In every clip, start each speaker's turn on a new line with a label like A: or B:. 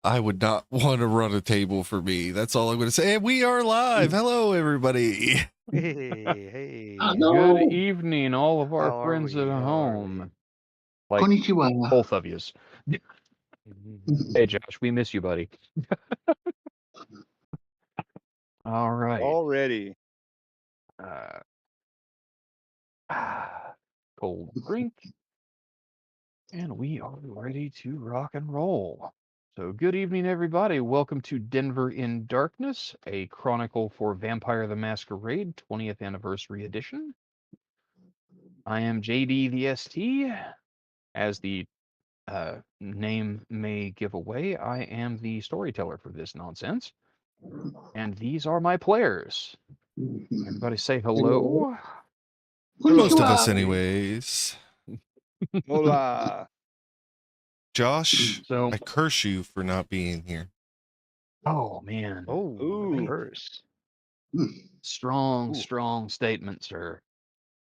A: I would not want to run a table for me. That's all I'm going to say. And we are live. Hello, everybody.
B: Hey.
C: Hello.
D: Good evening, all of our
B: How are
D: friends
B: we?
D: at
B: How are
D: home. Like
C: Konnichiwa.
D: both of yous. Hey, Josh, we miss you, buddy. All right.
B: Already.
D: Uh, cold drink. And we are ready to rock and roll. So, good evening, everybody. Welcome to Denver in Darkness, a chronicle for Vampire the Masquerade 20th Anniversary Edition. I am JD the ST. As the name may give away, I am the storyteller for this nonsense. And these are my players. Everybody say hello.
A: Most of
C: Konnichiwa.
A: us, anyways.
B: Hola.
A: Josh,
D: So,
A: I curse you for not being here.
D: oh man.
B: Oh,
D: Ooh.
B: curse.
D: Strong statement, sir.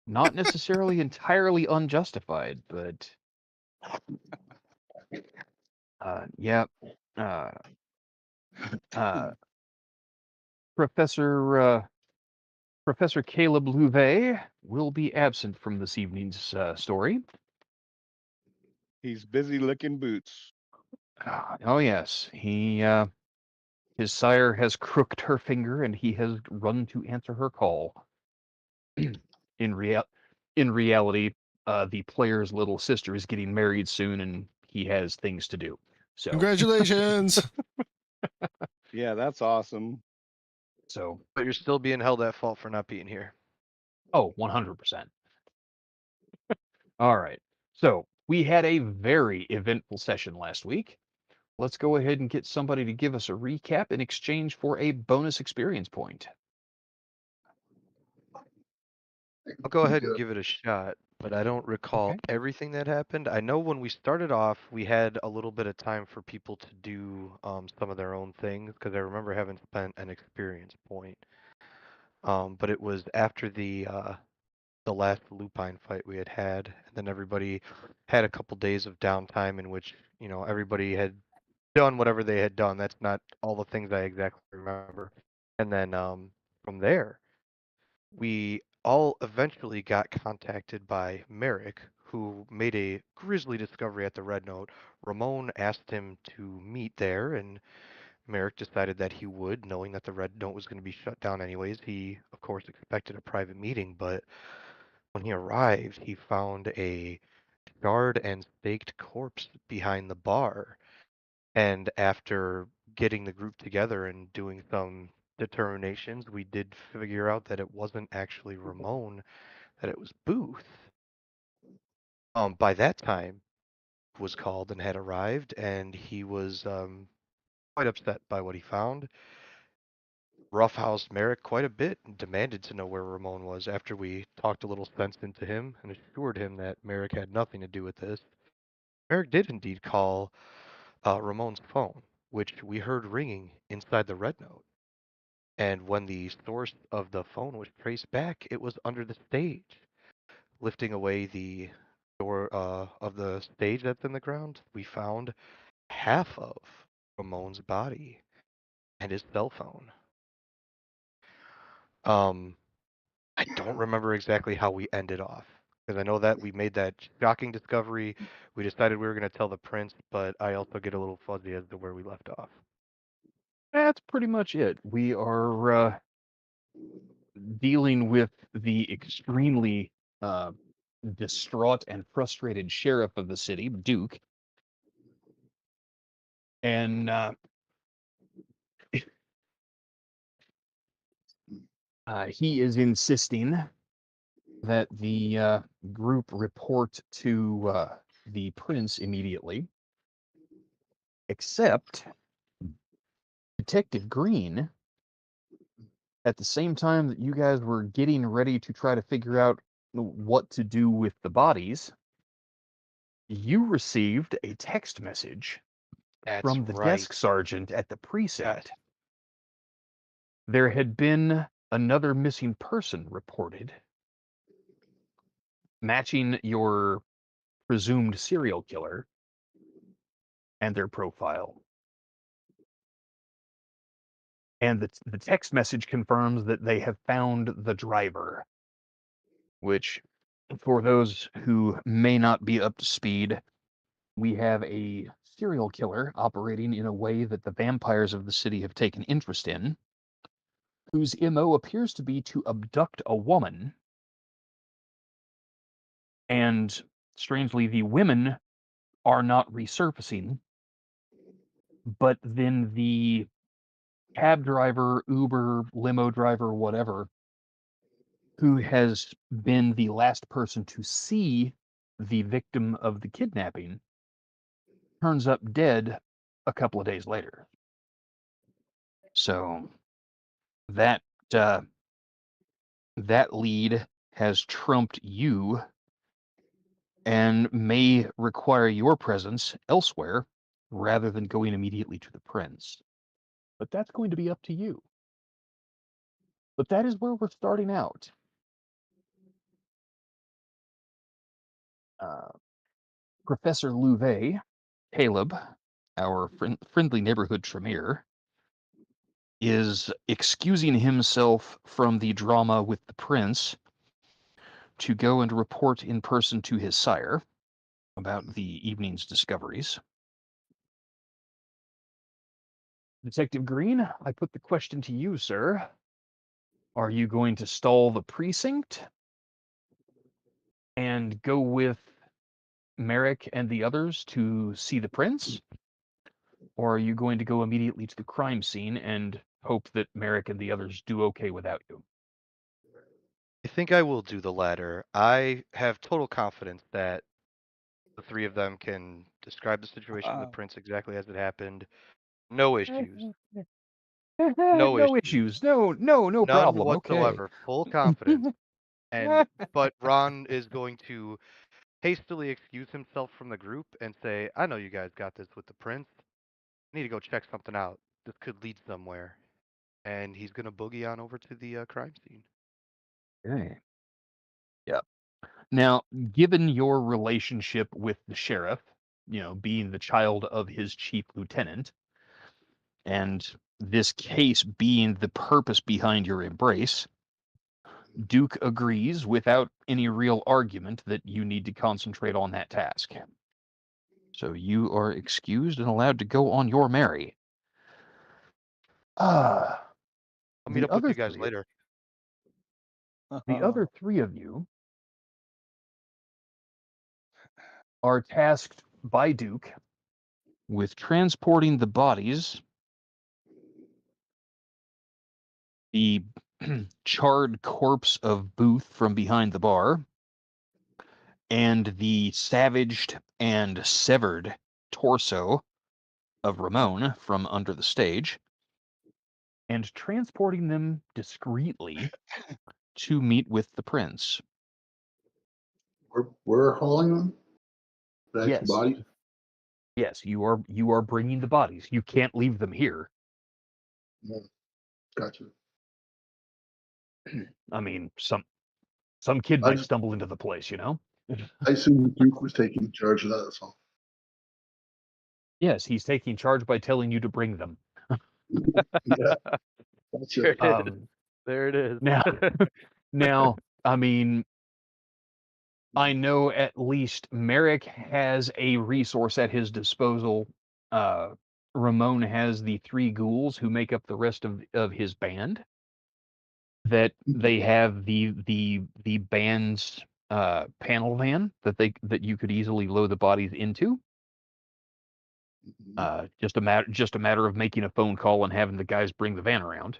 D: Not necessarily entirely unjustified, but yeah. Professor Caleb Louvet will be absent from this evening's story.
B: He's busy licking boots.
D: Oh yes, his sire has crooked her finger, and he has run to answer her call. in reality, the player's little sister is getting married soon, and he has things to do. So,
A: Congratulations.
B: Yeah, that's awesome.
E: But you're still being held at fault for not being here.
D: Oh, 100%. All right. So we had a very eventful session last week. Let's go ahead and get somebody to give us a recap in exchange for a bonus experience point.
E: I'll go ahead and give it a shot, but I don't recall
D: Okay.
E: everything that happened. I know when we started off, we had a little bit of time for people to do some of their own things, because I remember having spent an experience point. But it was after the last lupine fight we had, and then everybody had a couple days of downtime in which, everybody had done whatever they had done. That's not all the things I exactly remember. And then from there, we all eventually got contacted by Merrick, who made a grisly discovery at the Red Note. Ramon asked him to meet there, and Merrick decided that he would, knowing that the Red Note was going to be shut down anyways. He, of course, expected a private meeting, but when he arrived, he found a charred and staked corpse behind the bar. And after getting the group together and doing some determinations, we did figure out that it wasn't actually Ramon, that it was Booth. By that time, was called and had arrived, and he was quite upset by what he found. Roughhoused Merrick quite a bit and demanded to know where Ramon was after we talked a little sense into him and assured him that Merrick had nothing to do with this. Merrick did indeed call Ramon's phone, which we heard ringing inside the Red Note. And when the source of the phone was traced back, it was under the stage. Lifting away the door of the stage that's in the ground, we found half of Ramon's body and his cell phone. I don't remember exactly how we ended off, because I know that we made that shocking discovery. We decided we were going to tell the prince, but I also get a little fuzzy as to where we left off.
D: That's pretty much it. We are dealing with the extremely distraught and frustrated sheriff of the city, Duke. And he is insisting that the group report to the prince immediately, except Detective Green, at the same time that you guys were getting ready to try to figure out what to do with the bodies, you received a text message
E: That's
D: from the
E: right.
D: desk sergeant at the precinct. There had been another missing person reported, matching your presumed serial killer and their profile. And the text message confirms that they have found the driver, which, for those who may not be up to speed, we have a serial killer operating in a way that the vampires of the city have taken interest in, whose MO appears to be to abduct a woman, and strangely, the women are not resurfacing, but then the cab driver, Uber, limo driver, whatever, who has been the last person to see the victim of the kidnapping, turns up dead a couple of days later. So that uh, that lead has trumped you and may require your presence elsewhere rather than going immediately to the prince. But that's going to be up to you. But that is where we're starting out. Professor Louvet, Caleb, our friendly neighborhood Tremere, is excusing himself from the drama with the prince to go and report in person to his sire about the evening's discoveries. Detective Green, I put the question to you, sir. Are you going to stall the precinct and go with Merrick and the others to see the prince? Or are you going to go immediately to the crime scene and hope that Merrick and the others do okay without you?
E: I think I will do the latter. I have total confidence that the three of them can describe the situation to the prince exactly as it happened. No issues. No
D: No
E: issues.
D: issues. No
E: None
D: problem. Okay.
E: whatsoever. Full confidence. But Ron is going to hastily excuse himself from the group and say, "I know you guys got this with the prince. I need to go check something out. This could lead somewhere." And he's gonna boogie on over to the crime scene.
D: Okay. Yep. Now, given your relationship with the sheriff, being the child of his chief lieutenant, and this case being the purpose behind your embrace, Duke agrees without any real argument that you need to concentrate on that task. So you are excused and allowed to go on your merry. Ah,
E: I'll meet up with you guys later.
D: The other three of you are tasked by Duke with transporting the bodies, the charred corpse of Booth from behind the bar, and the savaged and severed torso of Ramon from under the stage, and transporting them discreetly to meet with the prince.
C: We're hauling them? The actual
D: Yes.
C: bodies?
D: Yes, you are bringing the bodies. You can't leave them here.
C: Yeah. Gotcha.
D: I mean, some kid might stumble into the place,
C: I assume Duke was taking charge of that. That's all.
D: Yes, he's taking charge by telling you to bring them.
C: Yeah.
E: There
C: Gotcha.
E: it is. There it is.
D: Now, I mean, I know at least Merrick has a resource at his disposal. Ramon has the three ghouls who make up the rest of his band. That they have the band's panel van that you could easily load the bodies into. Just a matter of making a phone call and having the guys bring the van around.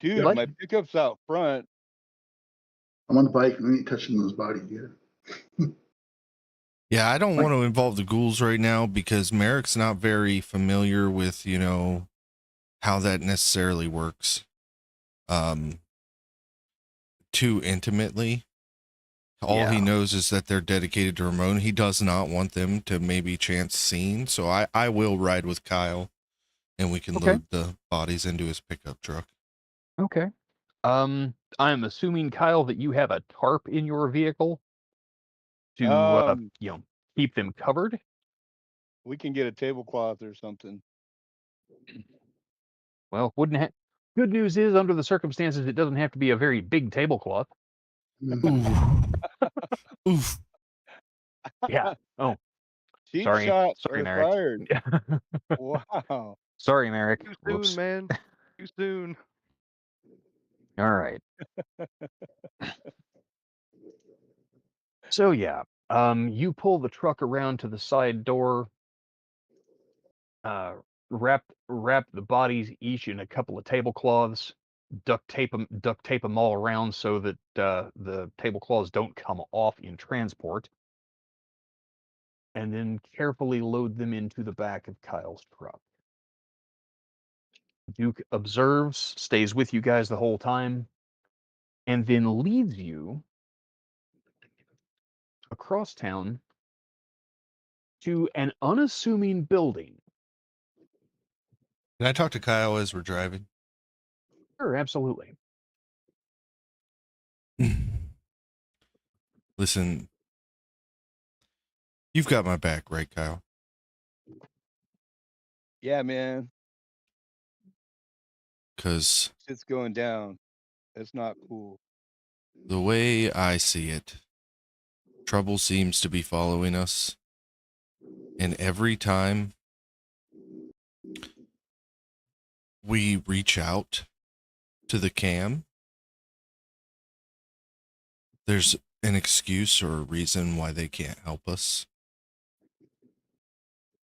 B: Dude,
D: But-
B: my pickup's out front.
C: I'm on the bike and we ain't touching those bodies yet.
A: Yeah, I don't want to involve the ghouls right now because Merrick's not very familiar with, how that necessarily works. Too intimately. All he knows is that they're dedicated to Ramon. He does not want them to maybe chance scene. So I will ride with Kyle and we can load the bodies into his pickup truck.
D: Okay. I'm assuming, Kyle, that you have a tarp in your vehicle to keep them covered.
B: We can get a tablecloth or something.
D: Well, good news is, under the circumstances, it doesn't have to be a very big tablecloth.
A: Oof.
D: Yeah. Oh,
B: Cheap
D: sorry.
B: shots
D: Sorry,
B: are
D: Merrick.
B: fired. Wow.
D: Sorry, Merrick.
E: Too
D: Whoops.
E: soon, man. Too soon.
D: All right. So yeah, you pull the truck around to the side door, wrap the bodies each in a couple of tablecloths, duct tape them all around so that the tablecloths don't come off in transport, and then carefully load them into the back of Kyle's truck. Duke observes, stays with you guys the whole time, and then leads you across town to an unassuming building.
A: Can I talk to Kyle as we're driving?
D: Sure, absolutely.
A: Listen, you've got my back, right, Kyle?
B: Yeah, man.
A: Because
B: Shit's going down. That's not cool.
A: the way I see it, trouble seems to be following us. And every time we reach out to the cam, there's an excuse or a reason why they can't help us.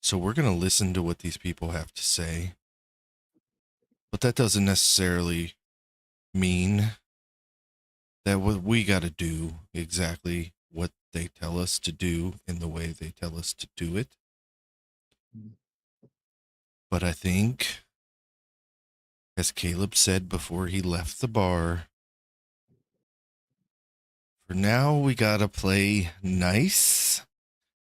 A: So we're going to listen to what these people have to say. But that doesn't necessarily mean that we got to do exactly what they tell us to do in the way they tell us to do it. But I think, as Caleb said before he left the bar, for now we got to play nice.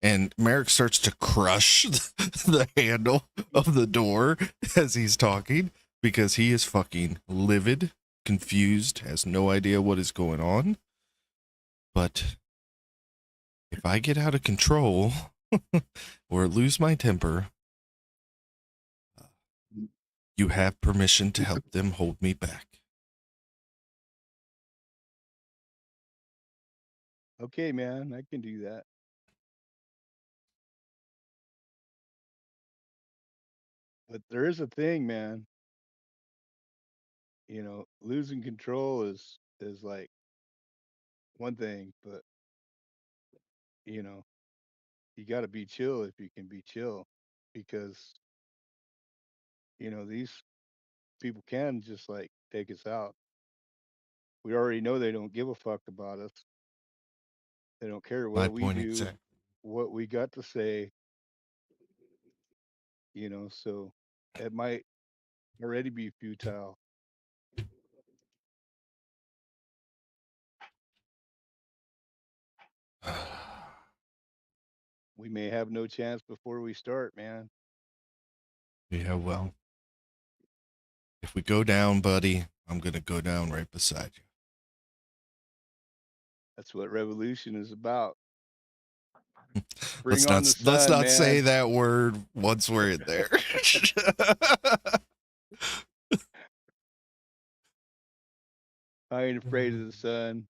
A: And Merrick starts to crush the handle of the door as he's talking because he is fucking livid, confused, has no idea what is going on. But if I get out of control or lose my temper, you have permission to help them hold me back.
B: Okay, man. I can do that. But there is a thing, man. You know, losing control is like one thing, but you know, you got to be chill if you can be chill, because you know these people can just like take us out. We already know they don't give a fuck about us. They don't care
A: My
B: what we
A: point
B: do,
A: exactly.
B: what we got to say. You know, so it might already be futile. We may have no chance before we start, man.
A: Yeah, well, if we go down, buddy, I'm going to go down right beside you.
B: That's what revolution is about.
A: Let's
B: Bring on the
A: let's
B: sun,
A: not say
B: man.
A: that word once we're in there.
B: I ain't afraid of the sun.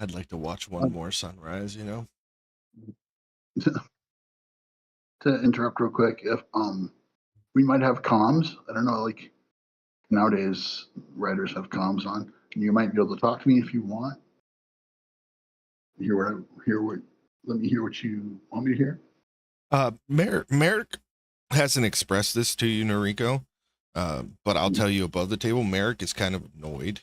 A: I'd like to watch one more sunrise, you know?
C: To interrupt real quick, if we might have comms. I don't know, like nowadays writers have comms on. You might be able to talk to me if you want. Let me hear what you want me to hear.
A: Merrick hasn't expressed this to you, Noriko, but I'll tell you above the table, Merrick is kind of annoyed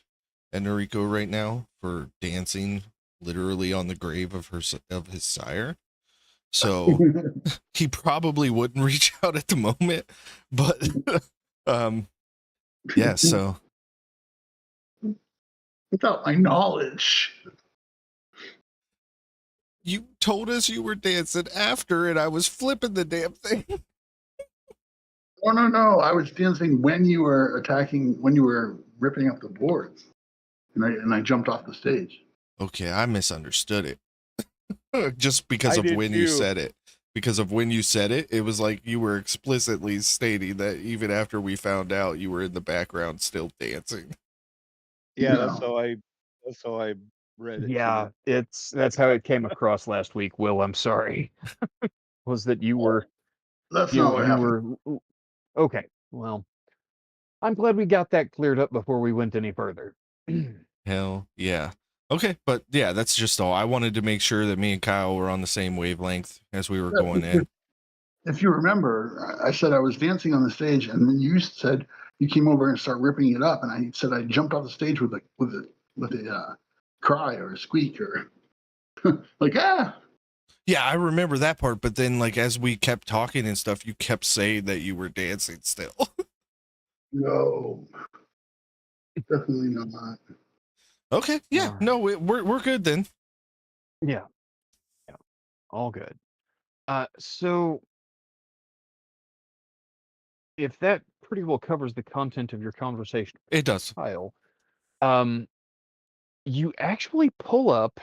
A: at Noriko right now for dancing literally on the grave of his sire. So he probably wouldn't reach out at the moment, but yeah, so
C: Without my knowledge.
A: you told us you were dancing after and I was flipping the damn thing.
C: No. I was dancing when you were attacking, when you were ripping up the boards. And I jumped off the stage.
A: Okay, I misunderstood it. Just because
B: I
A: of
B: did
A: when you
B: too.
A: said it. because of when you said it. It was like you were explicitly stating that even after we found out, you were in the background still dancing.
B: Yeah,
C: No.
B: that's how I read it
D: Yeah,
B: too.
D: that's how it came across last week, Will. I'm sorry. Was that you were
C: That's not what
D: you
C: happened.
D: were okay. Well, I'm glad we got that cleared up before we went any further.
A: Hell yeah. Okay, but yeah, that's just all. I wanted to make sure that me and Kyle were on the same wavelength as we were going in.
C: If you remember, I said I was dancing on the stage, and then you said you came over and started ripping it up, and I said I jumped off the stage with a cry or a squeak or like ah.
A: Yeah, I remember that part, but then like as we kept talking and stuff, you kept saying that you were dancing still.
C: No, definitely not.
A: Okay, yeah,
D: Alright.
A: no, we're good then.
D: Yeah. Yeah. All good. So if that pretty well covers the content of your conversation with
A: It does.
D: Kyle, you actually pull up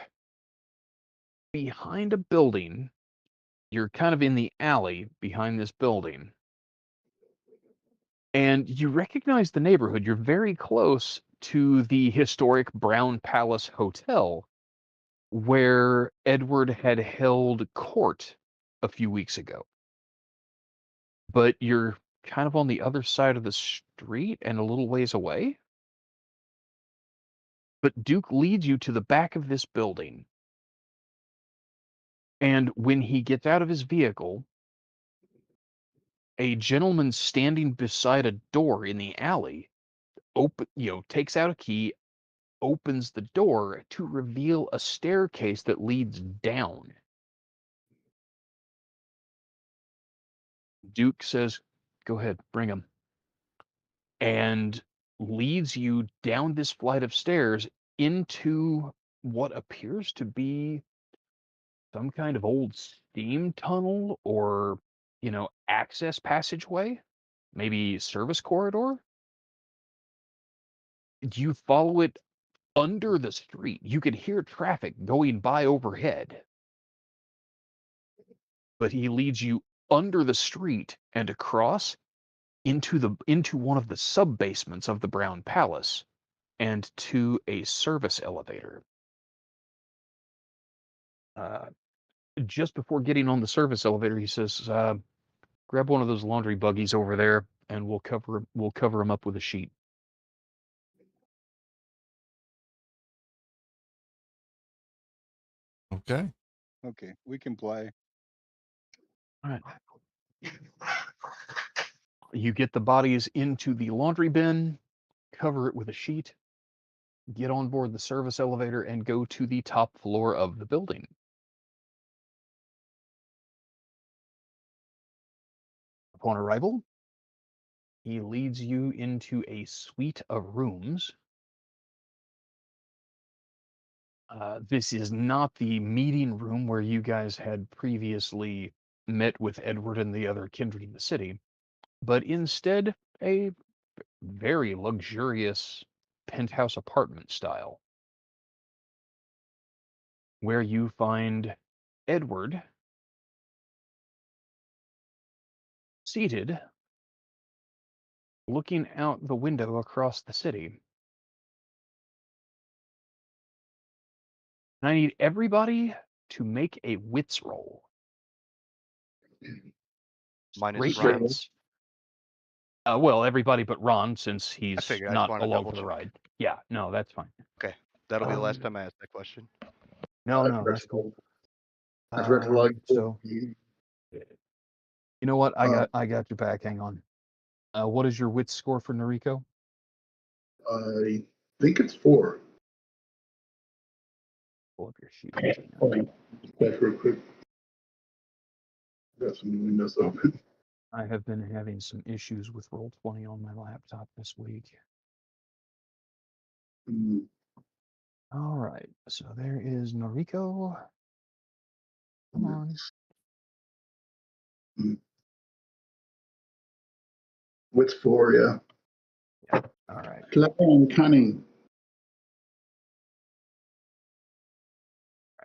D: behind a building. You're kind of in the alley behind this building. And you recognize the neighborhood. You're very close to the historic Brown Palace Hotel, where Edward had held court a few weeks ago. But you're kind of on the other side of the street and a little ways away. But Duke leads you to the back of this building. And when he gets out of his vehicle, a gentleman standing beside a door in the alley takes out a key, opens the door to reveal a staircase that leads down. Duke says, "Go ahead, bring him," and leads you down this flight of stairs into what appears to be some kind of old steam tunnel or, access passageway, maybe service corridor. You follow it under the street. You could hear traffic going by overhead, but he leads you under the street and across into one of the sub basements of the Brown Palace and to a service elevator. Uh, just before getting on the service elevator, he says, "Grab one of those laundry buggies over there, and we'll cover him up with a sheet."
A: Okay.
B: Okay, we can play.
D: All right. You get the bodies into the laundry bin, cover it with a sheet, get on board the service elevator, and go to the top floor of the building. Upon arrival, he leads you into a suite of rooms. This is not the meeting room where you guys had previously met with Edward and the other kindred in the city, but instead a very luxurious penthouse apartment style, where you find Edward seated, looking out the window across the city. I need everybody to make a wits roll.
E: Minus
D: Great
E: Ron.
D: wits. Well, everybody but Ron, since
E: I
D: he's
E: figured. I just
D: not
E: want to
D: along
E: double
D: for the
E: check.
D: ride. Yeah, no, that's fine.
E: Okay, that'll be the last
D: Um,
E: time I ask that question.
D: No,
C: I
D: no,
C: forgot
D: that's
C: to
D: cool.
C: log- I forgot to log.
D: So you know what? I
C: Uh,
D: got your back. Hang on. What is your wits score for Noriko?
C: I think it's 4.
D: Pull up your sheet.
C: Hold on. Back real quick. Got some new windows open.
D: I have been having some issues with Roll20 on my laptop this week.
C: Mm,
D: All right, so there is Noriko. Come on.
C: What's 4? Yeah.
D: All right.
C: Clever and cunning.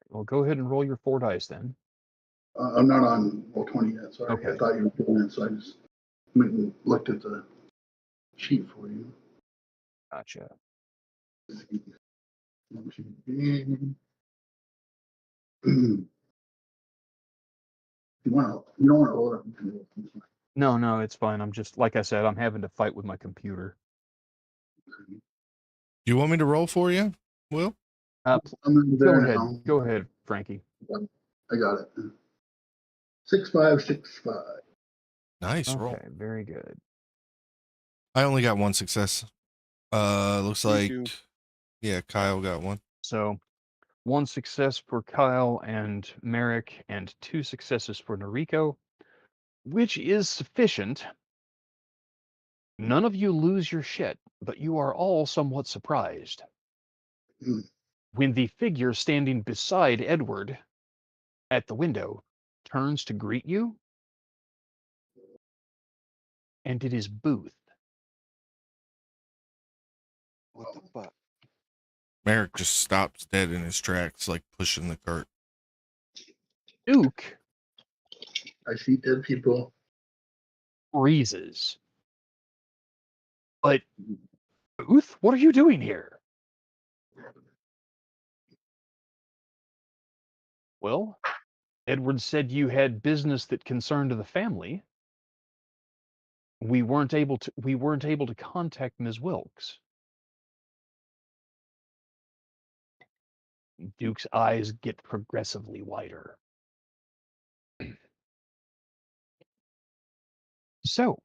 D: Well, go ahead and roll your 4 dice then.
C: I'm not on roll 20 yet. Sorry,
D: Okay.
C: I thought you were doing it, so I just went and looked at the sheet for you.
D: Gotcha.
C: You don't want to roll it up.
D: No, it's fine. I'm just, like I said, I'm having to fight with my computer.
A: You want me to roll for you, Will?
C: I'm there
D: Go ahead.
C: now.
D: Go ahead, Frankie.
C: I got it. 6565.
A: Nice roll.
D: Okay, very good.
A: I only got one success. Looks
B: Me
A: like,
B: too.
A: yeah, Kyle got one.
D: So, 1 success for Kyle and Merrick, and 2 successes for Noriko, which is sufficient. None of you lose your shit, but you are all somewhat surprised
C: Hmm.
D: when the figure standing beside Edward at the window turns to greet you, and it is Booth.
B: What the fuck?
A: Merrick just stops dead in his tracks, like pushing the cart.
D: Duke
C: I see dead people.
D: freezes. But, Booth, what are you doing here? Well, Edward said you had business that concerned the family. We weren't able to contact Ms. Wilkes. Duke's eyes get progressively wider. So,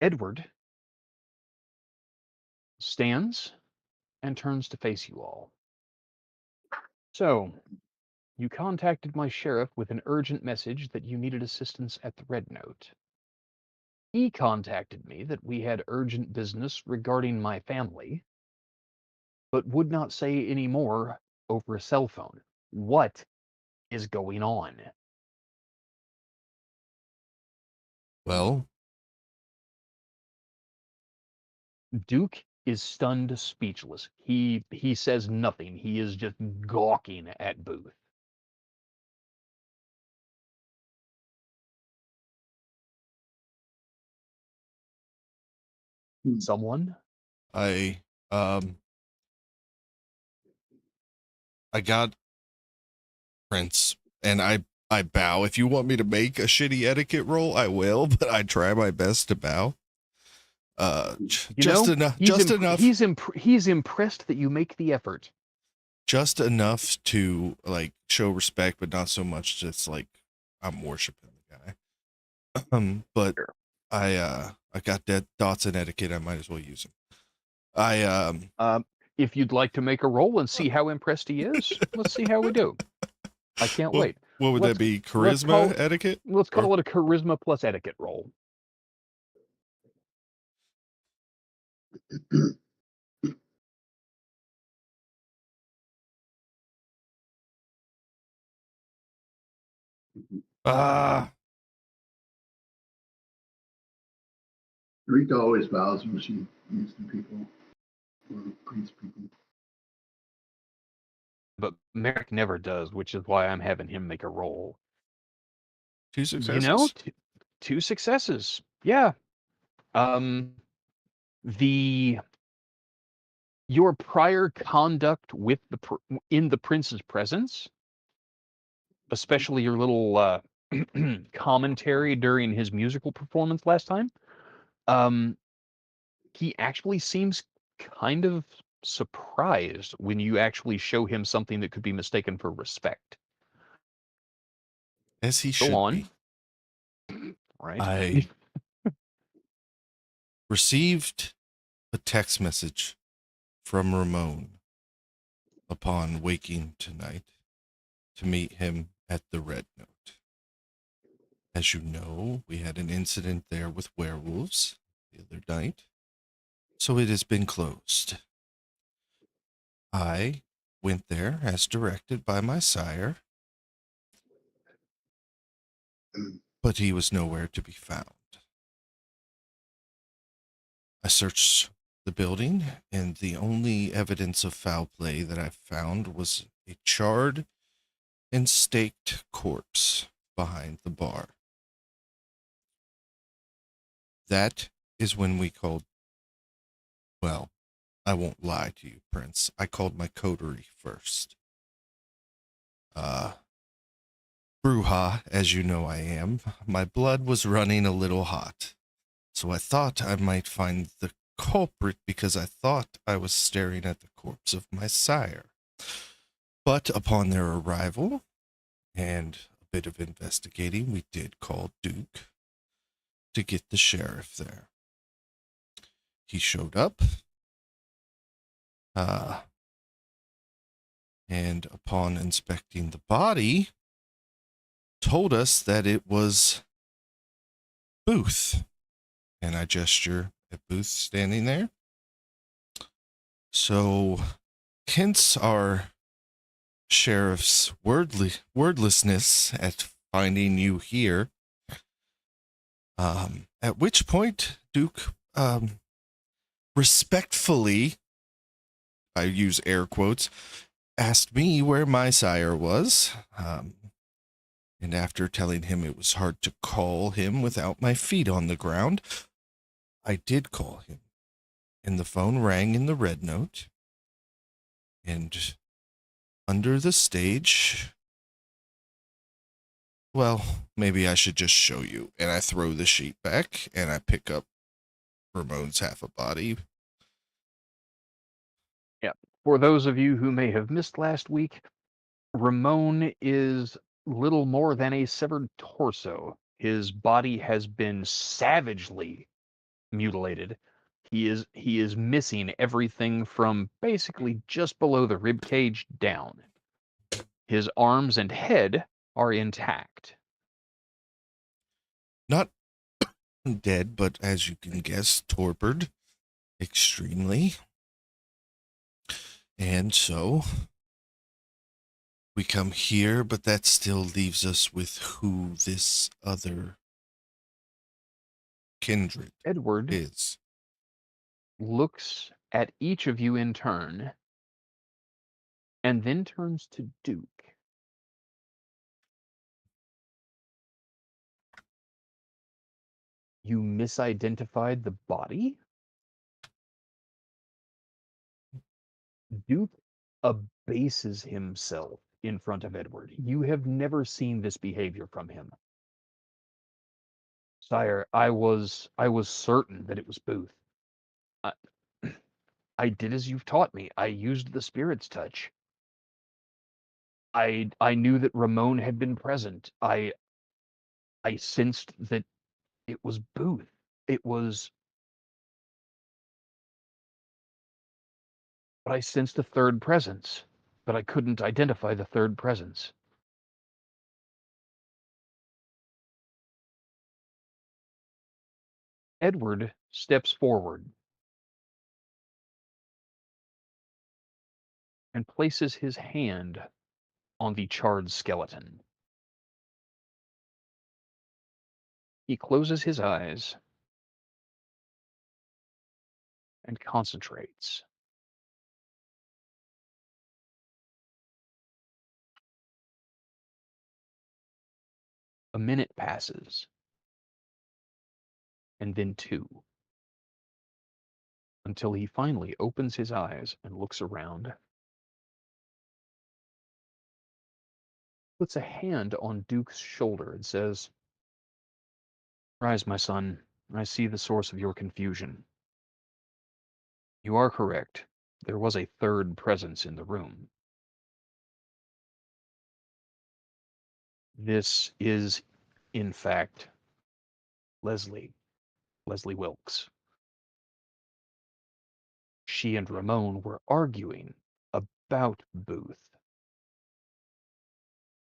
D: Edward stands and turns to face you all. So, you contacted my sheriff with an urgent message that you needed assistance at the Red Note. He contacted me that we had urgent business regarding my family, but would not say any more over a cell phone. What is going on?
A: Well,
D: Duke is stunned speechless. He says nothing. He is just gawking at Booth. Someone?
A: I got Prince, and I bow. If you want me to make a shitty etiquette roll, I will, but I try my best to bow. Just enough.
D: He's impressed that you make the effort.
A: Just enough to like show respect, but not so much just like I'm worshiping the guy. But
D: Sure.
A: I got dead thoughts and etiquette. I might as well use them.
D: If you'd like to make a roll and see how impressed he is, let's see how we do. I can't wait.
A: What would that be? Charisma etiquette?
D: Let's call it a charisma plus etiquette roll.
C: Rika always bows when she meets new people or greets people.
D: But Merrick never does, which is why I'm having him make a roll.
A: 2 successes.
D: You know, 2 successes. Yeah. Your prior conduct with in the prince's presence, especially your little commentary during his musical performance last time, he actually seems kind of surprised when you actually show him something that could be mistaken for respect.
A: As he
D: Go
A: should
D: on.
A: be.
D: Right.
A: I received a text message from Ramon upon waking tonight to meet him at the Red Note. As you know, we had an incident there with werewolves the other night, so it has been closed. I went there as directed by my sire, but he was nowhere to be found. I searched the building, and the only evidence of foul play that I found was a charred and staked corpse behind the bar. That is when we called, well, I won't lie to you, Prince. I called my coterie first. Bruja, as you know I am, my blood was running a little hot. So I thought I might find the culprit because I thought I was staring at the corpse of my sire. But upon their arrival and a bit of investigating, we did call Duke to get the sheriff there. He showed up, and upon inspecting the body, told us that it was Booth. And I gesture at Booth standing there. So, hence our sheriff's wordlessness at finding you here. At which point, Duke respectfully, I use air quotes, asked me where my sire was. And after telling him it was hard to call him without my feet on the ground, I did call him. And the phone rang in the red note. And under the stage, well, maybe I should just show you. And I throw the sheet back and I pick up Ramon's half a body.
D: Yeah. For those of you who may have missed last week, Ramon is little more than a severed torso. His body has been savagely mutilated. He is missing everything from basically just below the rib cage down. His arms and head are intact.
A: Not dead, but as you can guess, torpid extremely. And so we come here, but that still leaves us with who this other kindred
D: Edward
A: is.
D: looks at each of you in turn and then turns to Duke. You misidentified the body? Duke abases himself in front of Edward. You have never seen this behavior from him. Sire, I was certain that it was Booth. I, I did as you've taught me. I used the spirit's touch. I knew that Ramon had been present. I sensed that it was Booth. It was, but I sensed a third presence, but I couldn't identify the third presence. Edward steps forward and places his hand on the charred skeleton. He closes his eyes and concentrates. A minute passes, and then two, until he finally opens his eyes and looks around. Puts a hand on Duke's shoulder and says, "Rise, my son. I see the source of your confusion. You are correct. There was a third presence in the room. This is, in fact, Leslie Wilkes. She and Ramon were arguing about Booth.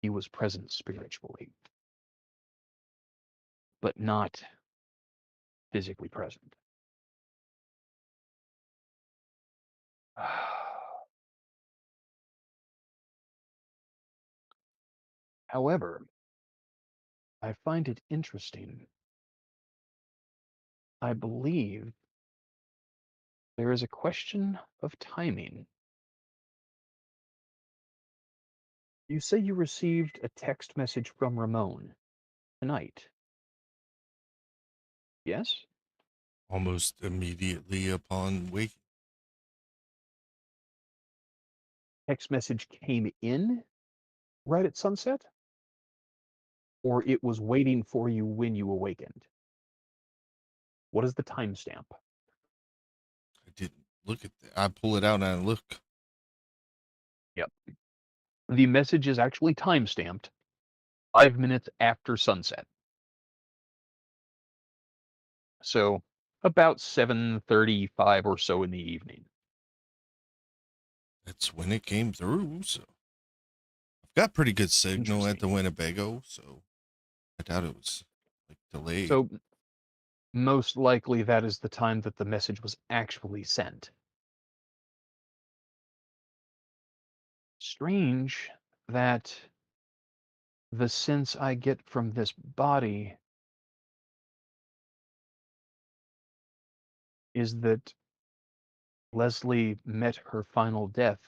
D: He was present spiritually, but not physically present." However, I find it interesting. I believe there is a question of timing. You say you received a text message from Ramon tonight. Yes?
A: Almost immediately upon waking.
D: Text message came in right at sunset? Or it was waiting for you when you awakened? What is the timestamp?
A: I didn't look at that. I pull it out and I look.
D: Yep. The message is actually timestamped 5 minutes after sunset. So about 7:35 or so in the evening.
A: That's when it came through. So I've got pretty good signal at the
D: Interesting.
A: Winnebago, so I doubt it was like delayed.
D: So most likely that is the time that the message was actually sent. Strange that the sense I get from this body is that Leslie met her final death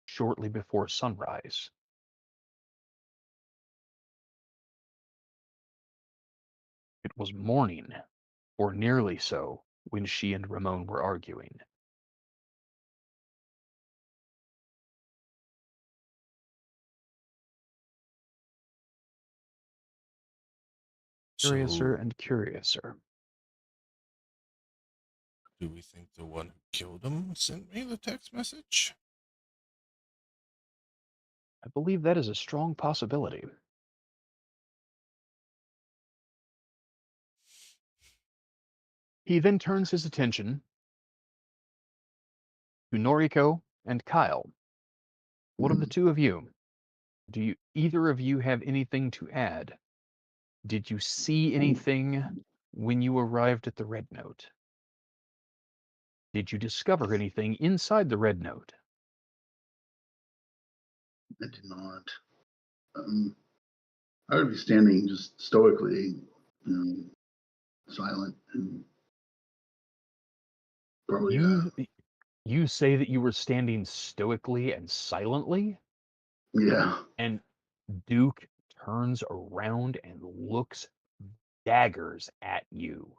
D: shortly before sunrise. It was morning, or nearly so, when she and Ramon were arguing. Curiouser
A: So
D: and curiouser.
A: do we think the one who killed him sent me the text message?
D: I believe that is a strong possibility. He then turns his attention to Noriko and Kyle. What of the two of you? Do either of you have anything to add? Did you see anything when you arrived at the Red Note? Did you discover anything inside the Red Note?
C: I did not. I would be standing just stoically, silent, and probably.
D: You say that you were standing stoically and silently,
C: Yeah.
D: and Duke turns around and looks daggers at you.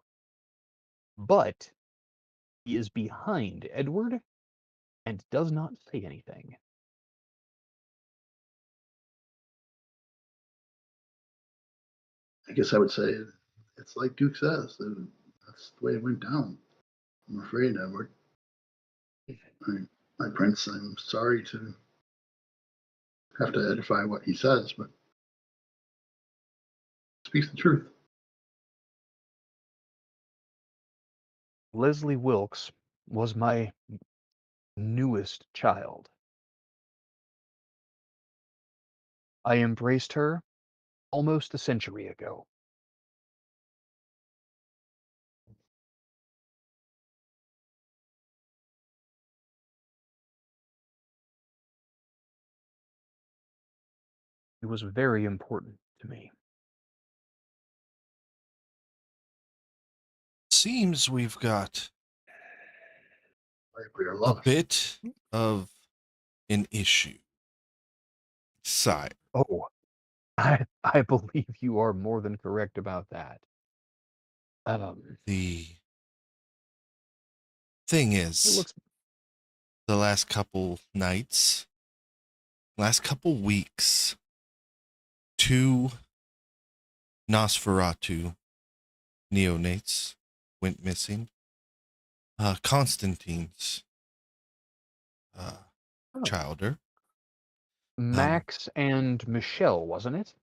D: But he is behind Edward and does not say anything.
C: I guess I would say it's like Duke says. That's the way it went down. I'm afraid, Edward. My prince, I'm sorry to have to edify what he says, but speaks the truth.
D: Leslie Wilkes was my newest child. I embraced her almost a century ago. It was very important to me.
A: Seems we've got
C: We are
A: a
C: lost.
A: bit of an issue. Sire.
D: Oh, I believe you are more than correct about that.
A: The thing is, the last couple nights, last couple weeks, 2 Nosferatu neonates went missing. Constantine's childer.
D: Max and Michelle, wasn't it?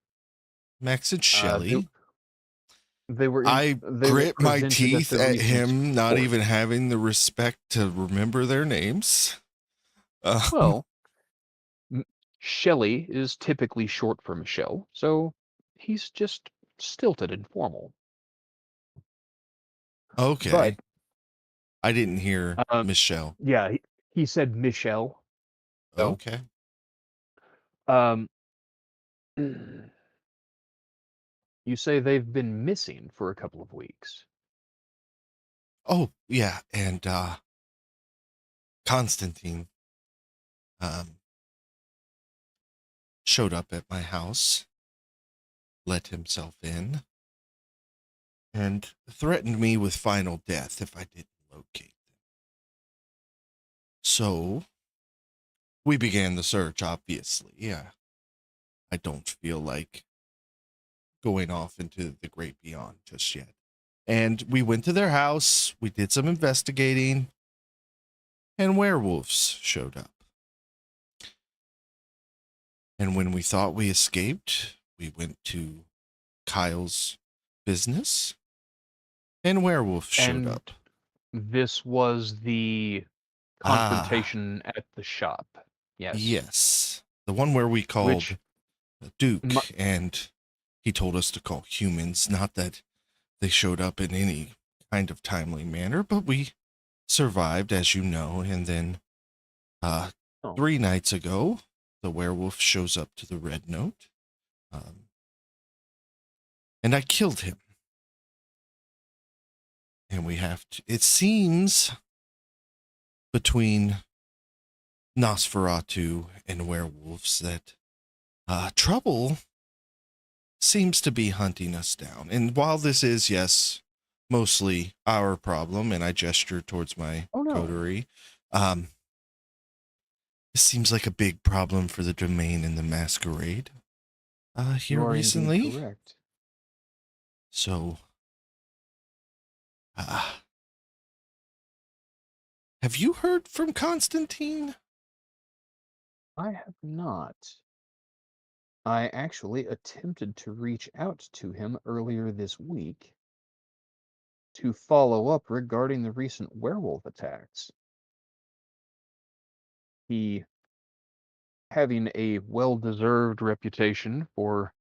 A: Max and Shelley.
D: They were
A: grit my
D: presented
A: teeth
D: the
A: at
D: recent
A: him not
D: court.
A: even having the respect to remember their names.
D: Well, Shelley is typically short for Michelle, so he's just stilted and formal.
A: Okay.
D: But
A: I didn't hear Michelle.
D: Yeah, he said Michelle. So,
A: okay.
D: You say they've been missing for a couple of weeks.
A: Oh, yeah, and Constantine showed up at my house, let himself in, and threatened me with final death if I didn't locate them. So we began the search, obviously. Yeah. I don't feel like going off into the great beyond just yet. And we went to their house, we did some investigating, and werewolves showed up. And when we thought we escaped, we went to Kyle's business, and werewolves showed
D: And
A: up.
D: this was the confrontation at the shop. Yes.
A: Yes. The one where we called Duke, and he told us to call humans, not that they showed up in any kind of timely manner, but we survived, as you know, and then 3 nights ago, the werewolf shows up to the Red Note, and I killed him. And we have to, it seems, between Nosferatu and werewolves that trouble seems to be hunting us down. And while this is, yes, mostly our problem, and I gesture towards my coterie, it seems like a big problem for the Domain and the Masquerade here
D: you are
A: recently.
D: Indeed correct.
A: So, have you heard from Constantine?
D: I have not. I actually attempted to reach out to him earlier this week to follow up regarding the recent werewolf attacks. He, having a well-deserved reputation for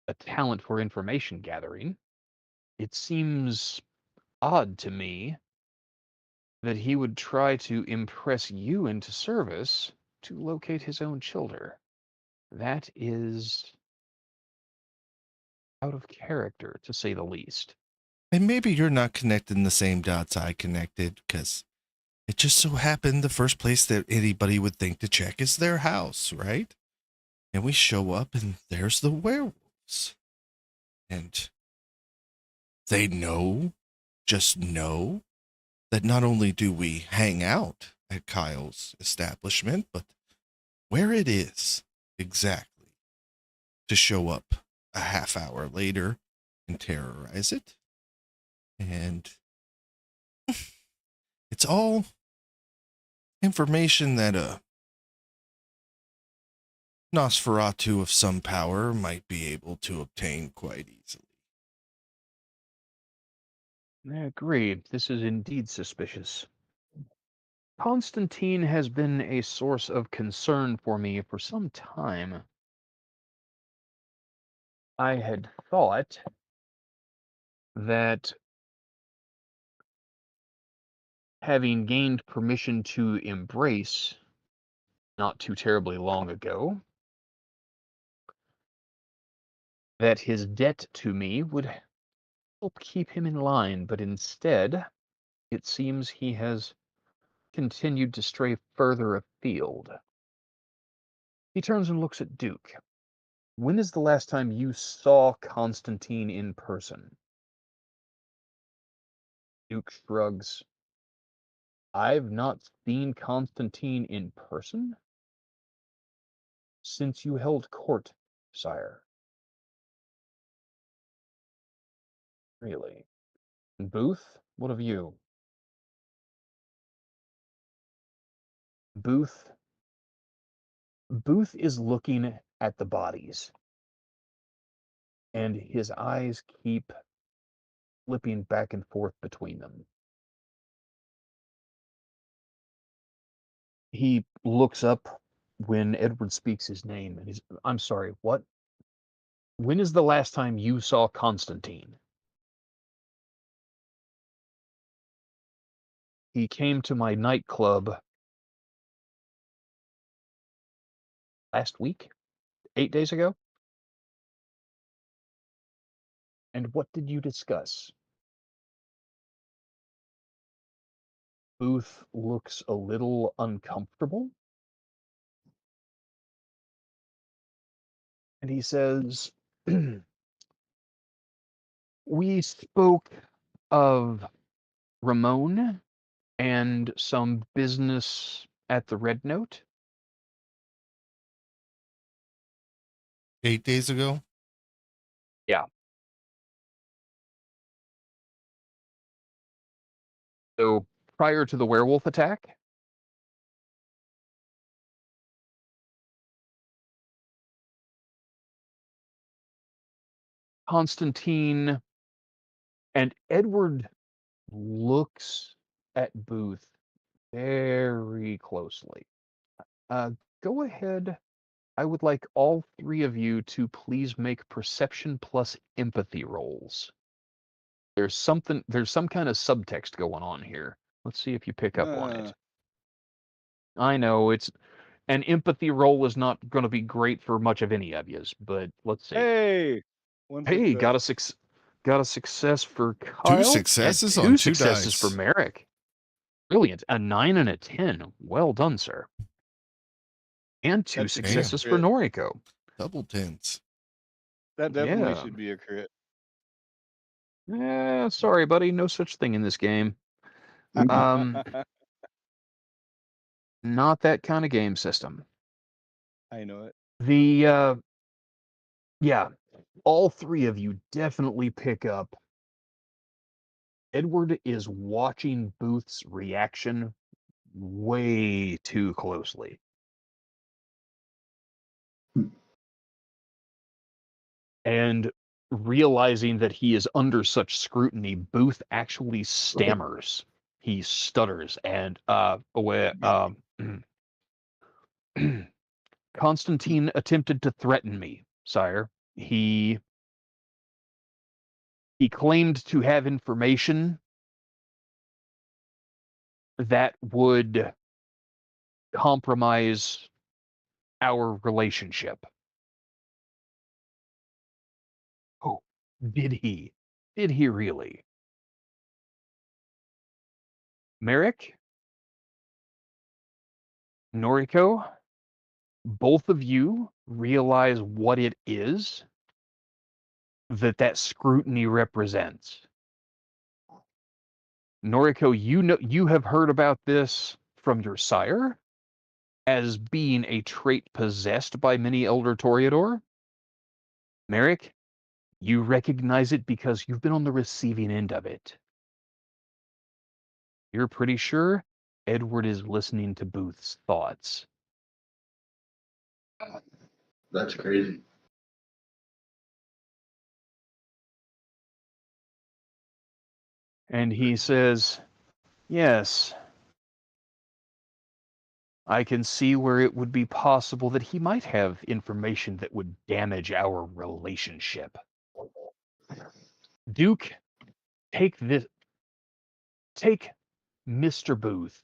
D: a talent for information gathering, it seems odd to me that he would try to impress you into service to locate his own children. That is out of character, to say the least.
A: And maybe you're not connecting the same dots I connected, because it just so happened the first place that anybody would think to check is their house, right? And we show up and there's the werewolves. And they just know that not only do we hang out at Kyle's establishment, but where it is exactly to show up a half hour later and terrorize it. And it's all information that a Nosferatu of some power might be able to obtain quite easily.
D: Agreed. This is indeed suspicious. Constantine has been a source of concern for me for some time. I had thought that having gained permission to embrace not too terribly long ago, that his debt to me would help keep him in line, but instead, it seems he has continued to stray further afield. He turns and looks at Duke. When is the last time you saw Constantine in person? Duke shrugs. I've not seen Constantine in person since you held court, sire. Really? Booth, what of you? Booth is looking at the bodies, and his eyes keep flipping back and forth between them. He looks up when Edward speaks his name, and I'm sorry, what? When is the last time you saw Constantine? He came to my nightclub last week, 8 days ago. And what did you discuss? Booth looks a little uncomfortable. And he says, we spoke of Ramon and some business at the Red Note.
A: 8 days ago.
D: Yeah. So prior to the werewolf attack, Constantine and Edward looks at Booth very closely. Go ahead. I would like all three of you to please make perception plus empathy rolls. There's some kind of subtext going on here. Let's see if you pick up on it. I know an empathy roll is not going to be great for much of any of yous, but let's see.
B: Hey,
D: Hey, got a success for Kyle.
A: 2 successes
D: and
A: on 2
D: successes for
A: dice.
D: Merrick. Brilliant. A 9 and a 10. Well done, sir. And 2
B: That's a
D: successes for
B: crit.
D: Noriko.
A: Double 10s.
B: That definitely
D: Yeah.
B: should be a crit.
D: Sorry, buddy. No such thing in this game. Not that kind of game system.
B: I know it.
D: Yeah, all three of you definitely pick up. Edward is watching Booth's reaction way too closely. And realizing that he is under such scrutiny, Booth actually stammers. He stutters and Constantine attempted to threaten me, sire. He claimed to have information that would compromise our relationship. Oh, did he? Did he really? Merrick? Noriko? Both of you realize what it is that scrutiny represents. Noriko, you have heard about this from your sire as being a trait possessed by many Elder Toreador. Merrick, you recognize it because you've been on the receiving end of it. You're pretty sure Edward is listening to Booth's thoughts.
C: That's crazy.
D: And he says, yes, I can see where it would be possible that he might have information that would damage our relationship. Duke, take Mr. Booth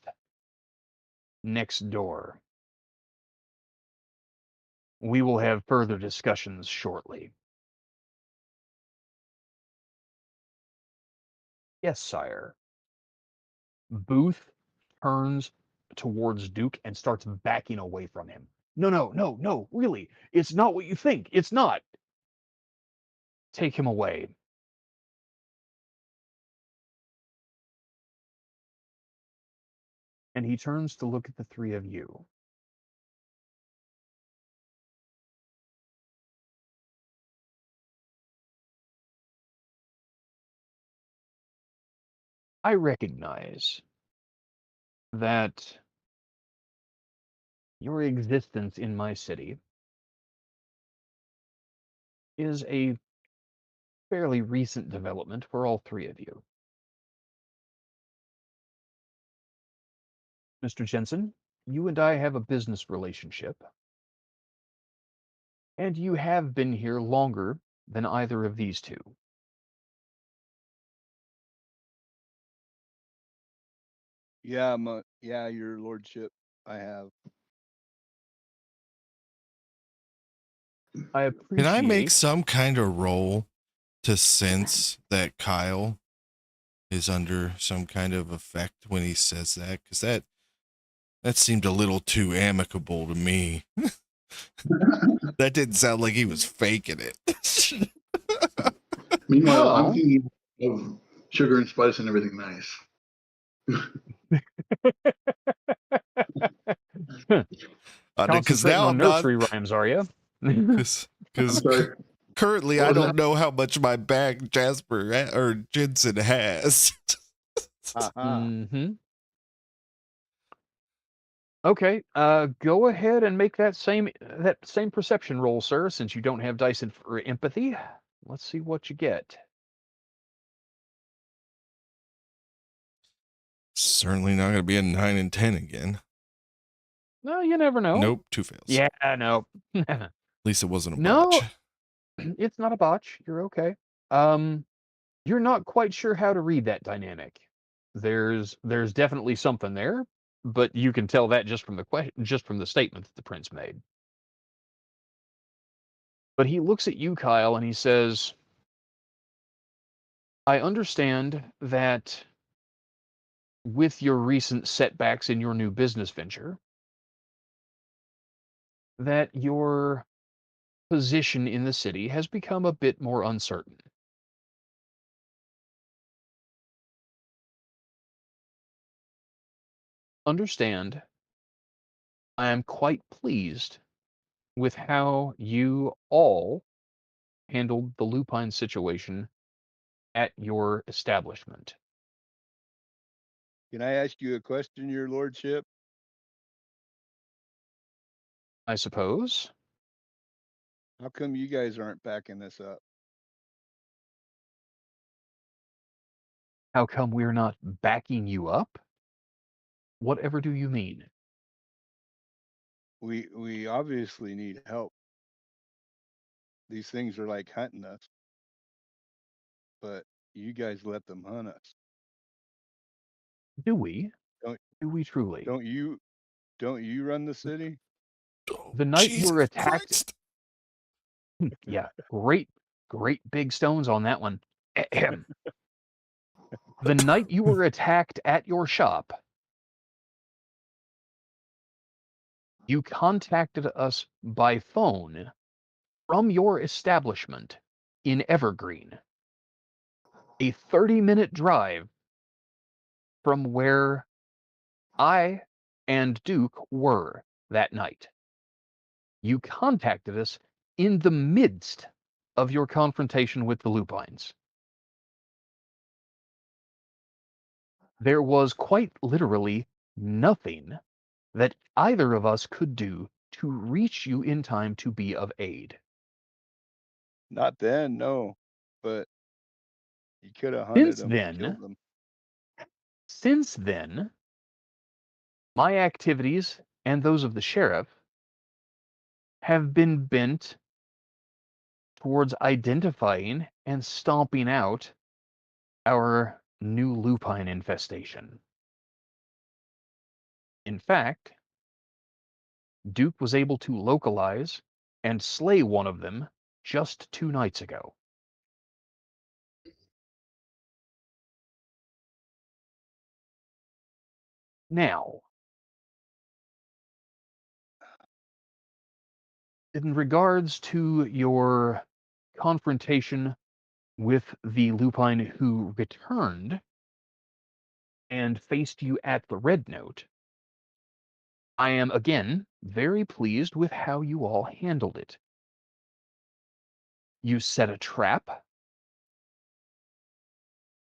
D: next door. We will have further discussions shortly. Yes, sire. Booth turns towards Duke and starts backing away from him. No, really. It's not what you think. It's not. Take him away. And he turns to look at the three of you. I recognize that your existence in my city is a fairly recent development for all three of you. Mr. Jensen, you and I have a business relationship, and you have been here longer than either of these two.
B: Yeah, your lordship. I have.
D: I
A: Can I make
D: appreciate.
A: some kind of roll to sense that Kyle is under some kind of effect when he says that? Because that seemed a little too amicable to me. That didn't sound like he was faking it.
C: Meanwhile, I'm
D: Well,
C: thinking of sugar and spice and everything nice.
A: Because
D: concentrating
A: now
D: on
A: I'm not.
D: nursery rhymes, are you?
C: I'm
A: Because
C: sorry.
A: currently
C: What
A: I
C: was
A: don't
C: that?
A: know how much my bag Jasper or Jensen has.
B: Haha.
D: Mm-hmm. Okay, go ahead and make that same perception roll, sir, since you don't have dice for empathy. Let's see what you get.
A: Certainly not going to be a 9 and 10 again.
D: No, you never know.
A: Nope, 2 fails.
D: Yeah, no.
A: At least it wasn't a
D: No,
A: botch.
D: it's not a botch. You're okay. You're not quite sure how to read that dynamic. There's definitely something there, but you can tell that just from the statement that the prince made. But he looks at you, Kyle, and he says, I understand that with your recent setbacks in your new business venture, that your position in the city has become a bit more uncertain. Understand, I am quite pleased with how you all handled the lupine situation at your establishment.
B: Can I ask you a question, Your Lordship?
D: I suppose.
B: How come you guys aren't backing this up?
D: How come we're not backing you up? Whatever do you mean?
B: We obviously need help. These things are like hunting us, but you guys let them hunt us.
D: Do we?
B: Don't
D: Do we truly?
B: don't you run the city?
A: Oh,
D: The night you
A: Jesus
D: were attacked.
A: Christ.
D: Yeah, great big stones on that one. Ahem. The night you were attacked at your shop, you contacted us by phone from your establishment in Evergreen, a 30-minute drive from where I and Duke were that night. You contacted us in the midst of your confrontation with the lupines. There was quite literally nothing that either of us could do to reach you in time to be of aid.
B: Not then, no. But you could have hunted
D: Since
B: them and killed
D: then,
B: them.
D: my activities and those of the sheriff have been bent towards identifying and stomping out our new lupine infestation. In fact, Duke was able to localize and slay one of them just 2 nights ago. Now, in regards to your confrontation with the lupine who returned and faced you at the Red Note, I am again very pleased with how you all handled it. You set a trap.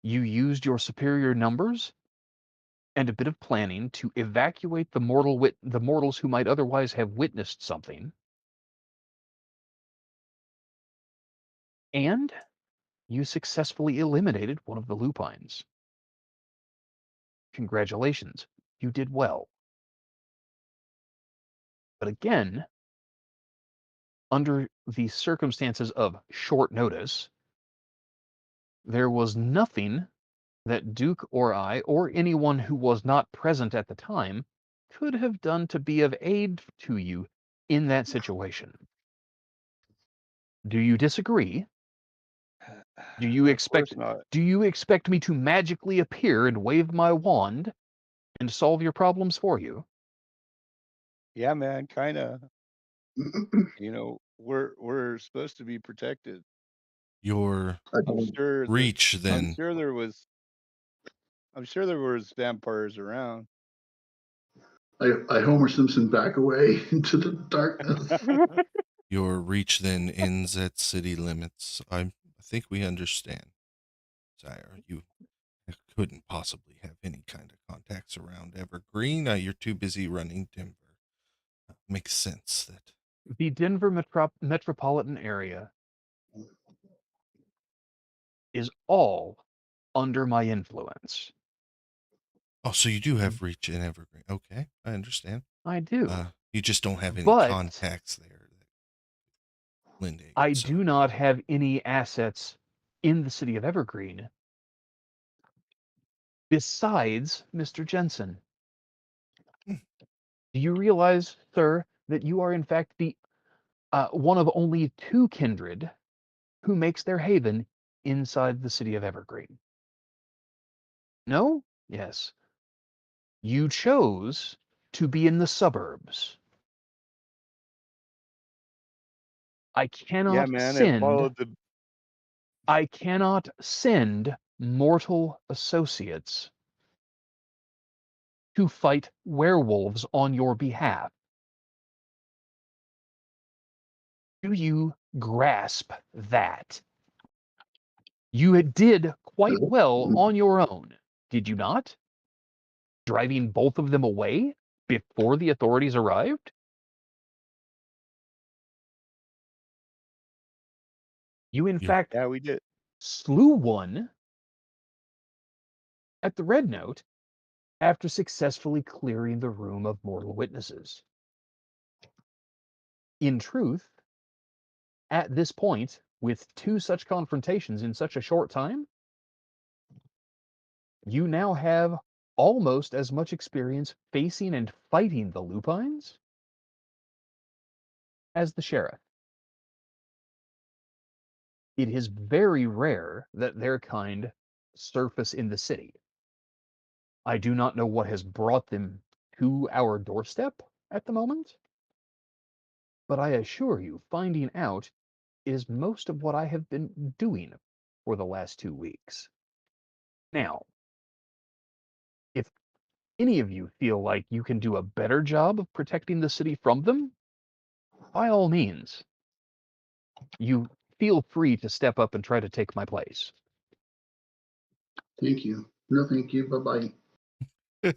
D: You used your superior numbers and a bit of planning to evacuate the mortals who might otherwise have witnessed something. And you successfully eliminated one of the lupines. Congratulations, you did well. But again, under the circumstances of short notice, there was nothing that Duke or I, or anyone who was not present at the time, could have done to be of aid to you in that situation. Do you disagree? Do you
B: Of course
D: expect
B: not.
D: me to magically appear and wave my wand and solve your problems for you?
B: Yeah, man, kinda. You know, we're supposed to be protected.
A: Your
B: I'm sure that
A: reach
B: I'm
A: then.
B: sure there was I'm sure there was vampires around.
C: I Homer Simpson back away into the darkness.
A: Your reach then ends at city limits. I think we understand, sire. You couldn't possibly have any kind of contacts around Evergreen. You're too busy running Denver. Makes sense that.
D: The Denver metropolitan area is all under my influence.
A: Oh, so you do have reach in Evergreen. Okay, I understand.
D: I do.
A: You just don't have any
D: But
A: contacts there that lend aid.
D: I
A: So
D: do not have any assets in the city of Evergreen besides Mr. Jensen.
A: Hmm.
D: Do you realize, sir, that you are in fact the one of only 2 kindred who makes their haven inside the city of Evergreen? No? Yes. You chose to be in the suburbs. I
B: Yeah,
D: cannot
B: man, it
D: send
B: followed the
D: mortal associates to fight werewolves on your behalf. Do you grasp that? You did quite well on your own, did you not? Driving both of them away before the authorities arrived? You, in
A: you're
D: fact,
B: Yeah, we did.
D: slew one at the Red Note after successfully clearing the room of mortal witnesses. In truth, at this point, with 2 such confrontations in such a short time, you now have almost as much experience facing and fighting the lupines as the sheriff. It is very rare that their kind surface in the city. I do not know what has brought them to our doorstep at the moment, but I assure you, finding out is most of what I have been doing for the last 2 weeks. Now, if any of you feel like you can do a better job of protecting the city from them, by all means, you feel free to step up and try to take my place.
C: Thank you. No, thank you. Bye bye.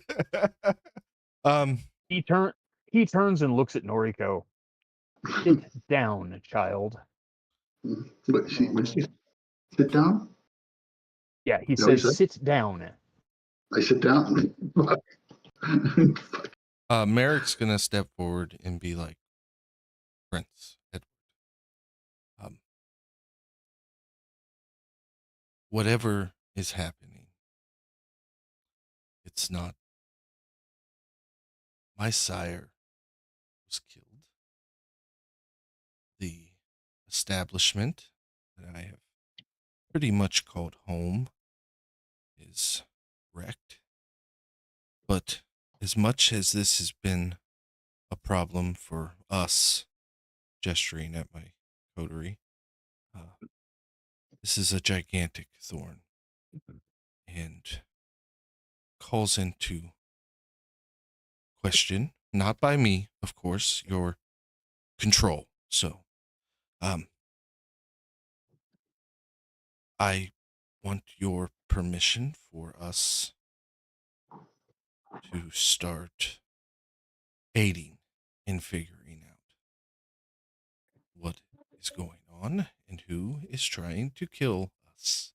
A: um
D: He turns and looks at Noriko. Sit down, child.
C: What
B: Oh
C: she
B: man.
C: sit down?
D: Yeah, he
C: You know, he
D: says,
C: said,
D: sit down.
C: I sit down.
A: Merrick's gonna step forward and be like, Prince Edward, whatever is happening, it's not. My sire was killed. The establishment that I have pretty much called home is wrecked. But as much as this has been a problem for us, gesturing at my coterie, this is a gigantic thorn and calls into question, not by me, of course, your control. So, I want your permission for us to start aiding in figuring out what is going on and who is trying to kill us.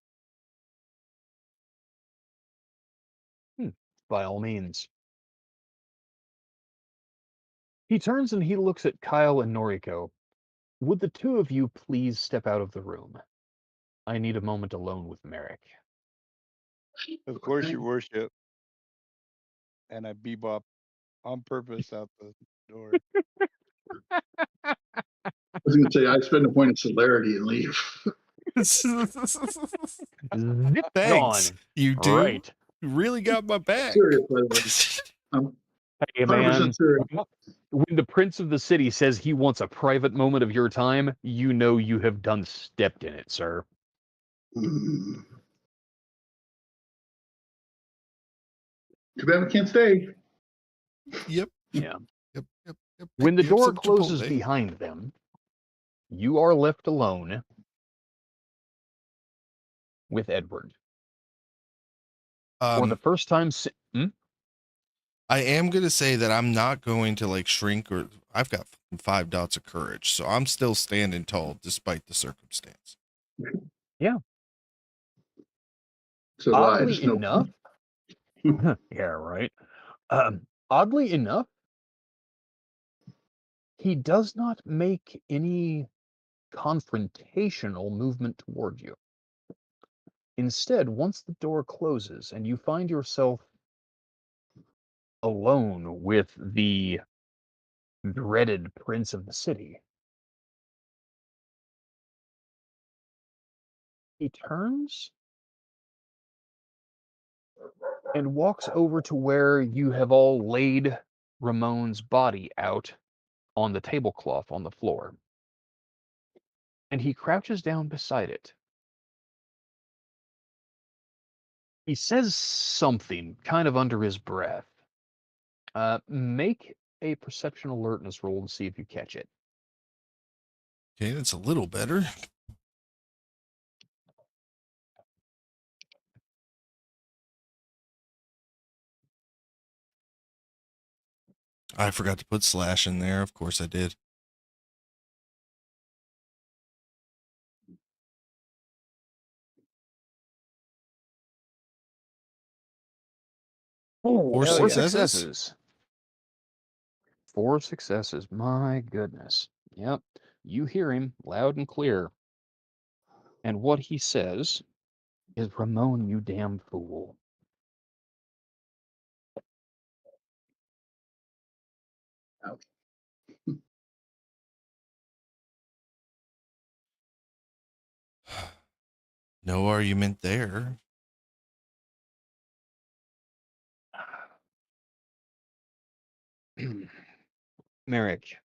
D: By all means. He turns and he looks at Kyle and Noriko. Would the 2 of you please step out of the room? I need a moment alone with Merrick.
B: Of course, your worship. And I bebop on purpose out the door.
C: I was going to say, I spend a point of celerity and leave.
D: Zip
A: Thanks.
D: gone.
A: You do.
D: Right.
A: You really got my back.
C: Serious, by the way. I'm
D: Hey,
C: 100%
D: man.
C: serious.
D: When the prince of the city says he wants a private moment of your time, you know you have done stepped in it, sir.
C: Mm. Too bad we can't stay.
A: Yep.
D: Yeah.
A: Yep. Yep. Yep.
D: When the
A: Pick me up
D: door
A: some
D: closes
A: Chipotle.
D: behind them, you are left alone with Edward. For the first time,
A: I am gonna say that I'm not going to like shrink, or I've got 5 dots of courage, so I'm still standing tall despite the circumstance.
D: Yeah.
C: So do I.
D: Oddly
C: Just no.
D: enough, yeah, right. Oddly enough, he does not make any confrontational movement toward you. Instead, once the door closes and you find yourself alone with the dreaded prince of the city, he turns and walks over to where you have all laid Ramon's body out on the tablecloth on the floor. And he crouches down beside it. He says something kind of under his breath. Make a perception alertness roll to see if you catch it.
A: Okay, that's a little better. I forgot to put slash in there. Of course I did.
D: Four
A: successes?
D: successes. 4 successes. My goodness. Yep. You hear him loud and clear. And what he says is, Ramon, you damn fool.
A: No argument there.
D: Merrick.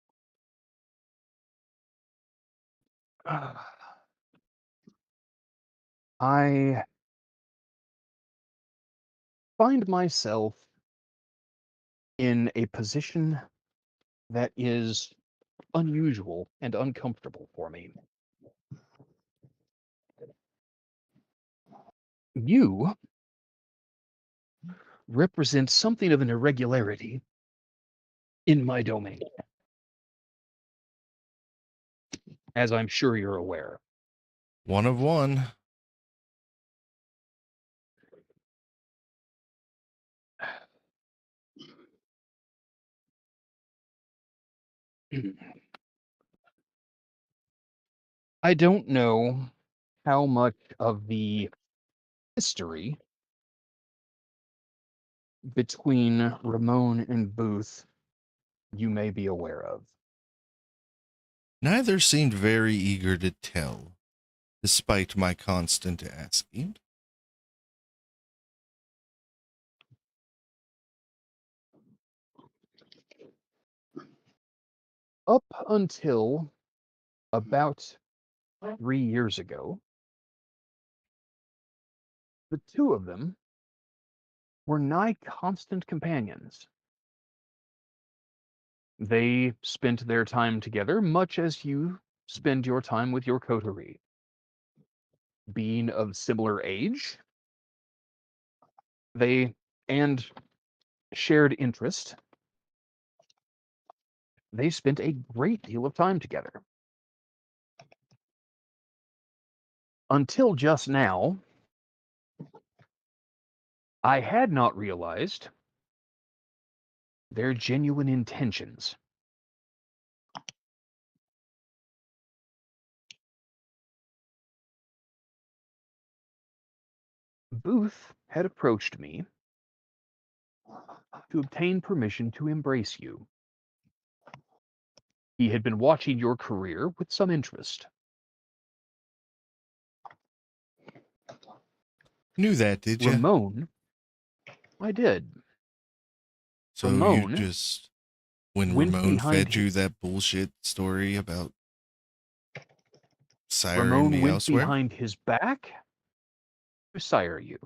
D: I find myself in a position that is unusual and uncomfortable for me. You represent something of an irregularity in my domain, as I'm sure you're aware.
A: 1 of 1.
D: I don't know how much of the history between Ramon and Booth you may be aware of.
A: Neither seemed very eager to tell, despite my constant asking.
D: Up until about 3 years ago, the two of them were nigh constant companions. They spent their time together much as you spend your time with your coterie. Being of similar age, they and shared interest, they spent a great deal of time together. Until just now, I had not realized their genuine intentions. Booth had approached me to obtain permission to embrace you. He had been watching your career with some interest.
A: Knew that, did you?
D: Ramon, I did.
A: So you
D: Ramon
A: just when
D: went
A: Ramon
D: behind
A: fed you that bullshit story about siring
D: Ramon
A: me
D: went
A: elsewhere?
D: behind his back to sire you.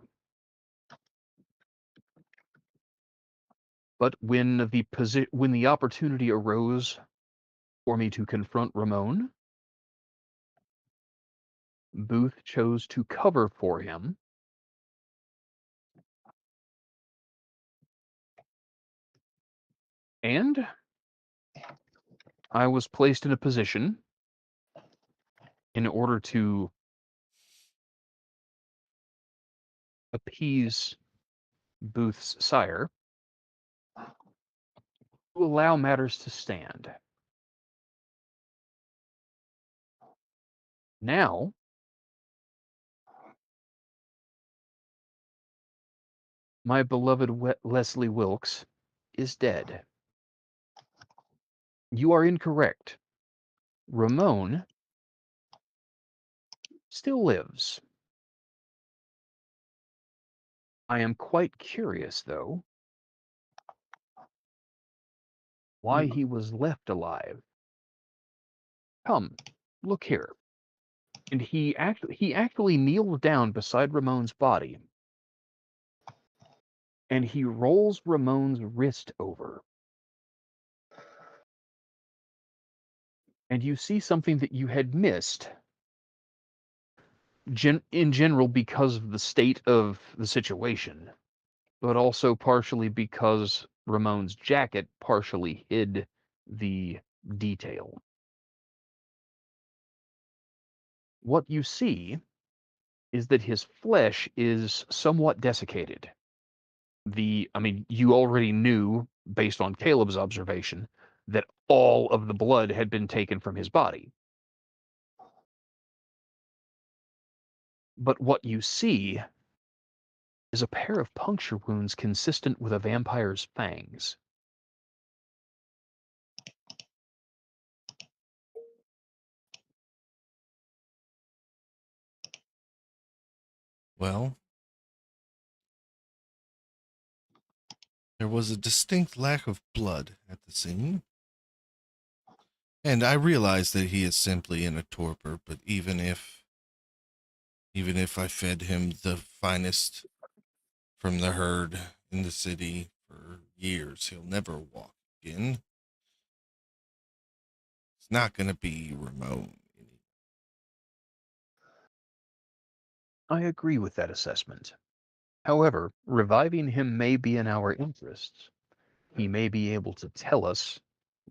D: But when the opportunity arose for me to confront Ramon, Booth chose to cover for him. And I was placed in a position in order to appease Booth's sire to allow matters to stand. Now, my beloved Leslie Wilkes is dead. You are incorrect. Ramon still lives. I am quite curious, though, why he was left alive. Come, look here. And he actually kneels down beside Ramon's body, and he rolls Ramon's wrist over. And you see something that you had missed in general because of the state of the situation, but also partially because Ramon's jacket partially hid the detail. What you see is that his flesh is somewhat desiccated. You already knew, based on Caleb's observation, that all of the blood had been taken from his body. But what you see is a pair of puncture wounds consistent with a vampire's fangs.
A: Well, there was a distinct lack of blood at the scene. And I realize that he is simply in a torpor, but even if I fed him the finest from the herd in the city for years, he'll never walk again. It's not going to be Ramon.
D: I agree with that assessment. However, reviving him may be in our interests. He may be able to tell us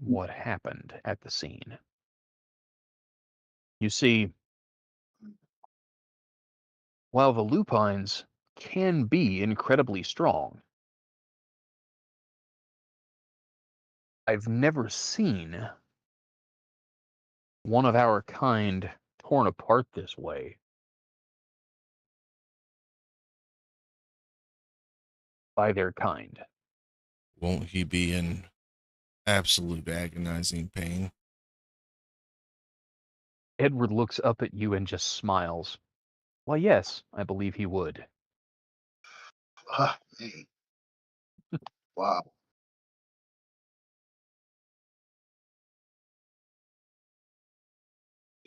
D: what happened at the scene. You see, while the lupines can be incredibly strong, I've never seen one of our kind torn apart this way by their kind.
A: Won't he be in absolute agonizing pain?
D: Edward looks up at you and just smiles. Why, yes, I believe he would.
C: Man. Wow.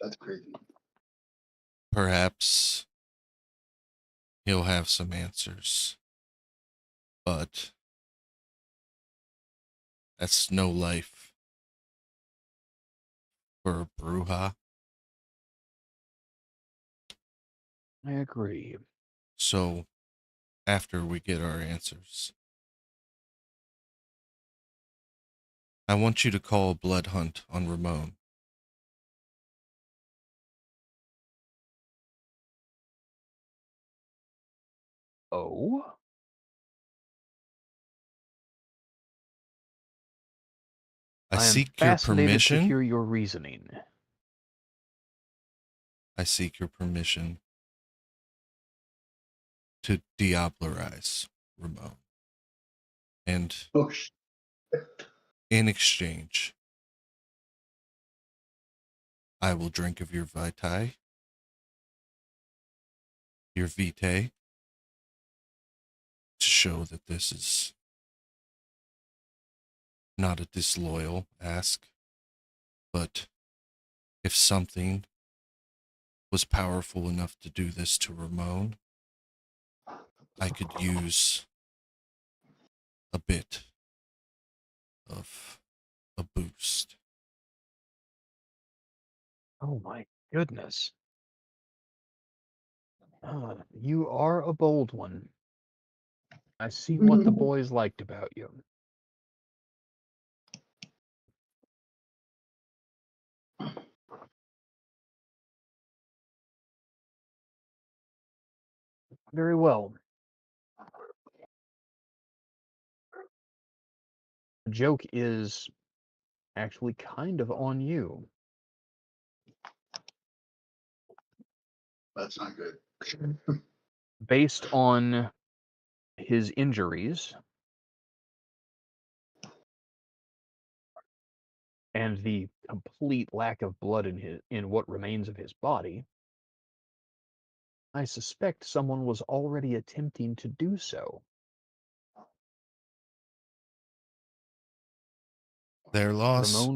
C: That's crazy.
A: Perhaps he'll have some answers. But that's no life for a Bruja.
D: I agree.
A: So, after we get our answers, I want you to call a blood hunt on Ramon.
D: Oh?
A: I
D: am
A: seek your
D: fascinated to
A: permission.
D: hear your reasoning.
A: I seek your permission to diablerize Ramon. And
C: Oh,
A: in exchange, I will drink of your vitae, your vitae, to show that this is not a disloyal ask, but if something was powerful enough to do this to Ramon, I could use a bit of a boost.
D: Oh my goodness. You are a bold one. I see what the boys liked about you. Very well. The joke is actually kind of on you.
C: That's not good.
D: Based on his injuries and the complete lack of blood in what remains of his body, I suspect someone was already attempting to do so.
A: Their loss.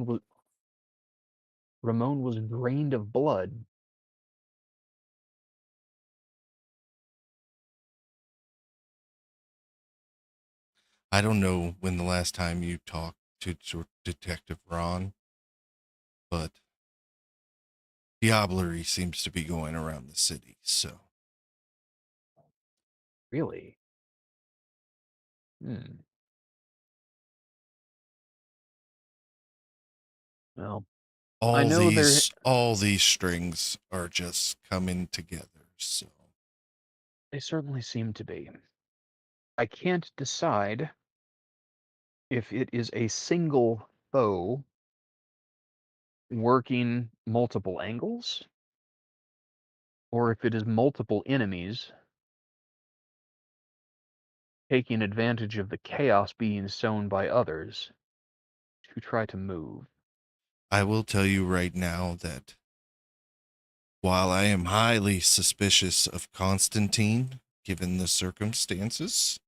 D: Ramon was drained of blood.
A: I don't know when the last time you talked to Detective Ron, but diablerie seems to be going around the city, so.
D: Really? Hmm. Well, I know there
A: all these strings are just coming together, so.
D: they certainly seem to be. I can't decide if it is a single foe working multiple angles, or if it is multiple enemies taking advantage of the chaos being sown by others to try to move.
A: I will tell you right now that while I am highly suspicious of Constantine, given the circumstances,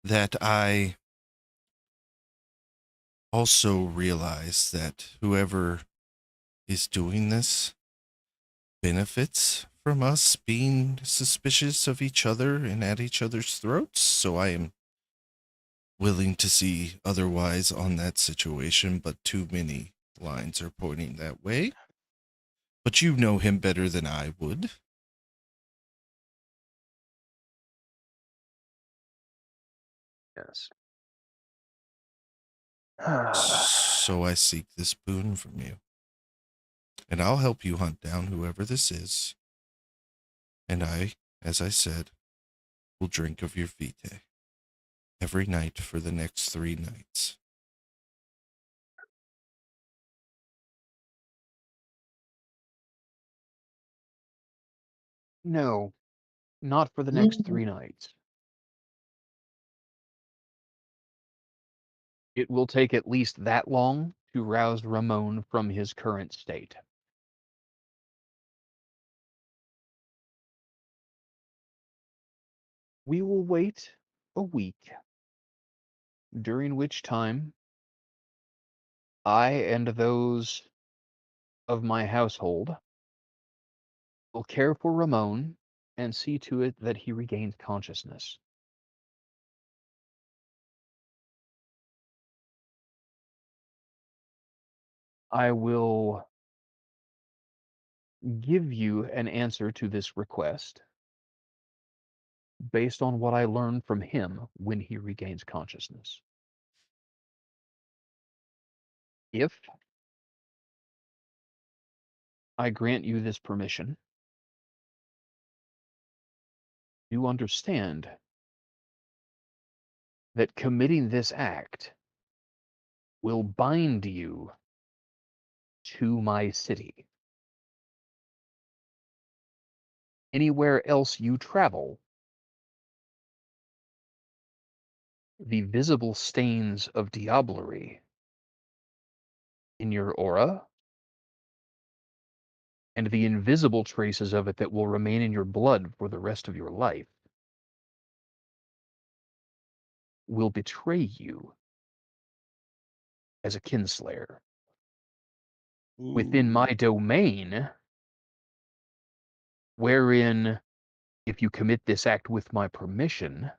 A: that I also realize that whoever is doing this benefits from us being suspicious of each other and at each other's throats. So I am willing to see otherwise on that situation, but too many lines are pointing that way. But you know him better than I would.
D: Yes.
A: So I seek this boon from you. And I'll help you hunt down whoever this is. And I, as I said, will drink of your vitae every night for the next 3 nights.
D: No, not for the next 3 nights. It will take at least that long to rouse Ramon from his current state. We will wait a week, during which time I and those of my household will care for Ramon and see to it that he regains consciousness. I will give you an answer to this request based on what I learned from him when he regains consciousness. If I grant you this permission, you understand that committing this act will bind you to my city. Anywhere else you travel, the visible stains of diablerie in your aura and the invisible traces of it that will remain in your blood for the rest of your life will betray you as a kinslayer. Within
B: Ooh.
D: my domain, wherein, if you commit this act with my permission,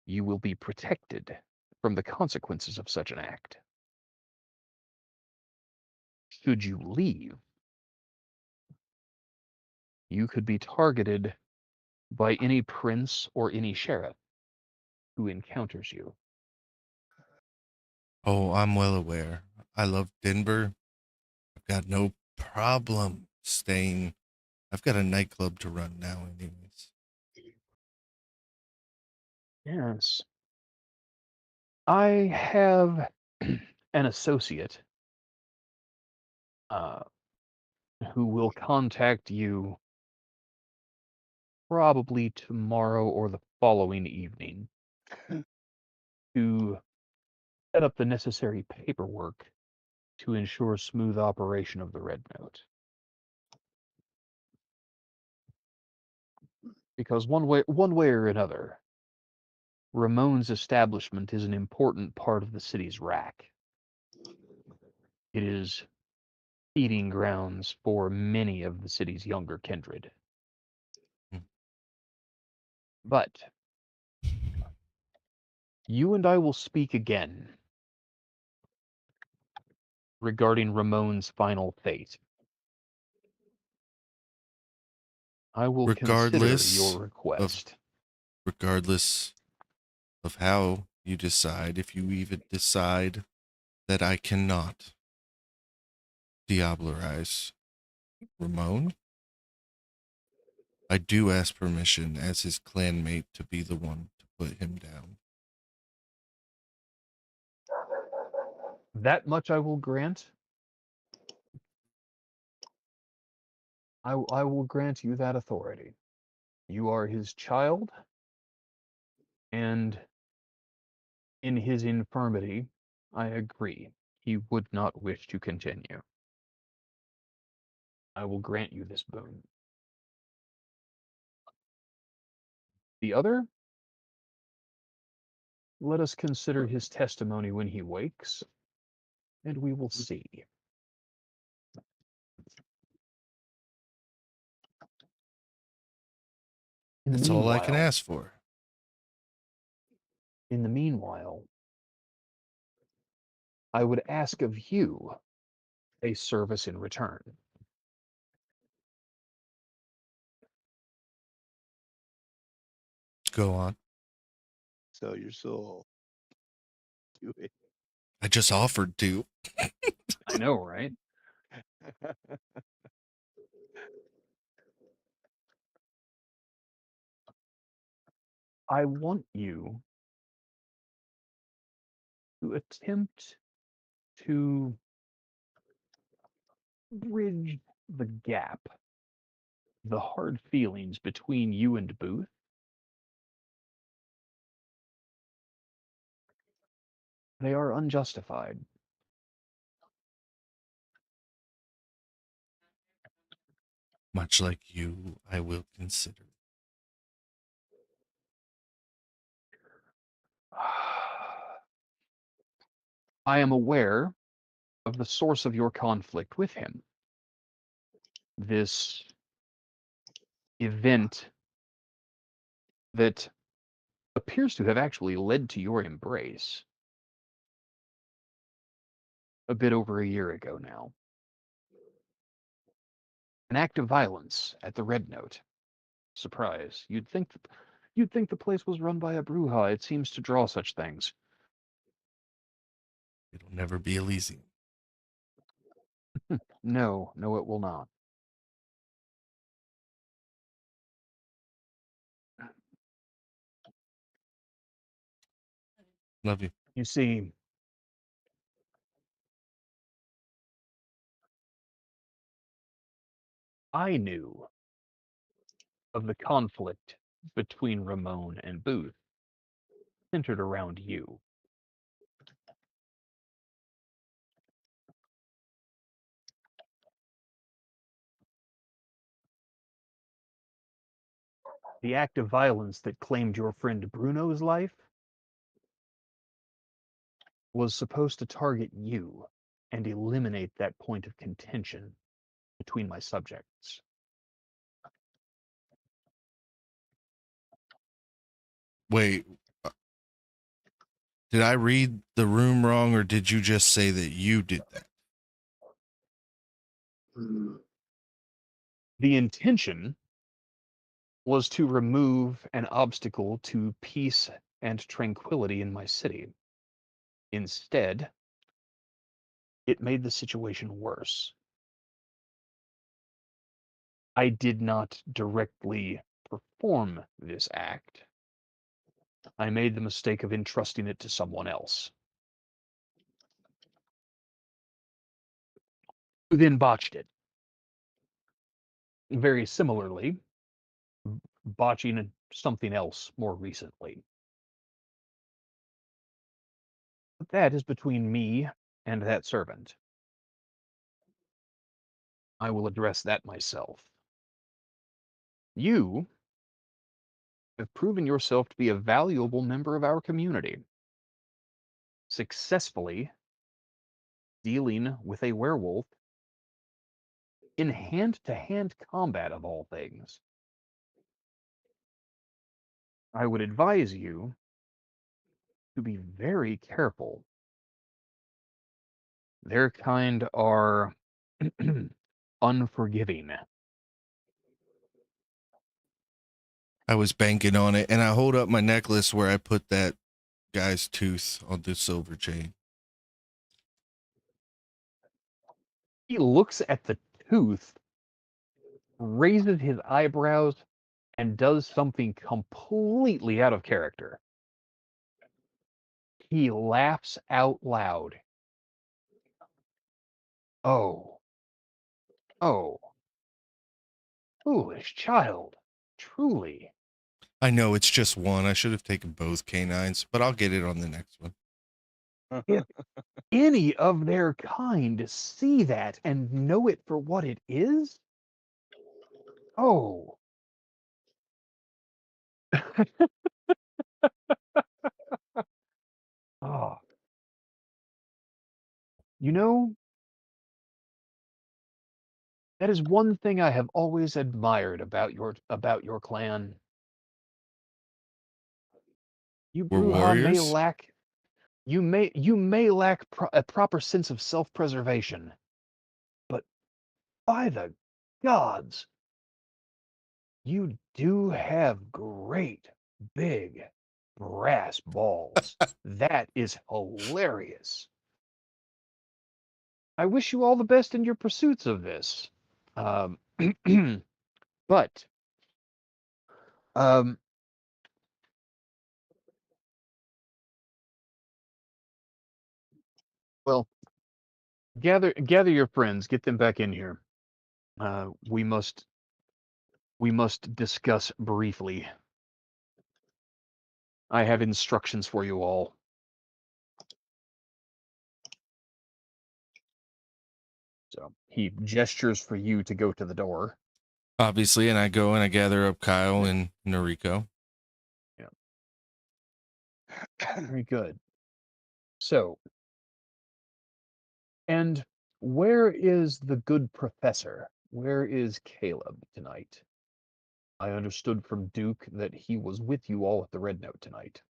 D: you will be protected from the consequences of such an act. Should you leave, you could be targeted by any prince or any sheriff who encounters you.
A: Oh, I'm well aware. I love Denver. I've got no problem staying. I've got a nightclub to run now, anyways.
D: Yes. I have an associate who will contact you probably tomorrow or the following evening to set up the necessary paperwork to ensure smooth operation of the Red Note. Because one way or another, Ramon's establishment is an important part of the city's rack. It is feeding grounds for many of the city's younger kindred.
A: Hmm.
D: But you and I will speak again regarding Ramon's final fate. I will consider your
A: of
D: request.
A: regardless of how you decide, if you even decide that I cannot diablerize Ramon, I do ask permission as his clanmate to be the one to put him down.
D: That much I will grant. I will grant you that authority. You are his child, and in his infirmity, I agree. He would not wish to continue. I will grant you this boon. The other, let us consider his testimony when he wakes, and we will see. In the
A: That's all I can
D: meanwhile,
A: ask for.
D: in the meanwhile, I would ask of you a service in return.
A: Go on.
B: Sell your soul. Do it.
A: I just offered to.
D: I know, right? I want you to attempt to bridge the gap, the hard feelings between you and Booth. They are unjustified.
A: Much like you, I will consider.
D: I am aware of the source of your conflict with him. This event that appears to have actually led to your embrace a bit over a year ago now. An act of violence at the Red Note. Surprise. You'd think the place was run by a Bruja. It seems to draw such things.
A: It'll never be Elysium.
D: No, it will not.
A: Love you.
D: You see, I knew of the conflict between Ramon and Booth centered around you. The act of violence that claimed your friend Bruno's life was supposed to target you and eliminate that point of contention between my subjects.
A: Wait, did I read the room wrong, or did you just say that you did that?
D: The intention was to remove an obstacle to peace and tranquility in my city. Instead, it made the situation worse. I did not directly perform this act. I made the mistake of entrusting it to someone else, who then botched it. Very similarly, botching something else more recently. But that is between me and that servant. I will address that myself. You have proven yourself to be a valuable member of our community, successfully dealing with a werewolf in hand-to-hand combat of all things. I would advise you to be very careful. Their kind are unforgiving.
A: I was banking on it, and I hold up my necklace where I put that guy's tooth on the silver chain.
D: He looks at the tooth, raises his eyebrows, and does something completely out of character. He laughs out loud. Oh, oh, foolish child, truly.
A: I know it's just one. I should have taken both canines, but I'll get it on the next one.
D: If any of their kind see that and know it for what it is, oh. Oh. You know, that is one thing I have always admired about your clan. You
A: We're
D: Bruja may
A: warriors?
D: lack you may lack a proper sense of self-preservation, but by the gods, you do have great big brass balls. That is hilarious. I wish you all the best in your pursuits of this. Um, but um, well, gather your friends, get them back in here. We must discuss briefly. I have instructions for you all. So he gestures for you to go to the door.
A: Obviously, and I go and I gather up Kyle and Noriko.
D: Yeah. Very good. So, and where is the good professor? Where is Caleb tonight? I understood from Duke that he was with you all at the Red Note tonight.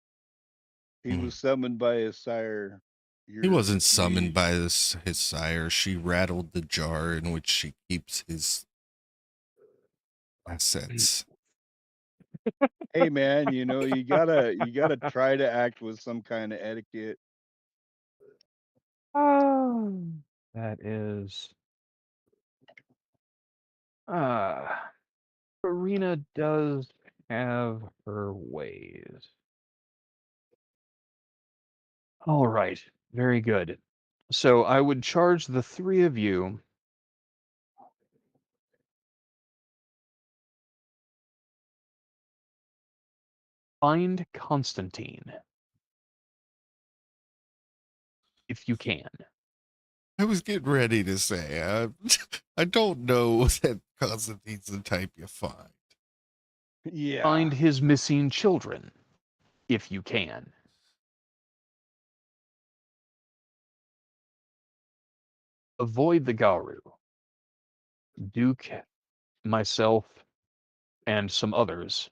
B: He was summoned by his sire.
A: He
B: Your
A: wasn't summoned
B: liege.
A: by his sire. She rattled the jar in which she keeps his assets.
B: Hey man, you gotta try to act with some kind of etiquette.
D: Oh, that is. Karina does have her ways. All right, very good. So I would charge the three of you find Constantine if you can.
A: I was getting ready to say, I don't know that Constantine's the type you find.
B: Yeah.
D: Find his missing children if you can. avoid the Garu. Duke, myself, and some others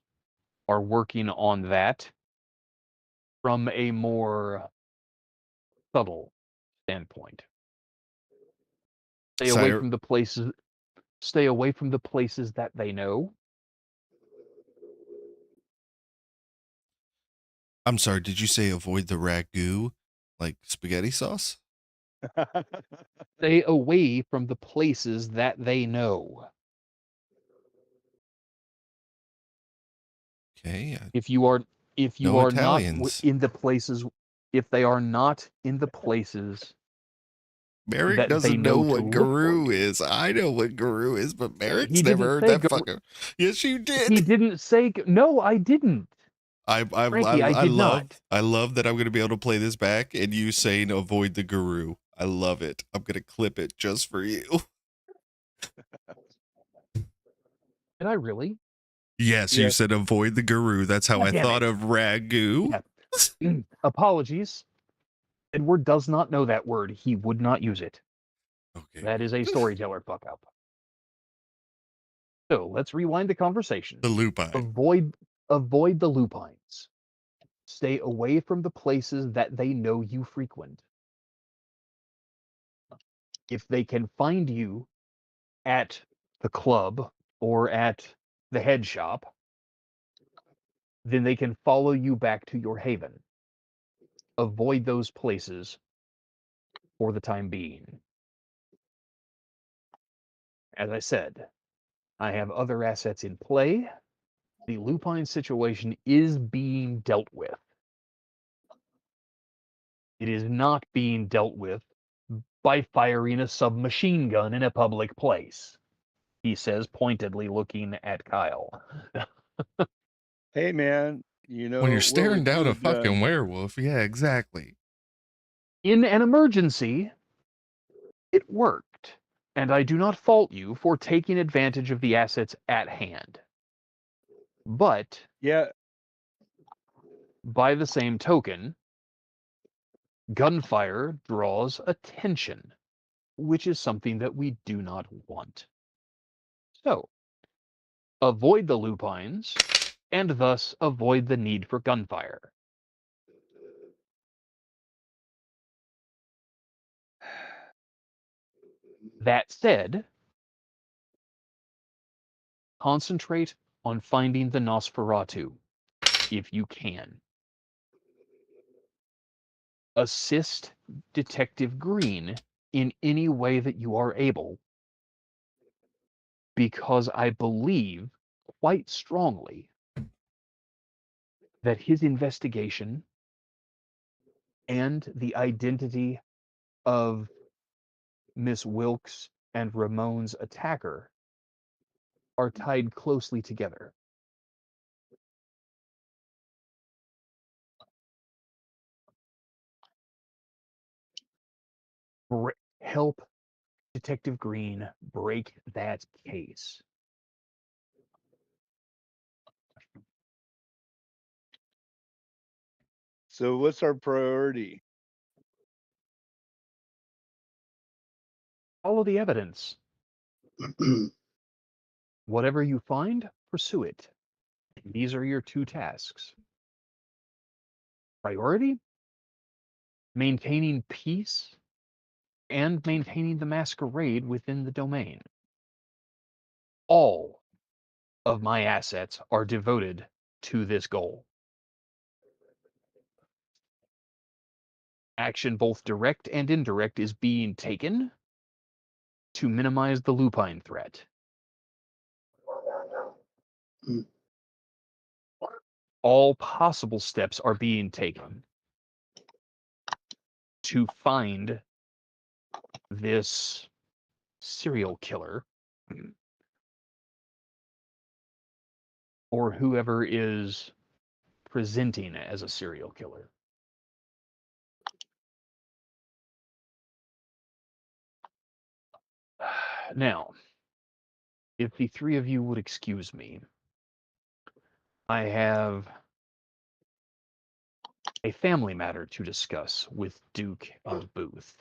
D: are working on that from a more subtle standpoint. Stay away
A: Sire,
D: from the places. Stay away from the places that they know.
A: I'm sorry, did you say avoid the ragu like spaghetti sauce?
D: Stay away from the places that they know.
A: Okay.
D: If you are
A: No
D: not
A: Italians.
D: in the places, if they are not in the places
A: Merrick
D: that they
A: doesn't know
D: know to
A: what
D: look for
A: guru
D: you.
A: is. I know what guru is, but Merrick's
D: He
A: never
D: didn't
A: heard
D: say
A: that
D: go.
A: fucking. Yes, you
D: He
A: did.
D: didn't say no. I didn't. Frankie, I
A: I
D: did not.
A: love that I'm gonna be able to play this back and you saying avoid the guru. I love it. I'm gonna clip it just for you.
D: Did I really?
A: Yes, you
B: Yes.
A: said avoid the guru. That's how
D: God
A: I
D: damn
A: thought
D: it.
A: of ragu.
D: Yeah. Apologies. Edward does not know that word. He would not use it.
A: Okay.
D: That is a storyteller fuck up. So let's rewind the conversation.
A: The lupine.
D: Avoid the lupines. Stay away from the places that they know you frequent. If they can find you at the club or at the head shop, then they can follow you back to your haven. Avoid those places for the time being. As I said, I have other assets in play. The lupine situation is being dealt with. It is not being dealt with by firing a submachine gun in a public place, he says, pointedly looking at Kyle.
B: Hey, man,
A: When you're
B: what
A: staring
B: would you
A: down a
B: have
A: fucking
B: done?
A: werewolf, yeah, exactly.
D: In an emergency, it worked, and I do not fault you for taking advantage of the assets at hand. But,
B: Yeah,
D: by the same token, gunfire draws attention, which is something that we do not want. So, avoid the lupines, and thus avoid the need for gunfire. That said, concentrate on finding the Nosferatu, if you can. Assist Detective Green in any way that you are able, because I believe quite strongly that his investigation and the identity of Miss Wilkes and Ramon's attacker are tied closely together. Help Detective Green break that case.
B: so what's our priority?
D: Follow the evidence. Whatever you find, pursue it. These are your two tasks. Priority: maintaining peace and maintaining the masquerade within the domain. All of my assets are devoted to this goal. Action, both direct and indirect, is being taken to minimize the lupine threat. All possible steps are being taken to find this serial killer or whoever is presenting as a serial killer. Now, if the three of you would excuse me, I have a family matter to discuss with Duke and Booth.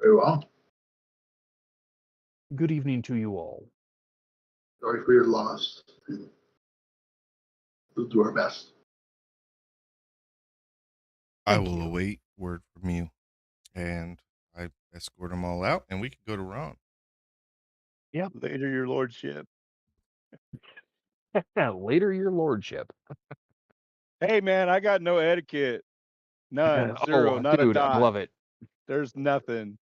C: Very well.
D: Good evening to you all.
C: Sorry for your loss. We'll do our best.
A: I
D: Thank
A: will
D: you.
A: await word from you, and I escort them all out, and we can go to Ron.
B: Later, your lordship.
D: Later, your lordship.
B: Hey, man, I got no etiquette. None. Zero. Not a
D: Dude, I
B: dot.
D: love it.
B: There's nothing.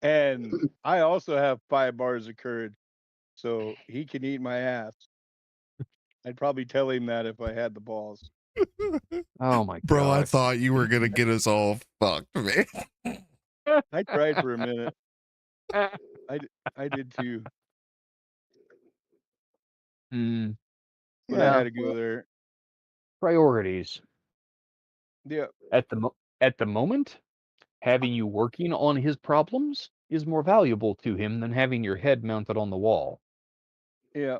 B: And I also have 5 bars of courage, so he can eat my ass. I'd probably tell him that if I had the balls.
D: Oh my
A: Bro, I
D: god.
A: thought you were gonna get us all fucked, man.
B: I tried for a minute. I did too,
D: Hmm.
B: but I
D: Yeah.
B: had to go there.
D: Priorities.
B: Yeah.
D: At the moment, having you working on his problems is more valuable to him than having your head mounted on the wall.
B: Yeah.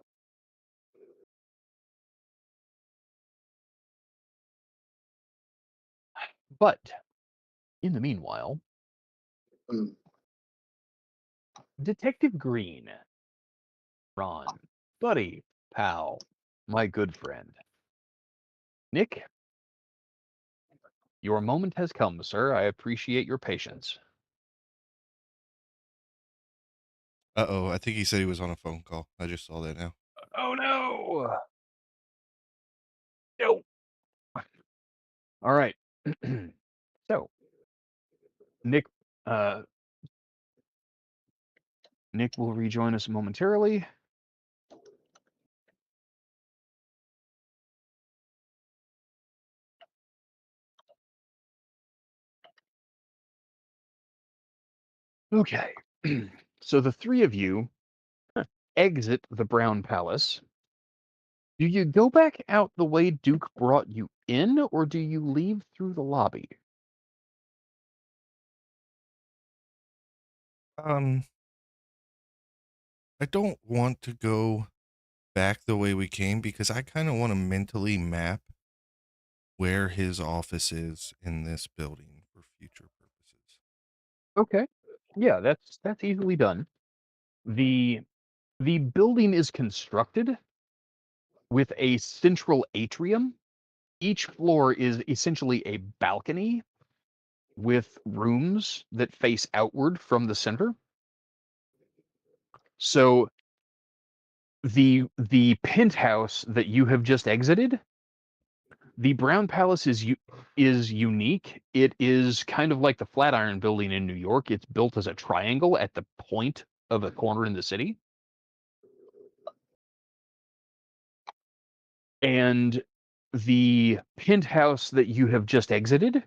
D: But in the meanwhile,
C: Mm.
D: Detective Green, Ron, buddy, pal, my good friend. Nick, your moment has come, sir. I appreciate your patience.
A: Uh-oh, I think he said he was on a phone call. I just saw that now.
D: Oh no! No. All right. So, Nick, uh, Nick will rejoin us momentarily. Okay. So the three of you exit the Brown Palace. Do you go back out the way Duke brought you in, or do you leave through the lobby?
A: I don't want to go back the way we came because I kind of want to mentally map where his office is in this building for future purposes.
D: Okay. Yeah, that's easily done. The the building is constructed with a central atrium. Each floor is essentially a balcony with rooms that face outward from the center. So the penthouse that you have just exited, the Brown Palace is unique. It is kind of like the Flatiron Building in New York. It's built as a triangle at the point of a corner in the city. And the penthouse that you have just exited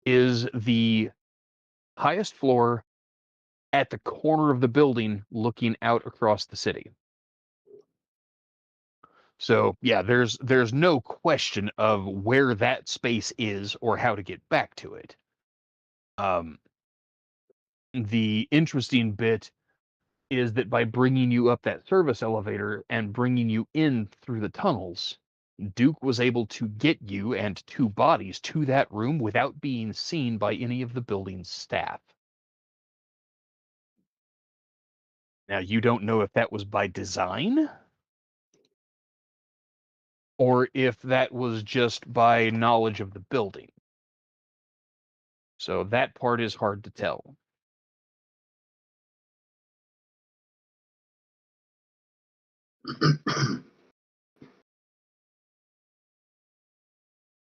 D: is the highest floor at the corner of the building looking out across the city. So yeah, there's no question of where that space is or how to get back to it. Um, the interesting bit is that by bringing you up that service elevator and bringing you in through the tunnels, Duke was able to get you and two bodies to that room without being seen by any of the building's staff. Now, you don't know if that was by design or if that was just by knowledge of the building. So that part is hard to tell.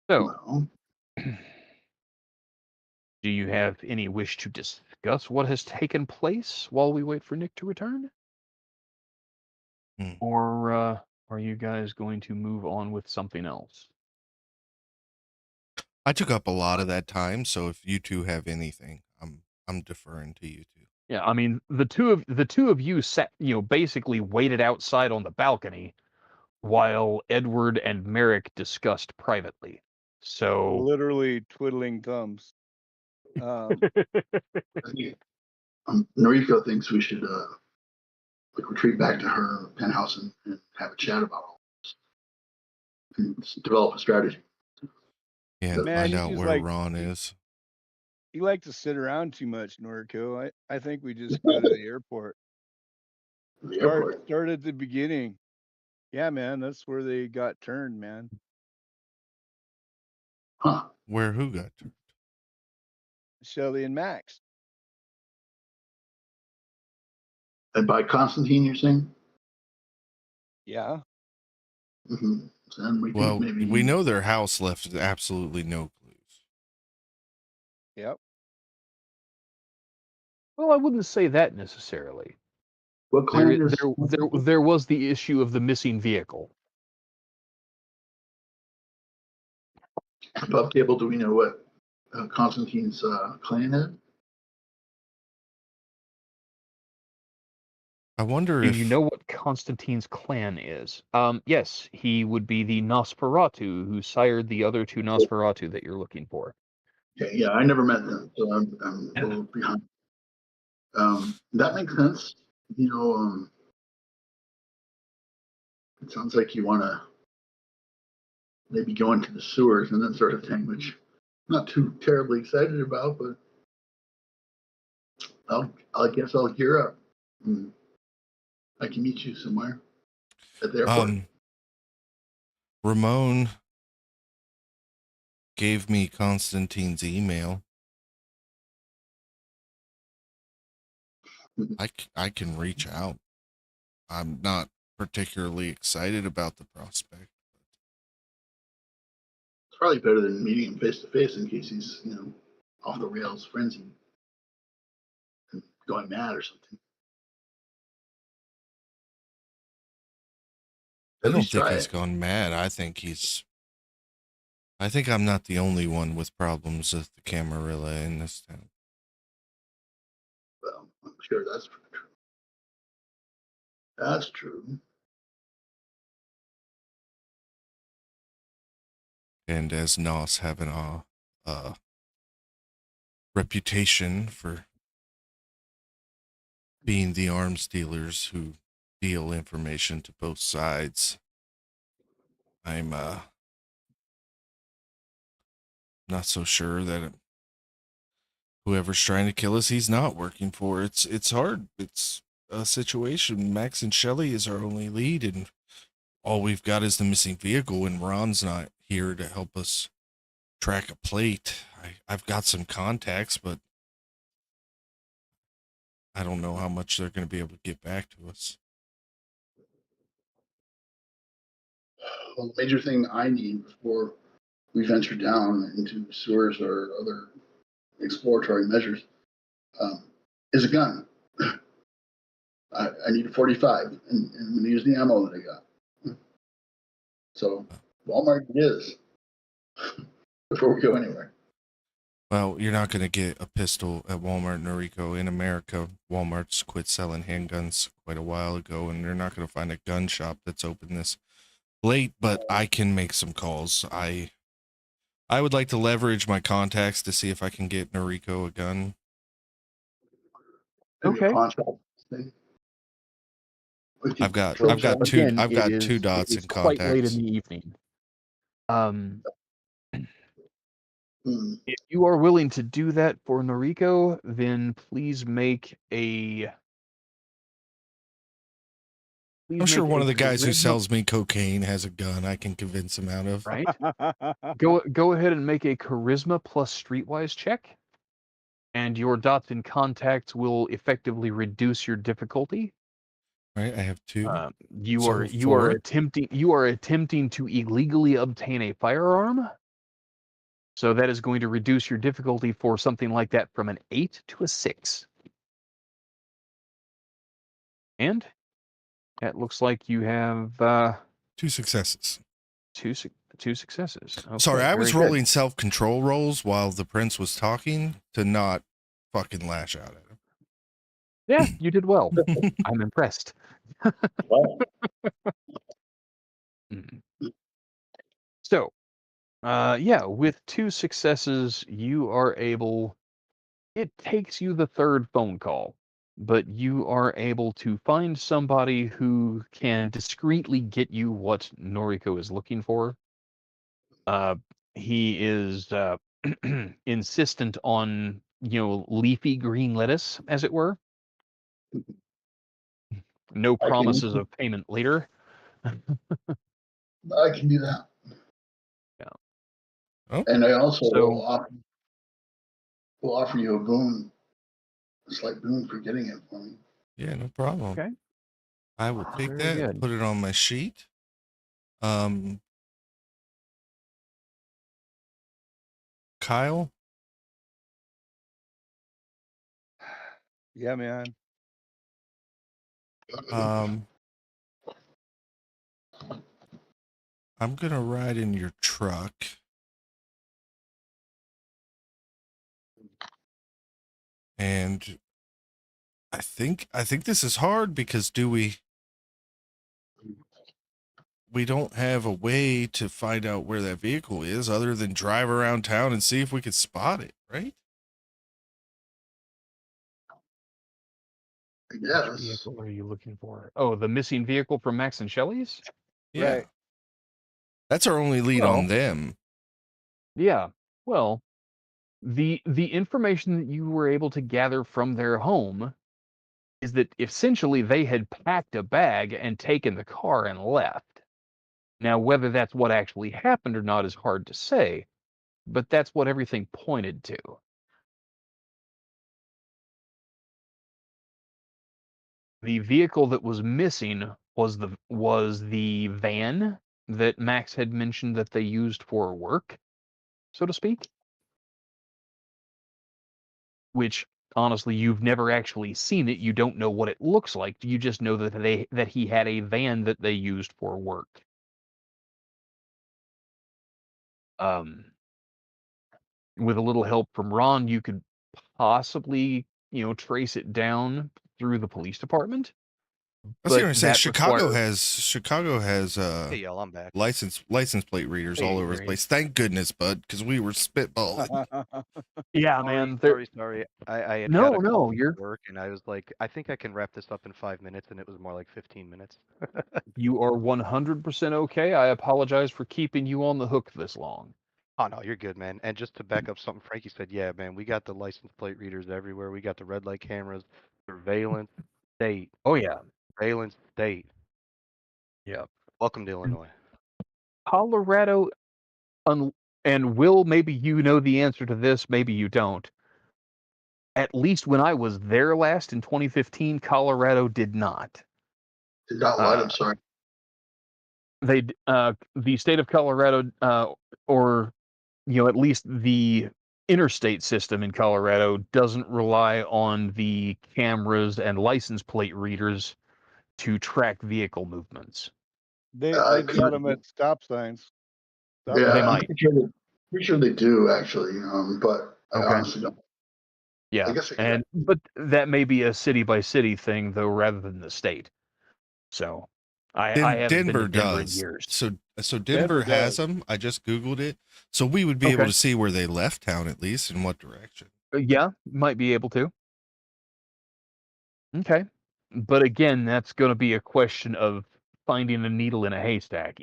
D: So,
C: Well,
D: do you have any wish to discuss what has taken place while we wait for Nick to return?
A: Hmm.
D: Or are you guys going to move on with something else?
A: I took up a lot of that time, so if you two have anything, I'm deferring to you two.
D: Yeah, I mean, the two of you sat, basically waited outside on the balcony while Edward and Merrick discussed privately. So
B: Literally twiddling thumbs.
C: I think Noriko thinks we should retreat back to her penthouse and have a chat about all this and develop a strategy.
A: Yeah, and
B: Man,
A: find
B: you
A: out
B: just
A: where
B: like
A: Ron is.
B: You like to sit around too much, Norco. I think we just go to the airport.
C: The airport.
B: Start at the beginning. Yeah, man, that's where they got turned, man.
C: Huh.
A: Where who got turned?
B: Shelly and Max.
C: And by Constantine, you're saying?
B: Yeah.
C: Mm-hmm. So then we
A: Well,
C: think maybe
A: we know their house left absolutely no clues.
B: Yep.
D: Well, I wouldn't say that necessarily.
C: what clan is
D: There was the issue of the missing vehicle.
C: above table? Do we know what Constantine's clan is?
A: I wonder
D: Do
A: if
D: you know what Constantine's clan is? Yes, he would be the Nosferatu who sired the other two Nosferatu that you're looking for.
C: Okay, yeah, I never met them, so I'm a little behind. That makes sense. You know, it sounds like you want to maybe go into the sewers and that sort of thing, which I'm not too terribly excited about, but I guess I'll gear up. I can meet you somewhere at the airport.
A: Ramon gave me Constantine's email. I can reach out. I'm not particularly excited about the prospect.
C: It's probably better than meeting him face to face in case he's, off the rails, frenzied, and going mad or something.
A: I
C: At
A: don't
C: least
A: think
C: try
A: he's
C: it.
A: gone mad. I think I'm not the only one with problems with the Camarilla in this town.
C: Well, I'm sure that's true. That's true.
A: And as Nos having a reputation for being the arms dealers who deal information to both sides, I'm not so sure that whoever's trying to kill us, he's not working for. It's hard. It's a situation. Max and Shelly is our only lead, and all we've got is the missing vehicle, and Ron's not here to help us track a plate. I've got some contacts, but I don't know how much they're going to be able to get back to us.
C: Well, the major thing I need before we venture down into sewers or other exploratory measures is a gun. I need a 45, and I'm going to use the ammo that I got. So Walmart it is before we go anywhere.
A: Well, you're not going to get a pistol at Walmart, Noriko. In America, Walmart's quit selling handguns quite a while ago, and they're not going to find a gun shop that's open this late, but I can make some calls. I would like to leverage my contacts to see if I can get Noriko a gun.
C: Maybe
D: Okay.
C: a pawn shop thing.
A: I've got
D: So,
A: two
D: again,
A: I've
D: it
A: got
D: is-
A: two dots
D: it is
A: in
D: quite late
A: contacts.
D: in the evening.
C: Hmm.
D: If you are willing to do that for Noriko, then please make a.
A: I'm sure one of the guys who
D: charisma-
A: sells me cocaine has a gun I can convince him out of.
D: Right. Go ahead and make a charisma plus streetwise check, and your dots in contacts will effectively reduce your difficulty.
A: Right, I have two.
D: You
A: So
D: are
A: 4.
D: attempting to illegally obtain a firearm. So that is going to reduce your difficulty for something like that from an 8 to a 6. And it looks like you have
A: 2 successes.
D: two successes. Okay,
A: Sorry, I was
D: very good.
A: rolling self-control rolls while the prince was talking to not fucking lash out at him.
D: Yeah, you did well. I'm impressed.
C: Wow.
D: Mhm. So, yeah, with 2 successes, you are able. It takes you the 3rd phone call, but you are able to find somebody who can discreetly get you what Noriko is looking for. He is insistent on leafy green lettuce, as it were. No
C: I can,
D: promises of payment later.
C: I can do that.
D: Yeah.
A: Oh,
C: And I also
D: So
C: will offer you a boon, a slight boon for getting it for me.
A: yeah, no problem.
D: okay,
A: I will take
D: very
A: that and
D: good.
A: put it on my sheet. Kyle,
B: Yeah, man.
A: I'm gonna ride in your truck. And I think this is hard because we don't have a way to find out where that vehicle is other than drive around town and see if we could spot it, right?
C: I
D: Which
C: guess.
D: vehicle are you looking for? Oh, the missing vehicle from Max and Shelley's?
A: Yeah.
B: Right.
A: That's our only lead
D: Well,
A: on them.
D: yeah. Well, the information that you were able to gather from their home is that essentially they had packed a bag and taken the car and left. Now, whether that's what actually happened or not is hard to say, but that's what everything pointed to. The vehicle that was missing was the van that Max had mentioned that they used for work, so to speak. Which honestly, you've never actually seen it. You don't know what it looks like. You just know that he had a van that they used for work. Um, with a little help from Ron, you could possibly, trace it down through the police department.
A: I was
D: But
A: gonna say
D: that
A: Chicago
D: requires
A: has
E: Hey y'all, I'm back.
A: license plate readers all
D: Hey,
A: over the
D: great.
A: place. Thank goodness, bud, because we were spitballing.
D: Yeah,
E: Sorry,
D: man.
E: sorry. I had got
D: No,
E: a call
D: no,
E: from
D: you're
E: work and I was like, I think I can wrap this up in 5 minutes, and it was more like 15 minutes.
D: you are 100% okay. I apologize for keeping you on the hook this long.
E: Oh no, you're good, man. And just to back up something Frankie said, yeah, man, we got the license plate readers everywhere. We got the red light cameras, surveillance state,
D: Oh yeah,
E: surveillance state.
D: yeah.
E: Welcome to Illinois.
D: Colorado, and Will, maybe you know the answer to this, maybe you don't. At least when I was there last in 2015, Colorado did not.
C: Did not let him, sorry.
D: The state of Colorado, or at least the interstate system in Colorado doesn't rely on the cameras and license plate readers to track vehicle movements.
B: They've got them at stop signs. Stop
C: Yeah,
D: They
B: signs.
C: I'm
D: might.
C: pretty sure they do actually, but I
D: Okay.
C: honestly don't. I
D: Yeah,
C: guess I
D: but that may be a city by city thing though, rather than the state. So, I haven't been to
A: Denver
D: Denver in
A: does.
D: years.
A: So
B: Denver
A: Denver has
B: does.
A: them. I just Googled it. So we would be able
D: Okay.
A: to see where they left town, at least in what direction.
D: Yeah, might be able to. Okay. But again, that's going to be a question of finding a needle in a haystack.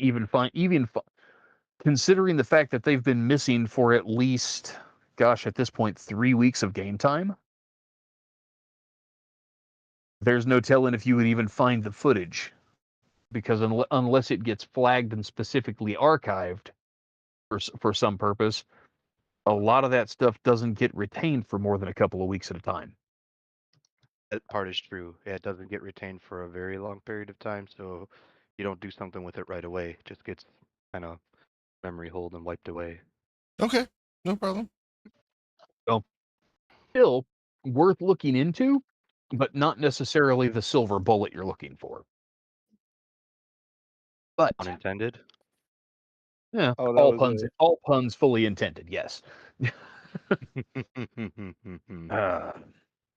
D: Considering the fact that they've been missing for at least, gosh, at this point, 3 weeks of game time. There's no telling if you would even find the footage, because unless it gets flagged and specifically archived for some purpose, a lot of that stuff doesn't get retained for more than a couple of weeks at a time.
E: That part is true. Yeah, it doesn't get retained for a very long period of time, so you don't do something with it right away. It just gets kind of memory hold and wiped away.
A: Okay, no problem.
D: So, still worth looking into, but not necessarily the silver bullet you're looking for. But
E: Unintended.
D: yeah,
B: Oh, that was
D: all puns fully intended. Yes. Uh,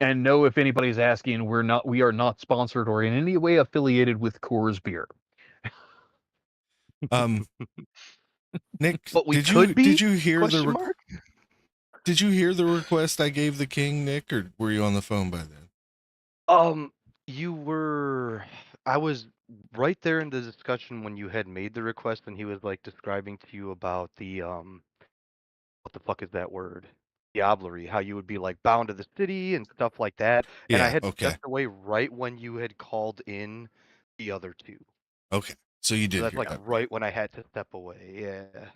D: and no, if anybody's asking, we are not sponsored or in any way affiliated with Coors Beer.
A: Nick,
E: But we
A: did
E: could be?
A: you hear
E: Question mark?
A: did you hear the request I gave the king, Nick, or were you on the phone by then?
E: You were. I was right there in the discussion when you had made the request, and he was like describing to you about the what the fuck is that word? diablerie, how you would be like bound to the city and stuff like that. And I
A: Yeah.
E: had
A: Okay.
E: stepped away right when you had called in the other two.
A: Okay. So you
E: So
A: did
E: that's
A: hear
E: like
A: that.
E: right when I had to step away. Yeah.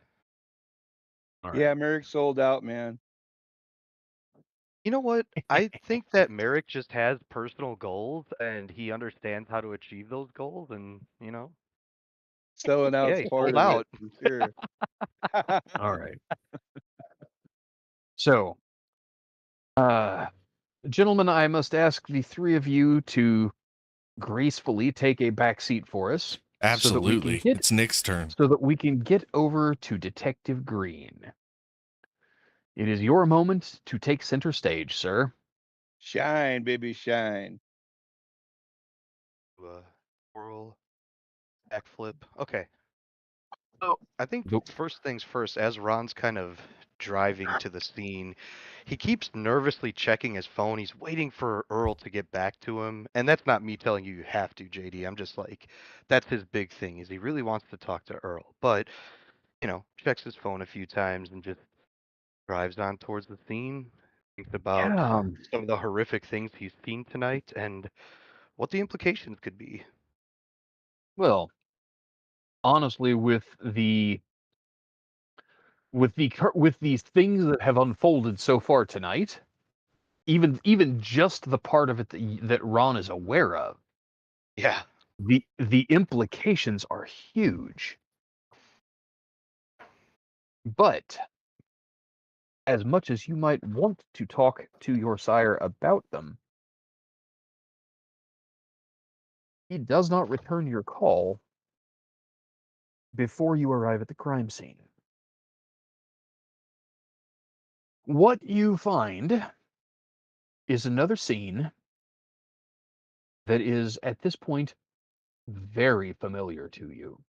D: All
B: Yeah,
D: right.
B: Merrick sold out, man.
E: You know what? I think that Merrick just has personal goals and he understands how to achieve those goals. And,
B: Selling
E: yeah,
B: out's
E: he
B: part
E: sold
B: of it
E: out.
B: for sure.
D: All right. So, gentlemen, I must ask the three of you to gracefully take a back seat for us so that we can
A: Absolutely.
D: get
A: It's Nick's turn.
D: over to Detective Green. It is your moment to take center stage, sir.
B: Shine, baby, shine.
E: Whirl, backflip. Okay.
D: Oh,
E: I think
D: Nope.
E: first things first, as Ron's kind of driving to the scene, he keeps nervously checking his phone. He's waiting for Earl to get back to him. And that's not me telling you you have to, JD. I'm just like, that's his big thing, is he really wants to talk to Earl. But, checks his phone a few times and just drives on towards the scene, thinks about
D: Yeah.
E: some of the horrific things he's seen tonight and what the implications could be.
D: Well, honestly, with these things that have unfolded so far tonight, even just the part of it that Ron is aware of,
E: Yeah.
D: the implications are huge. But as much as you might want to talk to your sire about them, he does not return your call before you arrive at the crime scene. What you find is another scene that is, at this point, very familiar to you.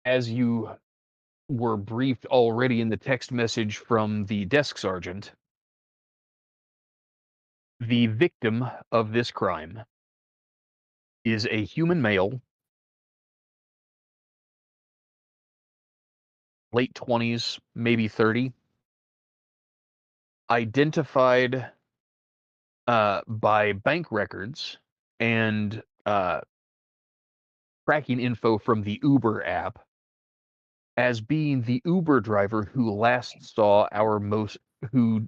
D: As you were briefed already in the text message from the desk sergeant, the victim of this crime is a human male, late 20s, maybe 30, identified by bank records and tracking info from the Uber app as being the Uber driver who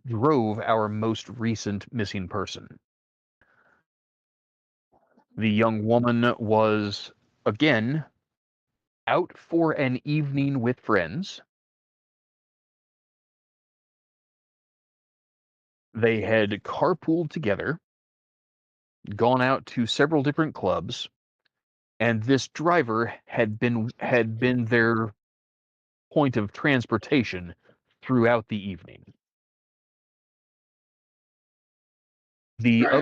D: drove our most recent missing person. The young woman was, again, out for an evening with friends. They had carpooled together, gone out to several different clubs, and this driver had been their point of transportation throughout the evening. The
C: Right.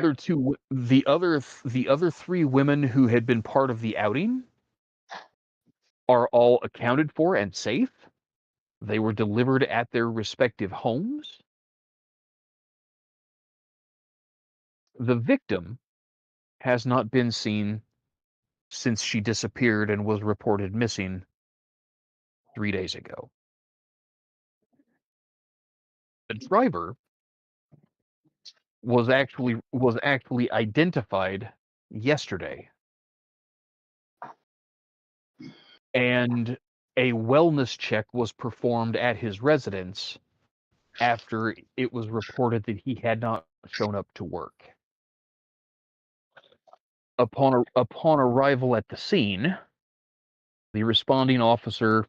D: other three women who had been part of the outing are all accounted for and safe. They were delivered at their respective homes. The victim has not been seen since she disappeared and was reported missing 3 days ago. The driver was actually identified yesterday, and a wellness check was performed at his residence after it was reported that he had not shown up to work. Upon arrival at the scene, the responding officer,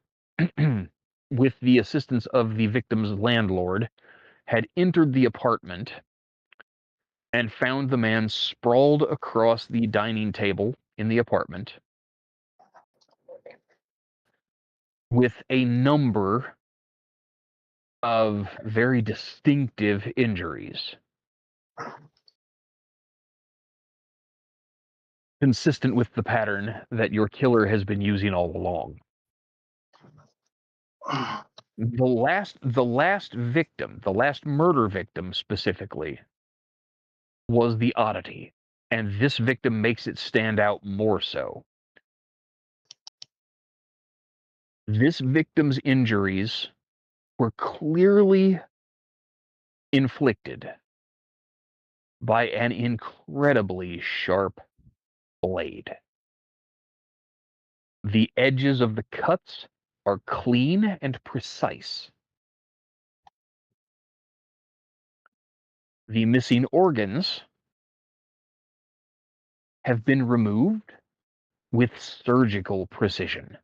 D: with the assistance of the victim's landlord, had entered the apartment and found the man sprawled across the dining table in the apartment with a number of very distinctive injuries, consistent with the pattern that your killer has been using all along. The last victim, the last murder victim specifically, was the oddity, and this victim makes it stand out more so. This victim's injuries were clearly inflicted by an incredibly sharp blade. The edges of the cuts are clean and precise. The missing organs have been removed with surgical precision.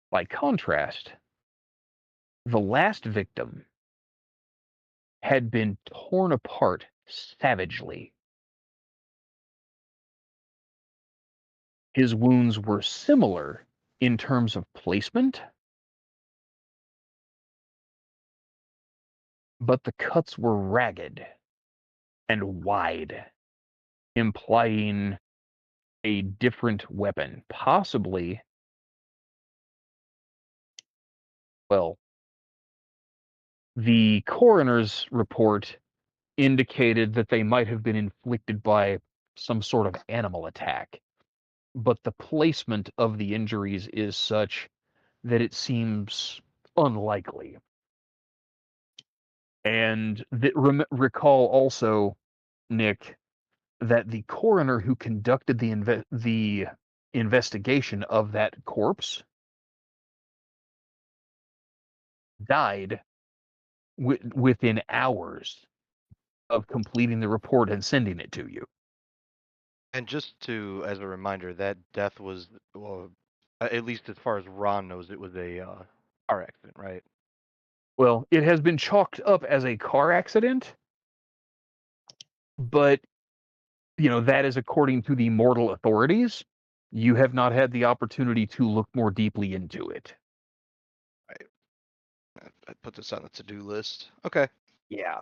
D: By contrast, the last victim had been torn apart savagely. His wounds were similar in terms of placement, but the cuts were ragged and wide, implying a different weapon, possibly, well, the coroner's report indicated that they might have been inflicted by some sort of animal attack, but the placement of the injuries is such that it seems unlikely. And recall also, Nick, that the coroner who conducted the investigation of that corpse died within hours of completing the report and sending it to you.
E: And just to, as a reminder, that death was, well, at least as far as Ron knows, it was a car accident, right?
D: Well, it has been chalked up as a car accident, but that is according to the mortal authorities. You have not had the opportunity to look more deeply into it.
E: Right. I put this on the to-do list. Okay.
D: Yeah.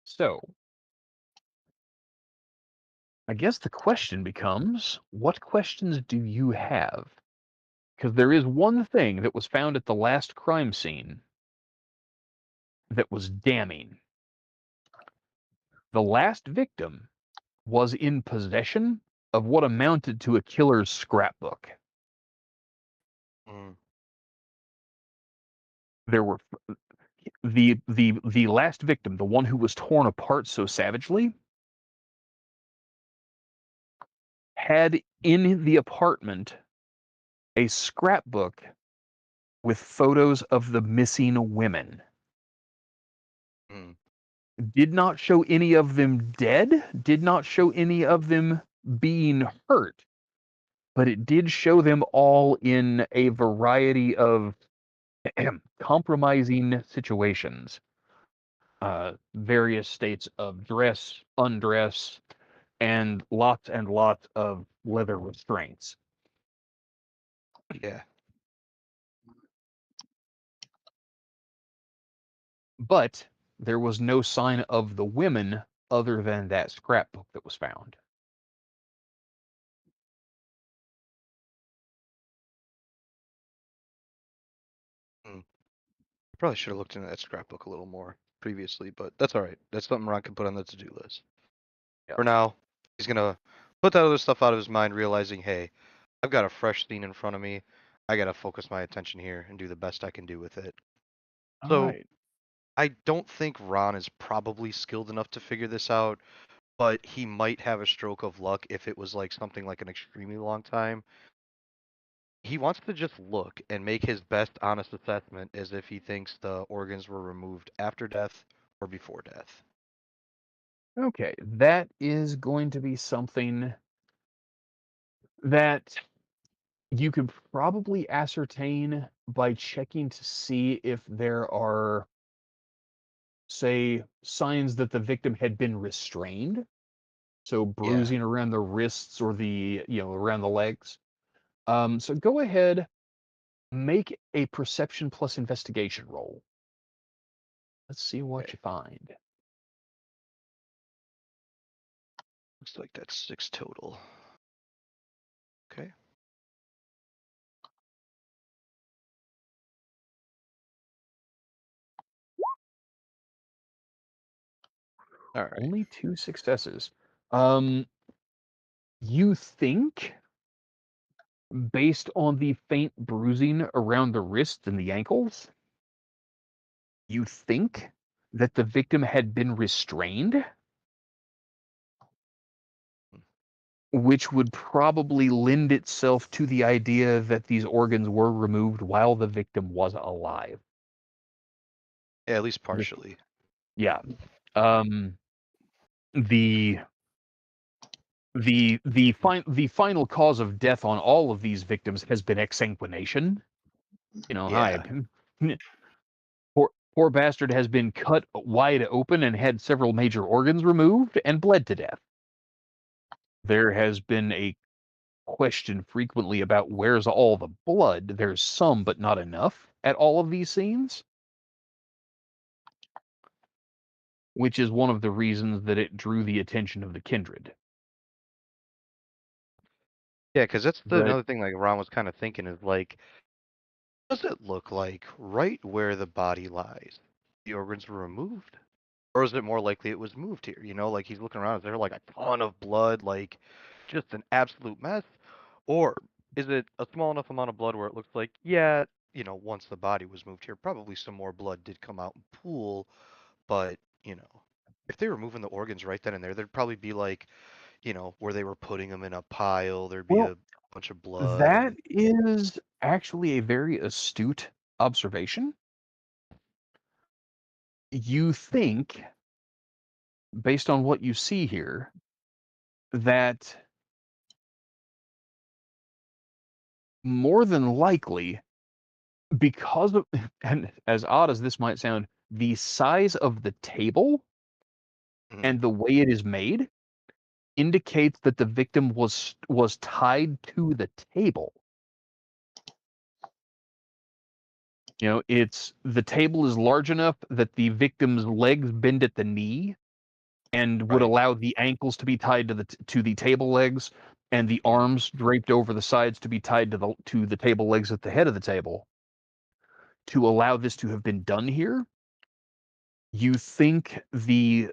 D: So, I guess the question becomes, what questions do you have? Because there is one thing that was found at the last crime scene that was damning. The last victim was in possession of what amounted to a killer's scrapbook.
E: Mm.
D: There were the last victim, the one who was torn apart so savagely, had in the apartment a scrapbook with photos of the missing women.
E: Mm.
D: Did not show any of them dead, did not show any of them being hurt, but it did show them all in a variety of compromising situations. Various states of dress, undress, and lots of leather restraints.
E: Yeah.
D: But there was no sign of the women other than that scrapbook that was found.
E: Mm. Probably should have looked into that scrapbook a little more previously, but that's all right. That's something Ron can put on the to-do list.
D: Yep.
E: For now, he's gonna put that other stuff out of his mind, realizing, hey, I've got a fresh scene in front of me. I gotta focus my attention here and do the best I can do with it.
D: All
E: So
D: right.
E: I don't think Ron is probably skilled enough to figure this out, but he might have a stroke of luck if it was like something like an extremely long time. He wants to just look and make his best honest assessment as if he thinks the organs were removed after death or before death.
D: Okay, that is going to be something that you could probably ascertain by checking to see if there are, say, signs that the victim had been restrained. So
E: Yeah.
D: bruising around the wrists or around the legs. So go ahead, make a perception plus investigation roll. Let's see what
E: Okay.
D: you find.
E: Looks like that's 6 total. Okay. All right.
D: Only 2 successes. You think, based on the faint bruising around the wrists and the ankles, you think that the victim had been restrained, which would probably lend itself to the idea that these organs were removed while the victim was alive.
E: Yeah, at least partially.
D: Yeah. The final cause of death on all of these victims has been exsanguination.
E: Yeah.
D: Poor bastard has been cut wide open and had several major organs removed and bled to death. There has been a question frequently about where's all the blood. There's some, but not enough at all of these scenes, which is one of the reasons that it drew the attention of the kindred.
E: Yeah, because that's
D: But
E: another thing like Ron was kind of thinking is like, what does it look like right where the body lies? The organs were removed? Or is it more likely it was moved here? Like he's looking around, is there like a ton of blood, like just an absolute mess? Or is it a small enough amount of blood where it looks like, yeah, once the body was moved here, probably some more blood did come out and pool, but, if they were moving the organs right then and there, there'd probably be like, where they were putting them in a pile, there'd be
D: well,
E: a bunch of blood
D: that
E: and
D: is actually a very astute observation. You think, based on what you see here, that more than likely, because of, and as odd as this might sound, the size of the table
E: Mhm.
D: and the way it is made indicates that the victim was tied to the table. It's the table is large enough that the victim's legs bend at the knee and would
E: Right.
D: allow the ankles to be tied to the table legs and the
E: Mhm.
D: arms draped over the sides to be tied to the table legs at the head of the table. To allow this to have been done here, you think the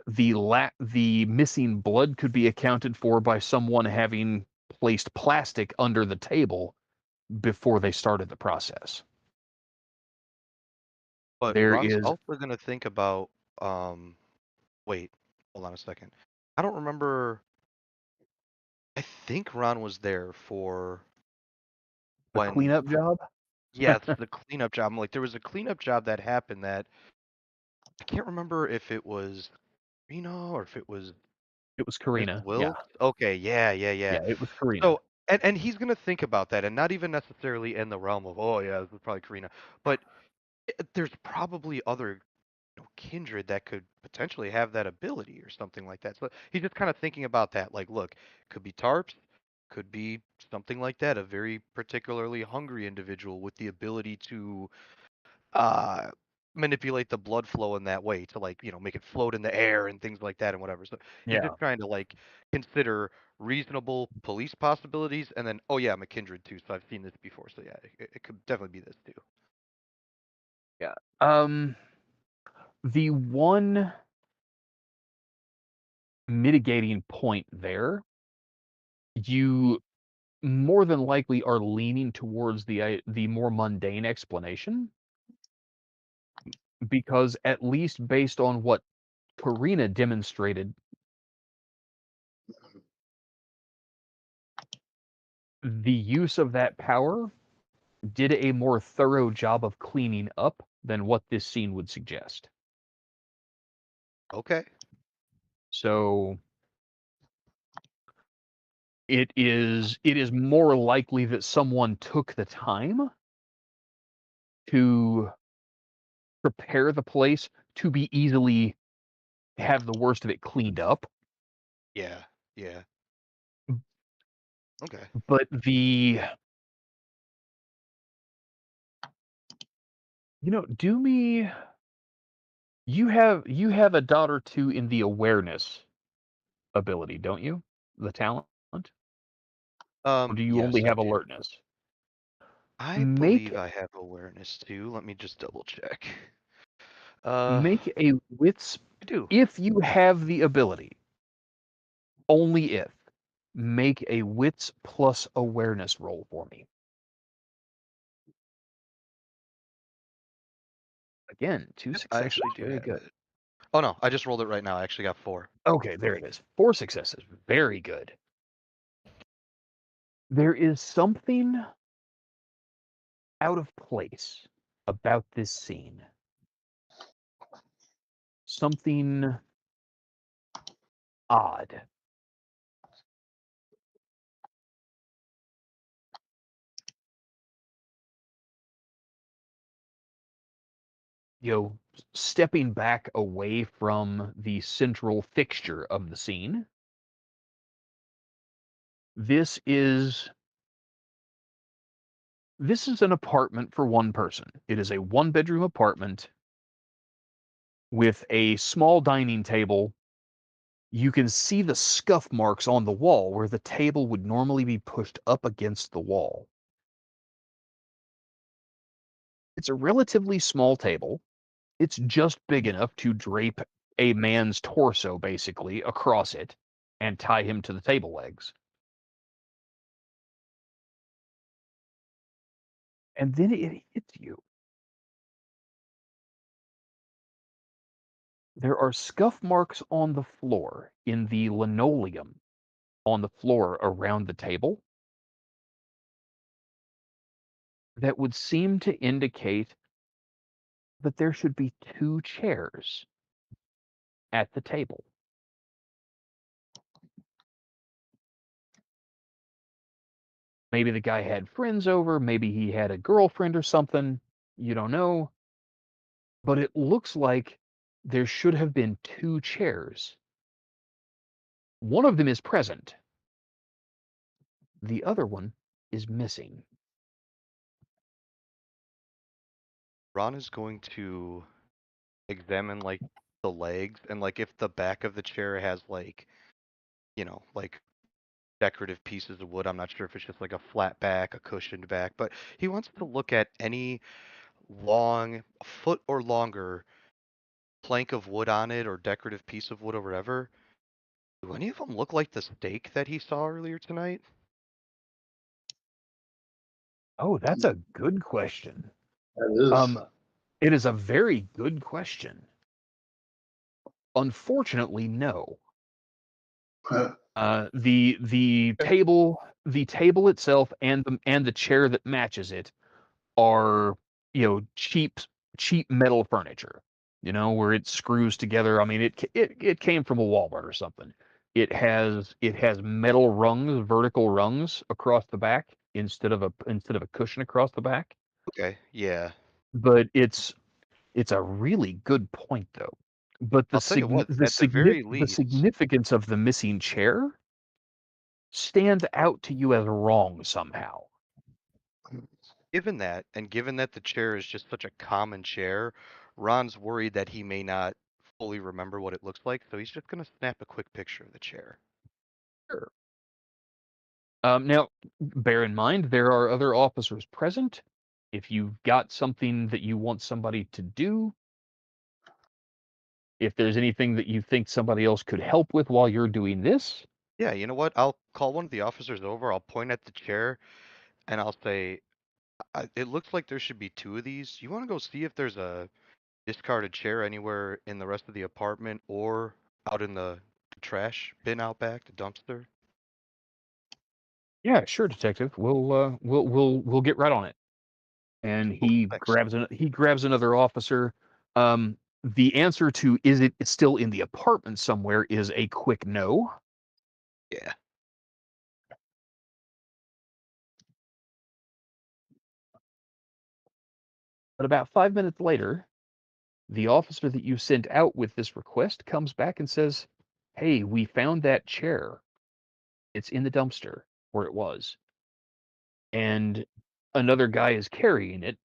D: missing blood could be accounted for by someone having placed plastic under the table before they started the process.
E: But
D: There
E: Ron's
D: is
E: also gonna think about, um, wait, hold on a second. I don't remember. I think Ron was there for
D: a
E: when,
D: cleanup job.
E: yeah, it's the cleanup job. I'm like, there was a cleanup job that happened that I can't remember if it was Reno or if it was
D: It was
E: Miss
D: Karina. Yeah,
E: Wilkes. Okay, yeah, yeah, yeah.
D: yeah, it was Karina.
E: So, and he's gonna think about that, and not even necessarily in the realm of, oh yeah, this was probably Karina, but there's probably other kindred that could potentially have that ability or something like that. So he's just kind of thinking about that. Like, look, could be tarps, could be something like that. A very particularly hungry individual with the ability to uh, manipulate the blood flow in that way to like make it float in the air and things like that and whatever. So he's
D: Yeah,
E: just trying to like consider reasonable police possibilities, and then oh yeah, I'm a kindred too, so I've seen this before. So yeah, it could definitely be this too.
D: yeah. The one mitigating point there, you more than likely are leaning towards the more mundane explanation, because at least based on what Karina demonstrated, the use of that power did a more thorough job of cleaning up than what this scene would suggest.
E: Okay.
D: So it is more likely that someone took the time to prepare the place to be easily have the worst of it cleaned up.
E: Yeah. Yeah. Okay.
D: But do me, you have a dot or two in the awareness ability, don't you? The talent? Or do you
E: Yes,
D: only
E: I
D: have
E: do.
D: alertness?
E: I
D: Make
E: believe I have awareness too. Let me just double check. Uh,
D: make a wits
E: I do.
D: if you have the ability. only if, make a wits plus awareness roll for me. Again, 2
E: I
D: successes.
E: actually do
D: Very
E: have
D: good.
E: it. Oh no, I just rolled it right now. I actually got 4.
D: Okay, there it is. 4 successes. Very good. There is something out of place about this scene. Something odd. Stepping back away from the central fixture of the scene, this is an apartment for one person. It is a one-bedroom apartment with a small dining table. You can see the scuff marks on the wall where the table would normally be pushed up against the wall. It's a relatively small table. It's just big enough to drape a man's torso, basically, across it and tie him to the table legs. And then it hits you. There are scuff marks on the floor, in the linoleum on the floor around the table, that would seem to indicate that there should be 2 chairs at the table. Maybe the guy had friends over, maybe he had a girlfriend or something, you don't know. But it looks like there should have been 2 chairs. One of them is present. The other one is missing.
E: Ron is going to examine like the legs and like if the back of the chair has like, like decorative pieces of wood. I'm not sure if it's just like a flat back, a cushioned back, but he wants to look at any long, a foot or longer plank of wood on it or decorative piece of wood or whatever. Do any of them look like the steak that he saw earlier tonight?
D: Oh, that's a good question.
C: That is.
D: It is a very good question. Unfortunately, no. The table itself and the chair that matches it are, cheap metal furniture, where it screws together. I mean, it came from a Walmart or something. It has metal rungs, vertical rungs across the back instead of a cushion across the back.
E: Okay, yeah.
D: But it's a really good point, though. But
E: I'll tell you what, at the very
D: the
E: least,
D: significance of the missing chair stands out to you as wrong somehow.
E: given that, and given that the chair is just such a common chair, Ron's worried that he may not fully remember what it looks like, so he's just going to snap a quick picture of the chair.
D: Sure. Now, bear in mind, there are other officers present. If you've got something that you want somebody to do, if there's anything that you think somebody else could help with while you're doing this,
E: Yeah, you know what? I'll call one of the officers over, I'll point at the chair, and I'll say, it looks like there should be 2 of these. You want to go see if there's a discarded chair anywhere in the rest of the apartment or out in the trash bin out back, the dumpster?
D: yeah, sure, detective. We'll get right on it. And
E: Cool,
D: he
E: thanks.
D: grabs another officer. The answer to is it still in the apartment somewhere is a quick no.
E: Yeah.
D: But about 5 minutes later, the officer that you sent out with this request comes back and says, "Hey, we found that chair. It's in the dumpster where it was." And another guy is carrying it.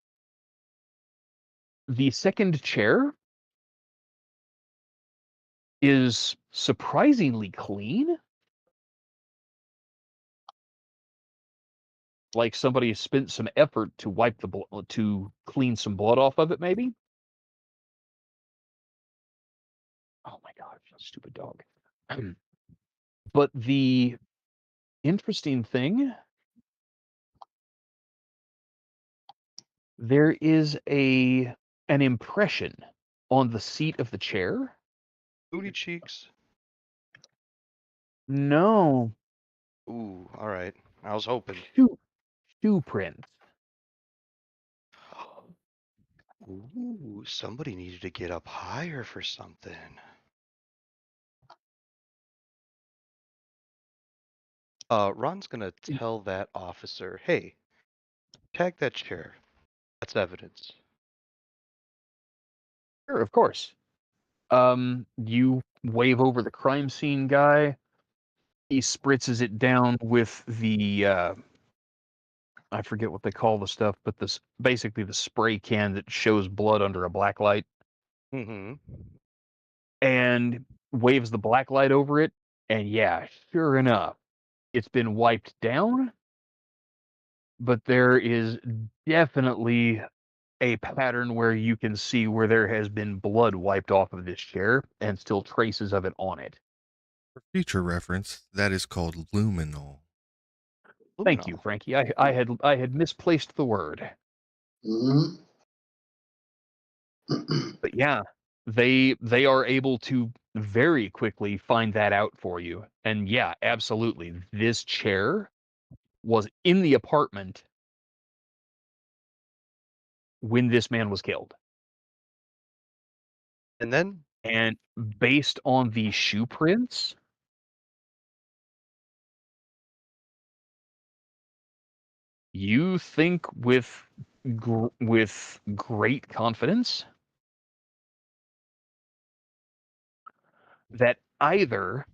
D: The second chair is surprisingly clean. Like somebody spent some effort to wipe the to clean some blood off of it, maybe. Oh my god, stupid dog. But the interesting thing, there is an impression on the seat of the chair.
E: Booty cheeks.
D: No,
E: Ooh, all right. I was hoping.
D: shoe print.
E: Ooh, somebody needed to get up higher for something. Ron's gonna tell that officer, hey, tag that chair. That's evidence.
D: Sure, of course. You wave over the crime scene guy. He spritzes it down with the I forget what they call the stuff, but this basically the spray can that shows blood under a black light,
E: Mm-hmm.
D: and waves the black light over it. And yeah, sure enough, it's been wiped down, but there is definitely a pattern where you can see where there has been blood wiped off of this chair and still traces of it on it.
A: For future reference, that is called luminol.
D: Thank you,
E: Luminol.
D: Frankie. I had misplaced the word.
C: Mhm.
D: But yeah, they are able to very quickly find that out for you. And yeah, absolutely. This chair was in the apartment when this man was killed.
E: And then
D: And based on the shoe prints, you think with great confidence that either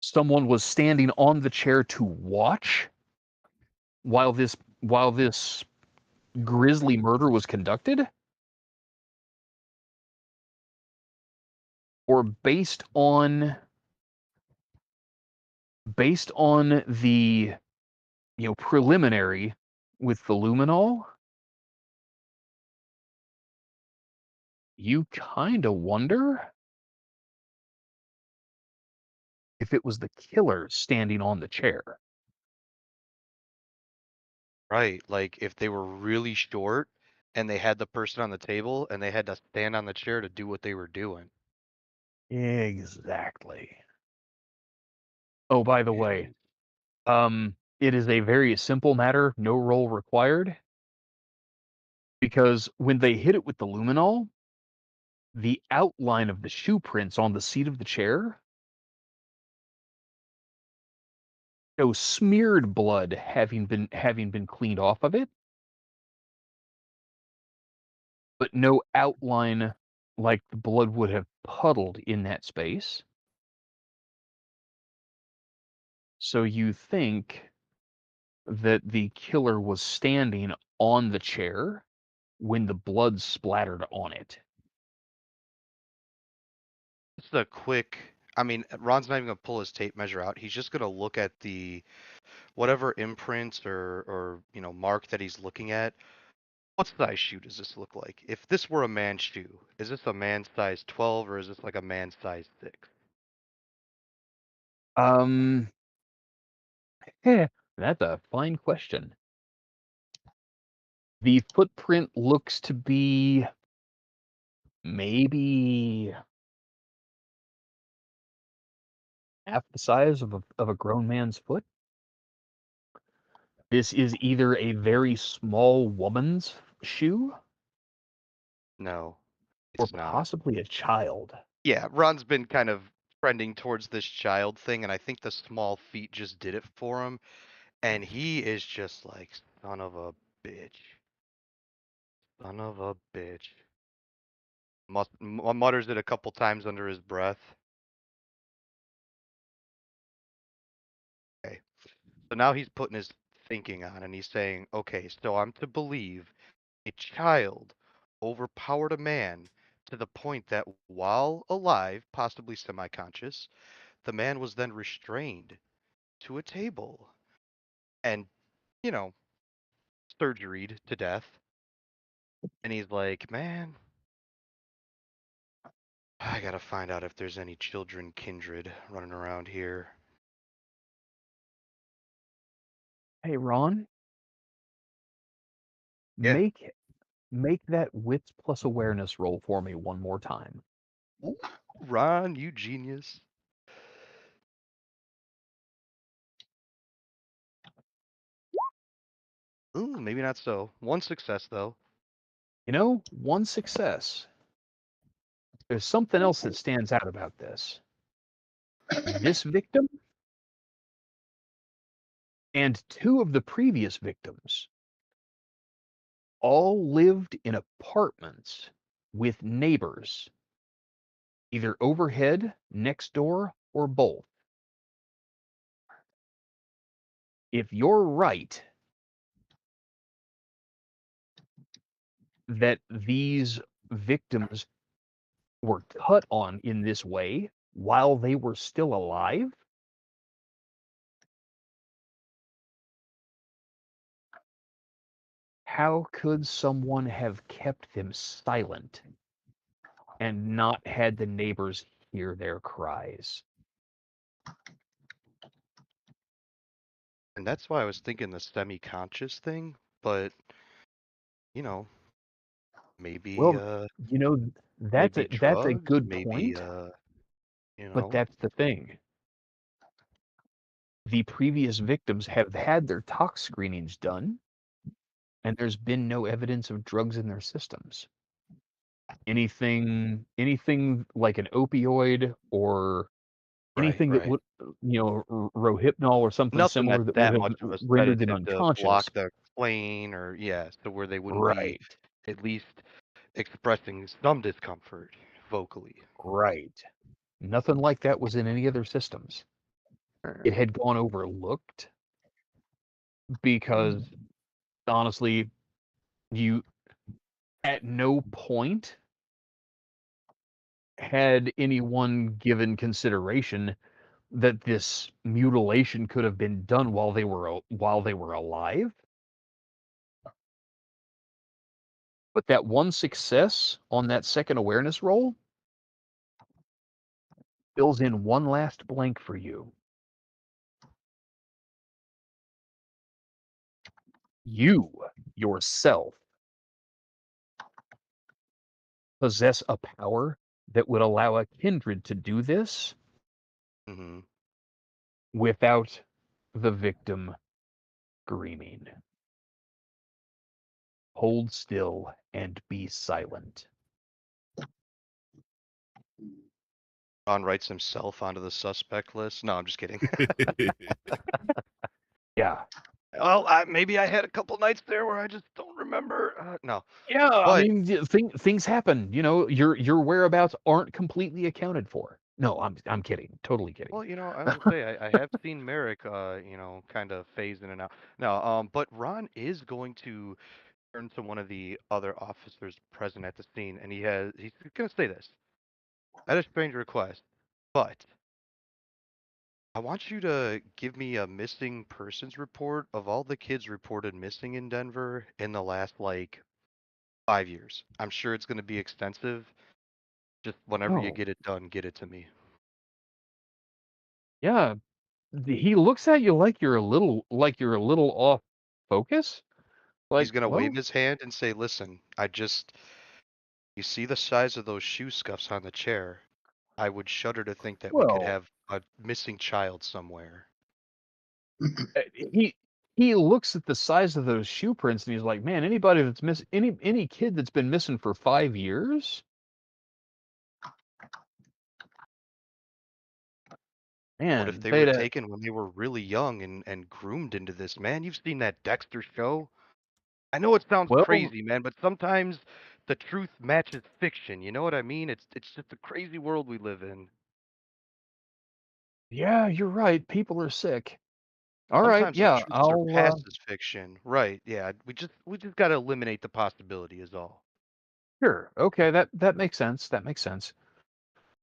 D: someone was standing on the chair to watch while this grisly murder was conducted, or based on the preliminary with the luminol, you kind of wonder if it was the killer standing on the chair.
E: right, like if they were really short and they had the person on the table and they had to stand on the chair to do what they were doing.
D: Exactly. Oh, by the way,
E: Jeez.
D: it is a very simple matter, no roll required, because when they hit it with the luminol, the outline of the shoe prints on the seat of the chair show smeared blood having been cleaned off of it, but no outline like the blood would have puddled in that space. So you think that the killer was standing on the chair when the blood splattered on it.
E: Just a quick, I mean, Ron's not even gonna pull his tape measure out. He's just gonna look at the whatever imprints or mark that he's looking at. What size shoe does this look like? If this were a man's shoe, is this a man's size 12 or is this like a man's size 6?
D: Um, that's a fine question. The footprint looks to be maybe half the size of a grown man's foot. This is either a very small woman's shoe
E: No,
D: or
E: it's not.
D: possibly a child.
E: Yeah, Ron's been kind of trending towards this child thing, and I think the small feet just did it for him. And he is just like, son of a bitch. Son of a bitch. Mutters it a couple times under his breath. Okay. So now he's putting his thinking on and he's saying, okay, so I'm to believe a child overpowered a man to the point that while alive, possibly semi conscious, the man was then restrained to a table and, you know, surgeried to death. And he's like, man, I gotta find out if there's any children kindred running around here.
D: Hey, Ron,
E: Yeah.
D: make that wits plus awareness roll for me one more time.
E: Ron, you genius. Ooh, maybe not so. One success though.
D: You know, one success. There's something else that stands out about this. This victim and two of the previous victims all lived in apartments with neighbors, either overhead, next door, or both. If you're right that these victims were cut on in this way while they were still alive, how could someone have kept them silent and not had the neighbors hear their cries?
E: And that's why I was thinking the semi-conscious thing, but you know, maybe
D: Well, you know,
E: maybe
D: that's a
E: drugs,
D: good
E: maybe
D: point,
E: you
D: but
E: know.
D: that's the thing. The previous victims have had their tox screenings done, and there's been no evidence of drugs in their systems. Anything like an opioid or
E: Right,
D: anything that
E: right.
D: would, Rohypnol or something
E: Nothing
D: similar
E: that's
D: that would
E: that
D: have
E: much of a
D: rendered them
E: sedative to
D: unconscious.
E: block the plane or yeah, so where they wouldn't be
D: Right,
E: at least expressing some discomfort vocally.
D: right. Nothing like that was in any of their systems. It had gone overlooked because honestly, you at no point had anyone given consideration that this mutilation could have been done while they were alive. But that one success on that second awareness roll fills in one last blank for you. You yourself possess a power that would allow a kindred to do this
E: Hmm.
D: without the victim screaming. Hold still and be silent.
E: Ron writes himself onto the suspect list. No, I'm just kidding.
D: Yeah.
E: Well, maybe I had a couple nights there where I just don't remember. No,
D: Yeah, I
E: but
D: mean, things happen. Your whereabouts aren't completely accounted for. No, I'm kidding. Totally kidding.
E: well, I will say I have seen Merrick, kind of phase in and out. Now, but Ron is going to turn to one of the other officers present at the scene, and he's gonna say this at a strange request, but I want you to give me a missing persons report of all the kids reported missing in Denver in the last like 5 years. I'm sure it's gonna be extensive. Just whenever you
D: Oh,
E: get it done, get it to me.
D: yeah. He looks at you like you're a little off focus. Like,
E: He's gonna wave
D: well,
E: his hand and say, "Listen, you see the size of those shoe scuffs on the chair? I would shudder to think that we could
D: well,
E: have a missing child somewhere."
D: he looks at the size of those shoe prints and he's like, man, anybody that's any kid that's been missing for 5 years,
E: What if
D: man,
E: they were taken when they were really young and groomed into this, man? You've seen that Dexter show? I know it sounds
D: well,
E: crazy, man, but sometimes the truth matches fiction. You know what I mean? It's just a crazy world we live in.
D: yeah, you're right. People are sick. All right,
E: Sometimes the
D: yeah,
E: truth
D: I'll
E: surpasses fiction. Right. Yeah. We just got to eliminate the possibility is all.
D: sure. Okay, that makes sense. That makes sense.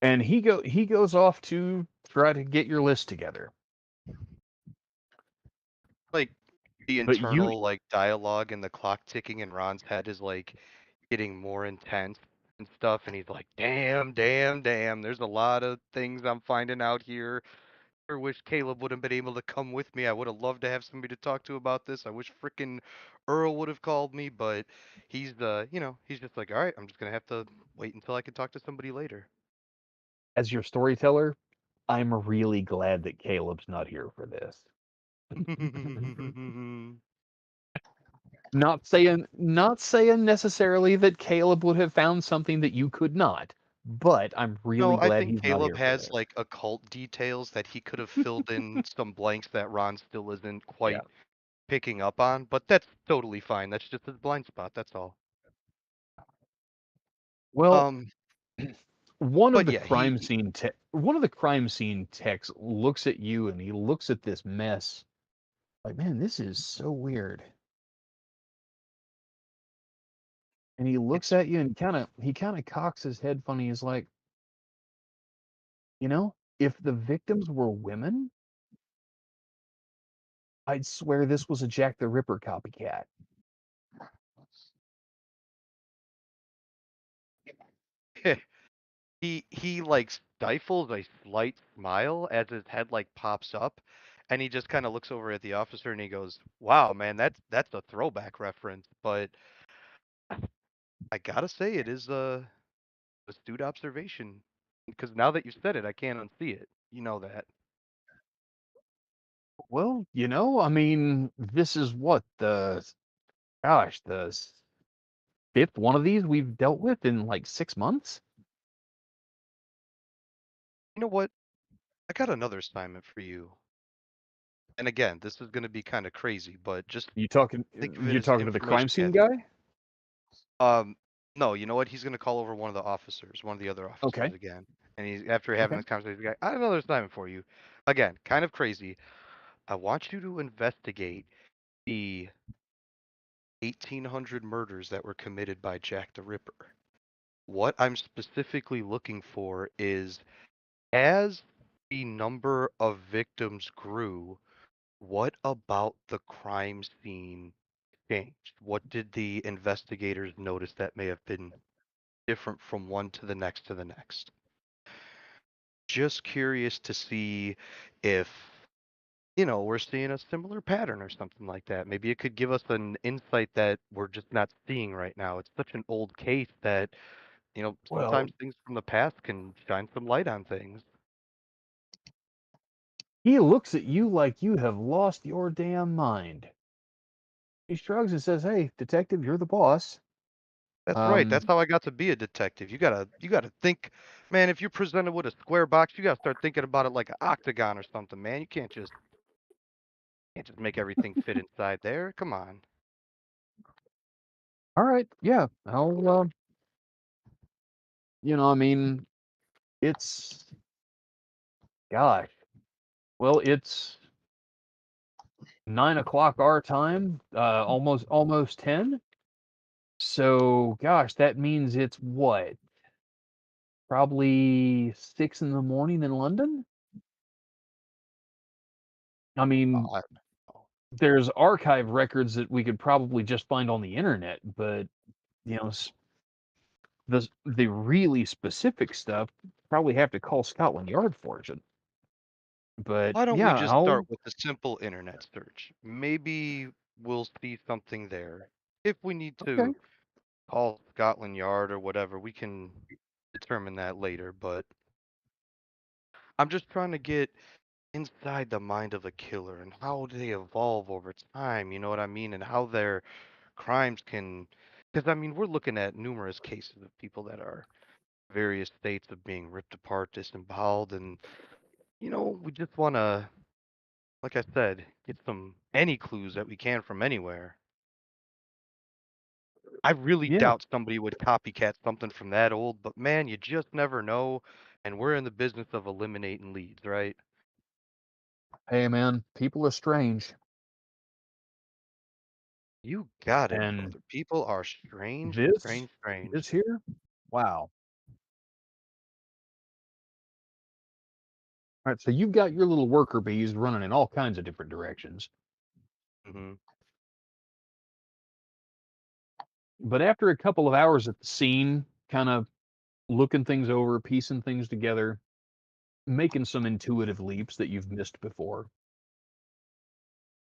D: And he goes off to try to get your list together.
E: Like the
D: But you
E: internal like dialogue and the clock ticking in Ron's head is like getting more intense. and stuff, and he's like, "Damn, damn, damn! There's a lot of things I'm finding out here. I wish Caleb would have been able to come with me. I would have loved to have somebody to talk to about this. I wish frickin' Earl would have called me, but he's he's just like, all right, I'm just gonna have to wait until I can talk to somebody later."
D: As your storyteller, I'm really glad that Caleb's not here for this. Not saying necessarily that Caleb would have found something that you could not, but I'm really
E: No, I
D: glad
E: think
D: he's not
E: Caleb
D: here for
E: has
D: this.
E: like occult details that he could have filled in some blanks that Ron still isn't
D: Yeah.
E: quite picking up on, but that's totally fine. That's just his blind spot, that's all.
D: Well,
E: Um,
D: one of
E: but
D: the
E: yeah,
D: one of the crime scene techs looks at you and he looks at this mess like, man, this is so weird. And he looks
E: it's
D: at you and he kind of cocks his head funny. He's like, if the victims were women, I'd swear this was a Jack the Ripper copycat.
E: he like stifles a slight smile as his head like pops up, and he just kind of looks over at the officer and he goes, "Wow, man, that's a throwback reference." But I gotta say, it is a astute observation because now that you said it, I can't unsee it. You know that.
D: Well, I mean, this is what the fifth one of these we've dealt with in like 6 months.
E: You know what? I got another assignment for you. And again, this is going to be kind of crazy, but just think of it
D: You're
E: as
D: talking to the
E: information
D: crime scene
E: gathering.
D: guy?
E: No, you know what? He's going to call over one of the officers, one of the other officers
D: Okay.
E: again. And he's after having
D: Okay.
E: this conversation, he's like, I have another assignment for you. Again, kind of crazy. I want you to investigate the 1800 murders that were committed by Jack the Ripper. What I'm specifically looking for is as the number of victims grew, what about the crime scene changed? What did the investigators notice that may have been different from one to the next to the next? Just curious to see if, we're seeing a similar pattern or something like that. Maybe it could give us an insight that we're just not seeing right now. It's such an old case that,
D: Well,
E: sometimes things from the past can shine some light on things.
D: he looks at you like you have lost your damn mind. He shrugs and says, "Hey, detective, you're the boss."
E: That's right. That's
D: Um,
E: how I got to be a detective. You gotta think, man, if you're presented with a square box, you gotta start thinking about it like an octagon or something, man. You can't just make everything fit inside there. Come on.
D: all right, yeah, I mean, it's gosh, well, it's 9 o'clock our time, almost 10. So, gosh, that means it's what? Probably 6 in the morning in London? I mean,
E: I,
D: there's archive records that we could probably just find on the internet, but you know, the really specific stuff probably have to call Scotland Yard for it. But
E: why don't we
D: yeah,
E: just
D: I'll
E: start with a simple internet search? Maybe we'll see something there. If we need
D: okay.
E: to call Scotland Yard or whatever, we can determine that later. But I'm just trying to get inside the mind of a killer and how they evolve over time, you know what I mean? And how their crimes can, because I mean, we're looking at numerous cases of people that are various states of being ripped apart, disemboweled, and we just want to, like I said, get any clues that we can from anywhere. I really
D: Yeah.
E: doubt somebody would copycat something from that old, but man, you just never know. And we're in the business of eliminating leads, right?
D: Hey man, people are strange.
E: You got it,
D: And
E: brother. People are strange,
D: this
E: strange, strange.
D: this here, wow. All right, so you've got your little worker bees running in all kinds of different directions.
E: Hmm.
D: But after a couple of hours at the scene, kind of looking things over, piecing things together, making some intuitive leaps that you've missed before.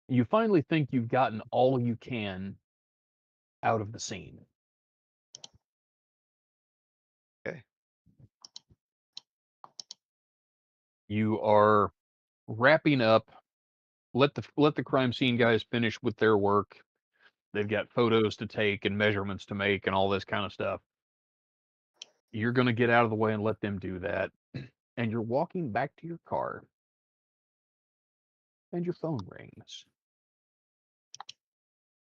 D: You finally think you've gotten all you can out of the scene.
E: Okay.
D: You are wrapping up. Let the crime scene guys finish with their work. They've got photos to take and measurements to make and all this kind of stuff. You're going to get out of the way and let them do that. And you're walking back to your car. And your phone rings.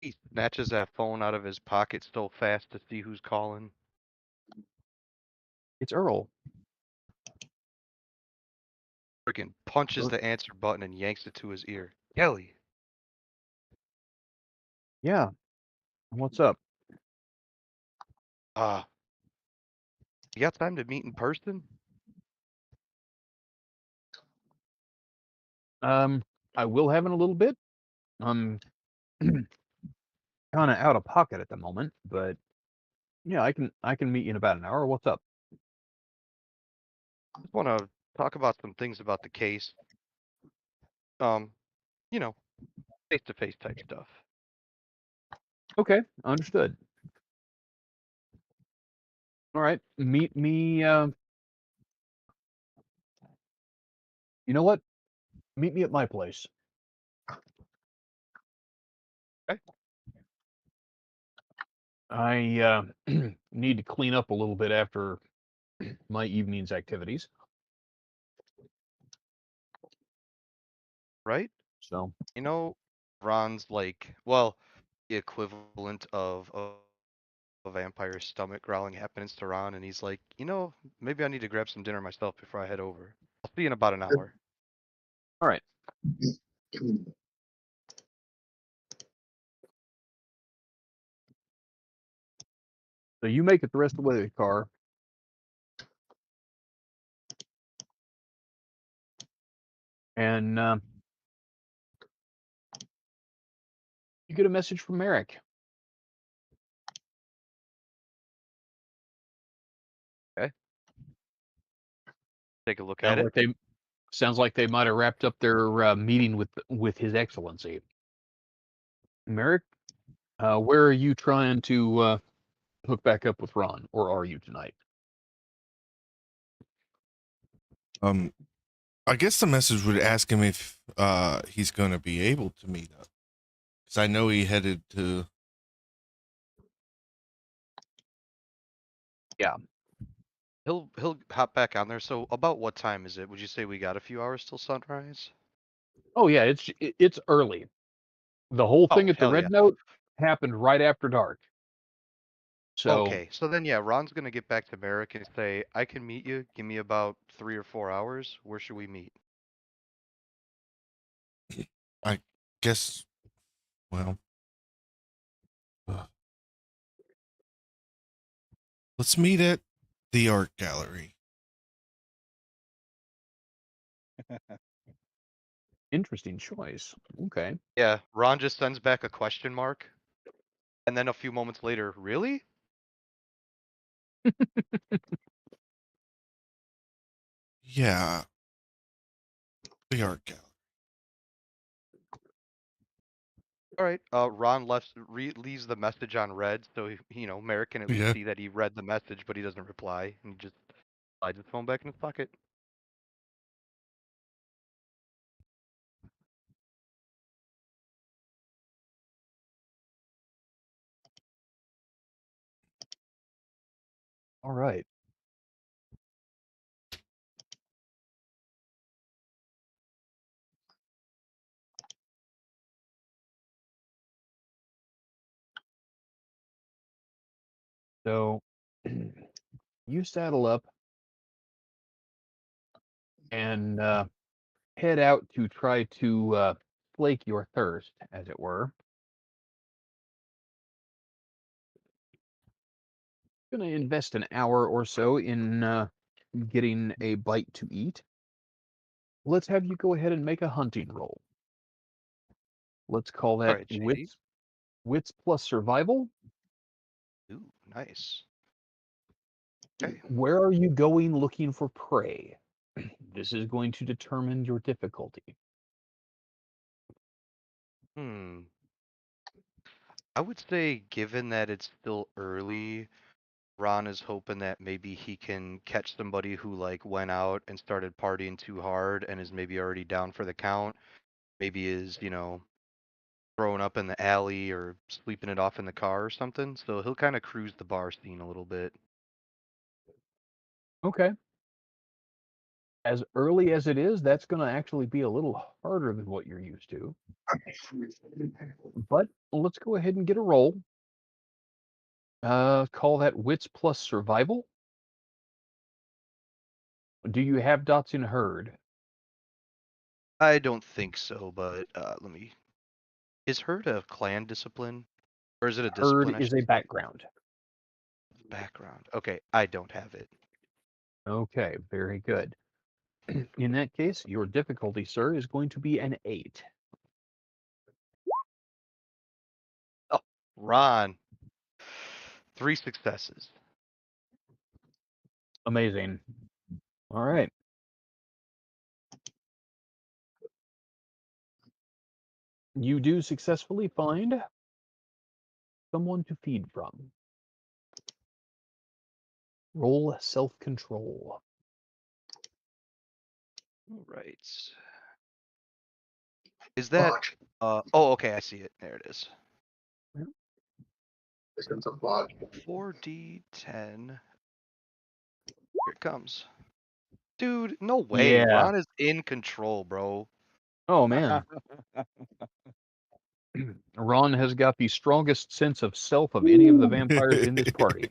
E: He snatches that phone out of his pocket so fast to see who's calling.
D: It's Earl.
E: Freaking punches the answer button and yanks it to his ear. Kelly.
D: Yeah. What's up?
E: You got time to meet in person?
D: I will have in a little bit. I'm kind of out of pocket at the moment, but yeah, I can meet you in about an hour. What's up?
E: Just want to talk about some things about the case. You know, face-to-face type stuff.
D: Okay, understood. All right, meet me. You know what? Meet me at my place.
E: Okay.
D: I need to clean up a little bit after my evening's activities.
E: Right?
D: So,
E: You know, Ron's like, well, the equivalent of a vampire's stomach growling happens to Ron, and he's like, maybe I need to grab some dinner myself before I head over. I'll see you in about an hour.
D: all right. So you make it the rest of the way to the car. And you get a message from Merrick.
E: Okay. Take a look at
D: Sounds
E: it.
D: like they might have wrapped up their meeting with His Excellency. Merrick, where are you trying to hook back up with Ron, or are you tonight?
A: I guess the message would ask him if he's going to be able to meet up, because I know he headed to.
D: Yeah.
E: He'll hop back on there. So about what time is it? Would you say we got a few hours till sunrise?
D: Oh yeah, it's early. The whole
E: Oh,
D: thing at the
E: hell yeah.
D: Red Note happened right after dark. So
E: Okay, so then yeah, Ron's gonna get back to Merrick and say, I can meet you. Give me about 3 or 4 hours. Where should we meet?
A: I guess. Well, let's meet at the art gallery.
D: interesting choice. Okay.
E: Yeah, Ron just sends back a question mark. And then a few moments later, really?
A: Yeah, the art gallery.
E: All right. Ron leaves the message on red, so Merrick can at least
A: Yeah.
E: see that he read the message, but he doesn't reply, and he just slides his phone back in his pocket.
D: All right. So you saddle up and head out to try to slake your thirst, as it were. Going to invest an hour or so in getting a bite to eat. Let's have you go ahead and make a hunting roll. Let's call
E: All
D: that
E: right, JD.
D: wits plus survival.
E: Ooh, nice. Okay.
D: Where are you going looking for prey? This is going to determine your difficulty.
E: Hmm. I would say, given that it's still early, Ron is hoping that maybe he can catch somebody who like went out and started partying too hard and is maybe already down for the count. Maybe is, throwing up in the alley or sleeping it off in the car or something. So he'll kind of cruise the bar scene a little bit.
D: Okay. As early as it is, that's going to actually be a little harder than what you're used to. But let's go ahead and get a roll. Call that wits plus survival. Do you have dots in herd?
E: I don't think so, but let me. Is herd a clan discipline? Or is it a
D: Herd
E: discipline, I
D: is
E: should
D: a
E: say?
D: background.
E: Background. Okay, I don't have it.
D: Okay, very good. In that case, your difficulty, sir, is going to be an 8.
E: Oh, Ron. 3 successes.
D: Amazing. All right. You do successfully find someone to feed from. Roll self-control.
E: All right. Is that oh, okay, I see it. There it is.
D: Yeah.
E: 4d10. Here it comes. Dude, no way.
D: Yeah.
E: Ron is in control, bro.
D: Oh, man. Ron has got the strongest sense of self of any of the vampires in this party.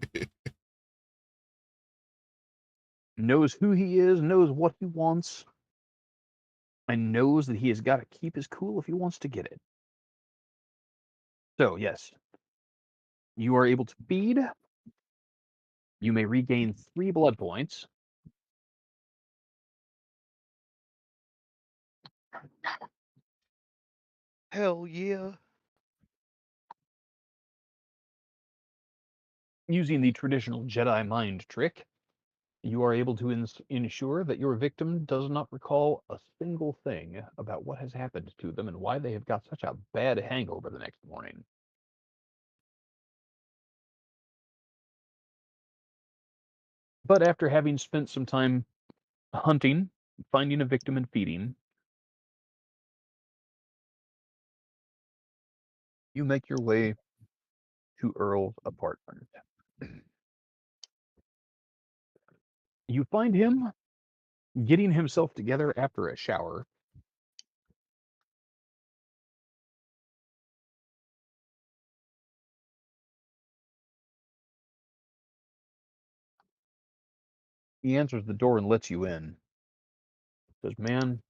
D: Knows who he is, knows what he wants, and knows that he has got to keep his cool if he wants to get it. So, yes, you are able to feed. You may regain 3 blood points.
E: Hell yeah.
D: Using the traditional Jedi mind trick, you are able to ensure that your victim does not recall a single thing about what has happened to them and why they have got such a bad hangover the next morning. But after having spent some time hunting, finding a victim, and feeding, you make your way to Earl's apartment. You find him getting himself together after a shower. He answers the door and lets you in. Says, "Man,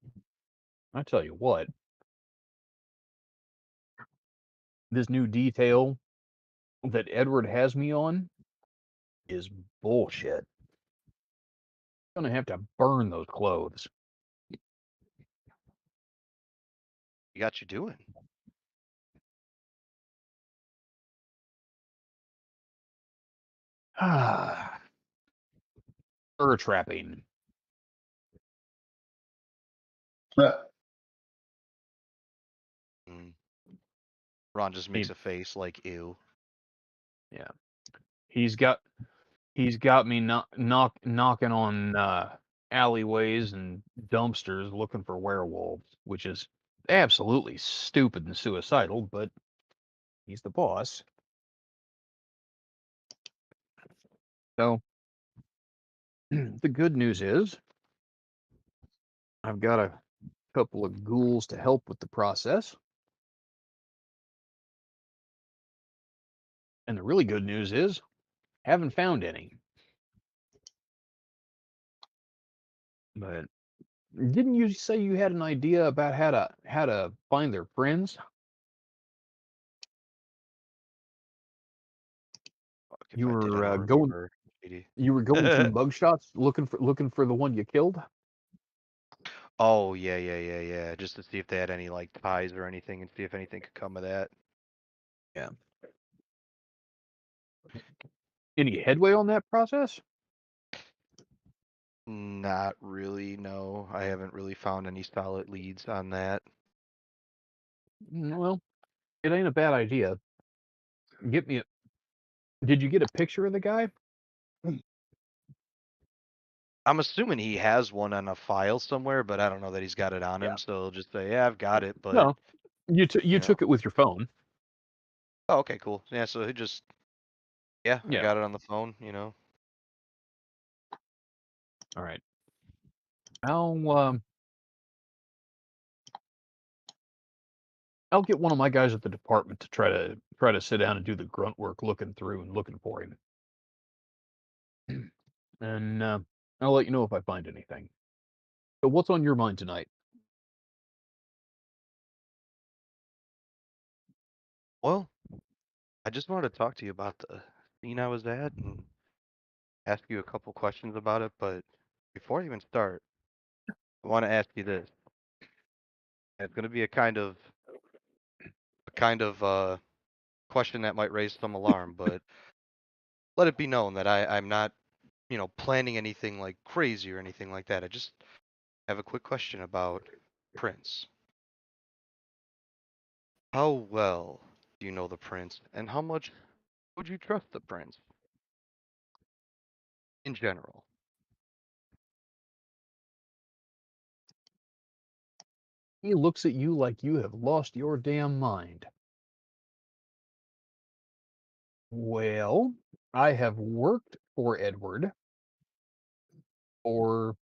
D: I tell you what, this new detail that Edward has me on is bullshit. Gonna have to burn those clothes."
E: You got you doing.
D: Fur trapping.
E: Mm. Ron just makes
D: He-
E: a face like ew.
D: yeah, he's got me knocking on alleyways and dumpsters looking for werewolves, which is absolutely stupid and suicidal, but he's the boss. So the good news is I've got a couple of ghouls to help with the process. And the really good news is haven't found any. But didn't you say you had an idea about how to find their friends?
E: Fuck, if
D: You
E: I did, I
D: were
E: don't
D: going
E: remember. Shady.
D: through mugshots looking for the one you killed?
E: Oh, yeah, yeah, yeah, yeah. Just to see if they had any like ties or anything and see if anything could come of that.
D: Yeah. Any headway on that process?
E: Not really, no. I haven't really found any solid leads on that.
D: Well, it ain't a bad idea. Get me a Did you get a picture of the guy?
E: I'm assuming he has one on a file somewhere, but I don't know that he's got it on
D: Yeah.
E: him, so he'll just say, "Yeah, I've got it," but,
D: No, you
E: you know.
D: took it with your phone.
E: Oh, okay, cool. Yeah, so he just, "Yeah, I
D: Yeah.
E: got it on the phone," you know?
D: All right. I'll I'll get one of my guys at the department to try to sit down and do the grunt work looking through and looking for him. And I'll let you know if I find anything. So what's on your mind tonight?
E: Well, I just wanted to talk to you about the scene I was at and ask you a couple questions about it, but before I even start, I want to ask you this. It's going to be a kind of question that might raise some alarm, but let it be known that I'm not, planning anything like crazy or anything like that. I just have a quick question about Prince. How well do you know the Prince, and how much would you trust the Prince in general?
D: He looks at you like you have lost your damn mind. Well, I have worked for Edward for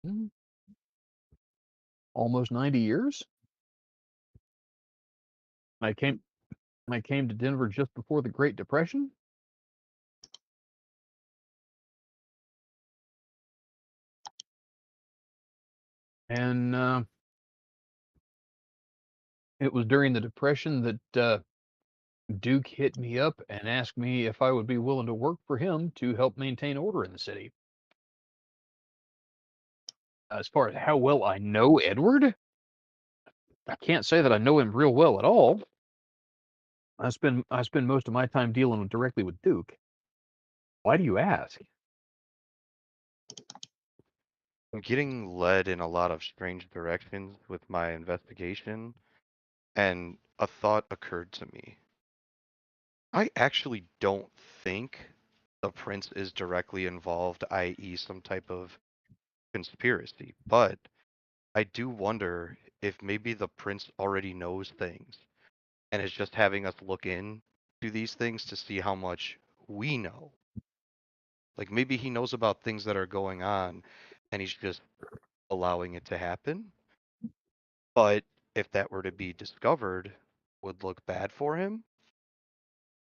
D: mm, almost 90 years. I came I came to Denver just before the Great Depression, and it was during the Depression that Duke hit me up and asked me if I would be willing to work for him to help maintain order in the city. As far as how well I know Edward, I can't say that I know him real well at all. I spend most of my time dealing directly with Duke. Why do you ask?
E: I'm getting led in a lot of strange directions with my investigation, and a thought occurred to me. I actually don't think the prince is directly involved, i.e., some type of conspiracy, but I do wonder if maybe the prince already knows things and is just having us look in to these things to see how much we know. Like maybe he knows about things that are going on and he's just allowing it to happen. But if that were to be discovered, would look bad for him.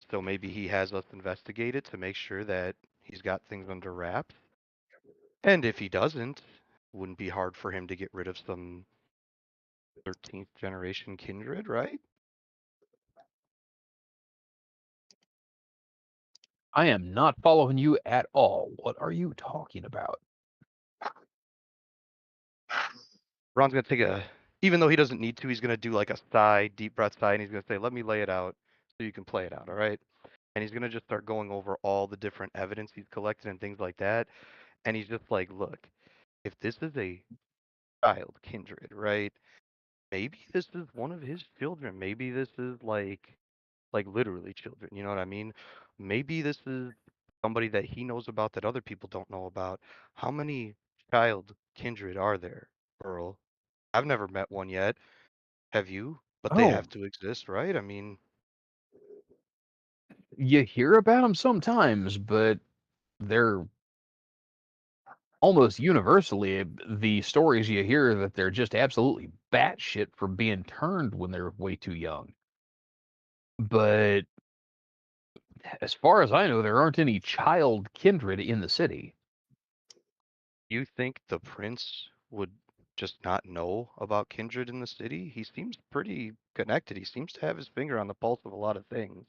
E: So maybe he has us investigate it to make sure that he's got things under wraps. And if he doesn't, wouldn't be hard for him to get rid of some 13th generation kindred, right?
D: I am not following you at all. What are you talking about?
E: Ron's gonna take a, even though he doesn't need to, he's gonna do like a sigh, deep breath sigh, and he's gonna say, "Let me lay it out, so you can play it out." All right. And he's gonna just start going over all the different evidence he's collected and things like that. And he's just like, "Look, if this is a child kindred, right? Maybe this is one of his children. Maybe this is like literally children. You know what I mean? Maybe this is somebody that he knows about that other people don't know about. How many child kindred are there, Earl? I've never met one yet. Have you? But they
D: Oh,
E: have to exist, right? I mean,
D: you hear about them sometimes, but they're almost universally the stories you hear that they're just absolutely batshit for being turned when they're way too young. But as far as I know, there aren't any child kindred in the city.
E: you think the prince would just not know about kindred in the city? He seems pretty connected. He seems to have his finger on the pulse of a lot of things.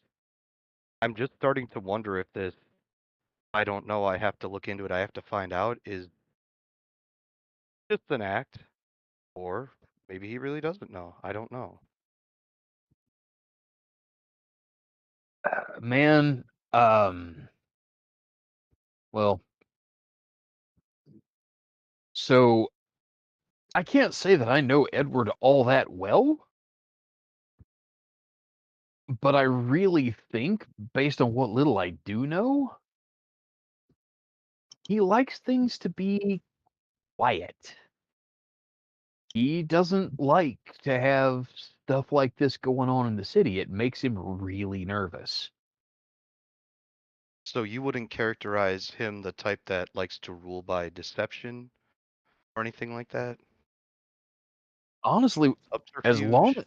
E: I'm just starting to wonder if this, I don't know, I have to look into it, I have to find out, is just an act, or maybe he really doesn't know. I don't know.
D: Man, um, well, So I can't say that I know Edward all that well, but I really think, based on what little I do know, he likes things to be quiet. He doesn't like to have stuff like this going on in the city. It makes him really nervous.
E: So you wouldn't characterize him the type that likes to rule by deception or anything like that?
D: Honestly, as long
E: Subterfuge?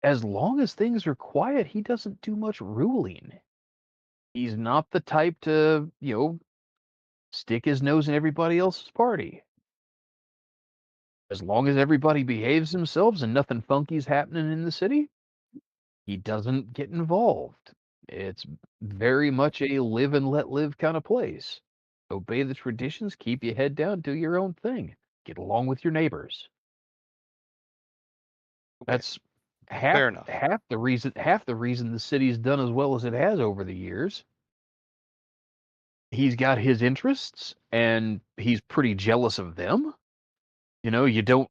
D: as long as things are quiet, he doesn't do much ruling. He's not the type to, stick his nose in everybody else's party. As long as everybody behaves themselves and nothing funky's happening in the city, he doesn't get involved. It's very much a live and let live kind of place. Obey the traditions, keep your head down, do your own thing. Get along with your neighbors.
E: Okay,
D: That's half
E: fair enough.
D: half the reason the city's done as well as it has over the years. He's got his interests and he's pretty jealous of them. You know, you don't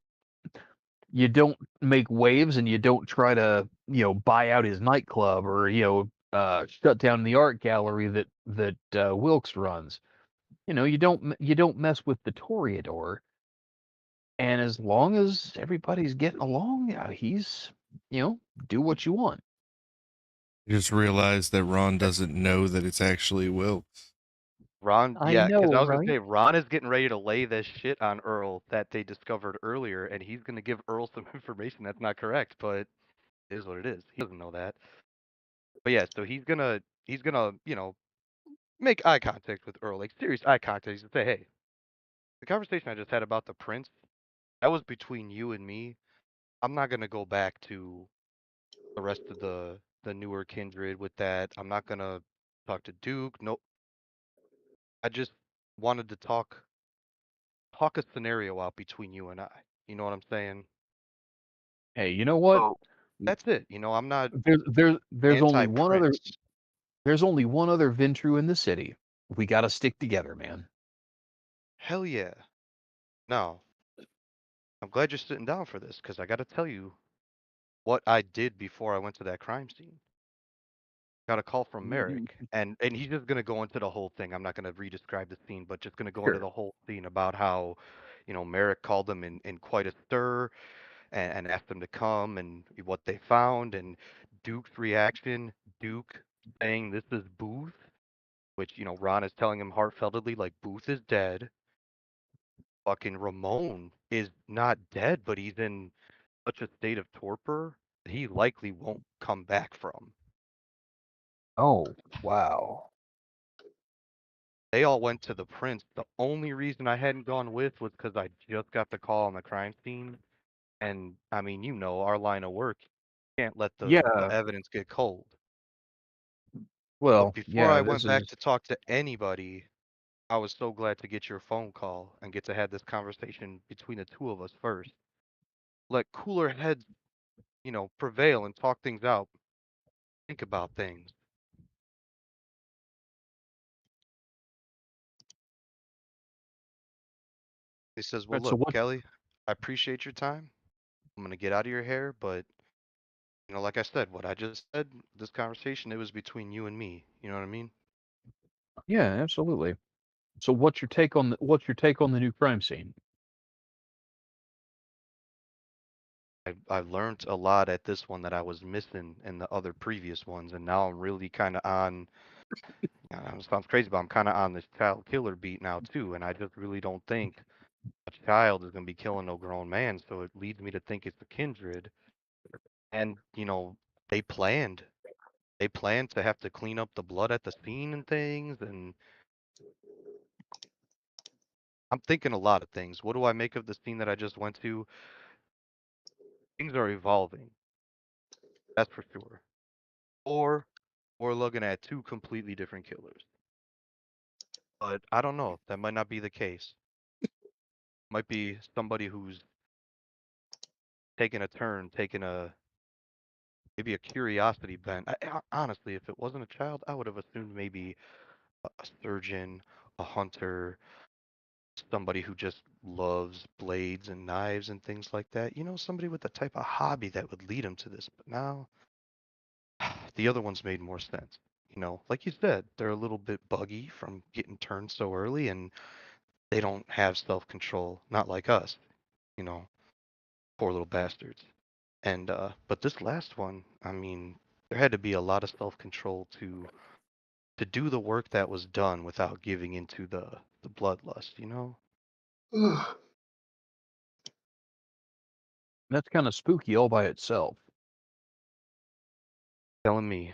D: make waves and you don't try to, buy out his nightclub or, shut down the art gallery that Wilkes runs. You don't mess with the Toreador. And as long as everybody's getting along, he's, do what you want.
A: I just realized that Ron doesn't know that it's actually Wilkes.
E: Ron,
D: I
E: yeah, because
D: know,
E: I was gonna
D: right?
E: say Ron is getting ready to lay this shit on Earl that they discovered earlier, and he's gonna give Earl some information that's not correct, but it is what it is. He doesn't know that. But yeah, so he's gonna make eye contact with Earl, like serious eye contact. He's gonna say, "Hey, the conversation I just had about the prince, that was between you and me. I'm not gonna go back to the rest of the newer kindred with that. I'm not gonna talk to Duke. No, I just wanted to talk a scenario out between you and I. You know what I'm saying?
D: Hey, you know what?
E: So that's it. I'm not
D: There's only one other
E: anti-prince.
D: there's only one other Ventru in the city. We got to stick together, man.
E: Hell yeah. No, I'm glad you're sitting down for this because I got to tell you what I did before I went to that crime scene. Got a call from Merrick, and he's just gonna go into the whole thing. I'm not gonna re-describe the scene, but just gonna go into
D: Sure.
E: the whole scene about how, Merrick called them in quite a stir and asked them to come and what they found and Duke's reaction. Duke saying this is Booth, which Ron is telling him heartfeltedly like Booth is dead. Fucking Ramon is not dead, but he's in such a state of torpor that he likely won't come back from.
D: Oh, wow.
E: They all went to the prince. The only reason I hadn't gone with was because I just got the call on the crime scene. And I mean, our line of work, you can't let the
D: Yeah.
E: evidence get cold. But
D: Well,
E: before
D: yeah,
E: I
D: this
E: went back
D: is
E: to talk to anybody, I was so glad to get your phone call and get to have this conversation between the two of us first. Let cooler heads, prevail and talk things out. Think about things. He says, "Well,
D: right. So
E: look,
D: what?
E: Kelly, I appreciate your time. I'm gonna get out of your hair, but like I said, what I just said, this conversation, it was between you and me. You know what I mean?
D: Yeah, absolutely. So what's your take on the new crime scene?
E: I learned a lot at this one that I was missing in the other previous ones, and now I'm really kind of on. It sounds crazy, but I'm kind of on this child killer beat now too, and I just really don't think a child is gonna be killing no grown man. So it leads me to think it's the kindred, and they planned. They planned to have to clean up the blood at the scene and things, and I'm thinking a lot of things. What do I make of the scene that I just went to? Things are evolving, that's for sure. Or we're looking at two completely different killers. But I don't know. That might not be the case. Might be somebody who's taking a turn, taking maybe a curiosity bent. Honestly, if it wasn't a child, I would have assumed maybe a surgeon, a hunter, somebody who just loves blades and knives and things like that. Somebody with the type of hobby that would lead him to this. But now, the other ones made more sense. Like you said, they're a little bit buggy from getting turned so early, and they don't have self-control, not like us. You know, poor little bastards. And but this last one, I mean, there had to be a lot of self-control to do the work that was done without giving into the bloodlust.
D: That's kind of spooky all by itself.
E: Telling me.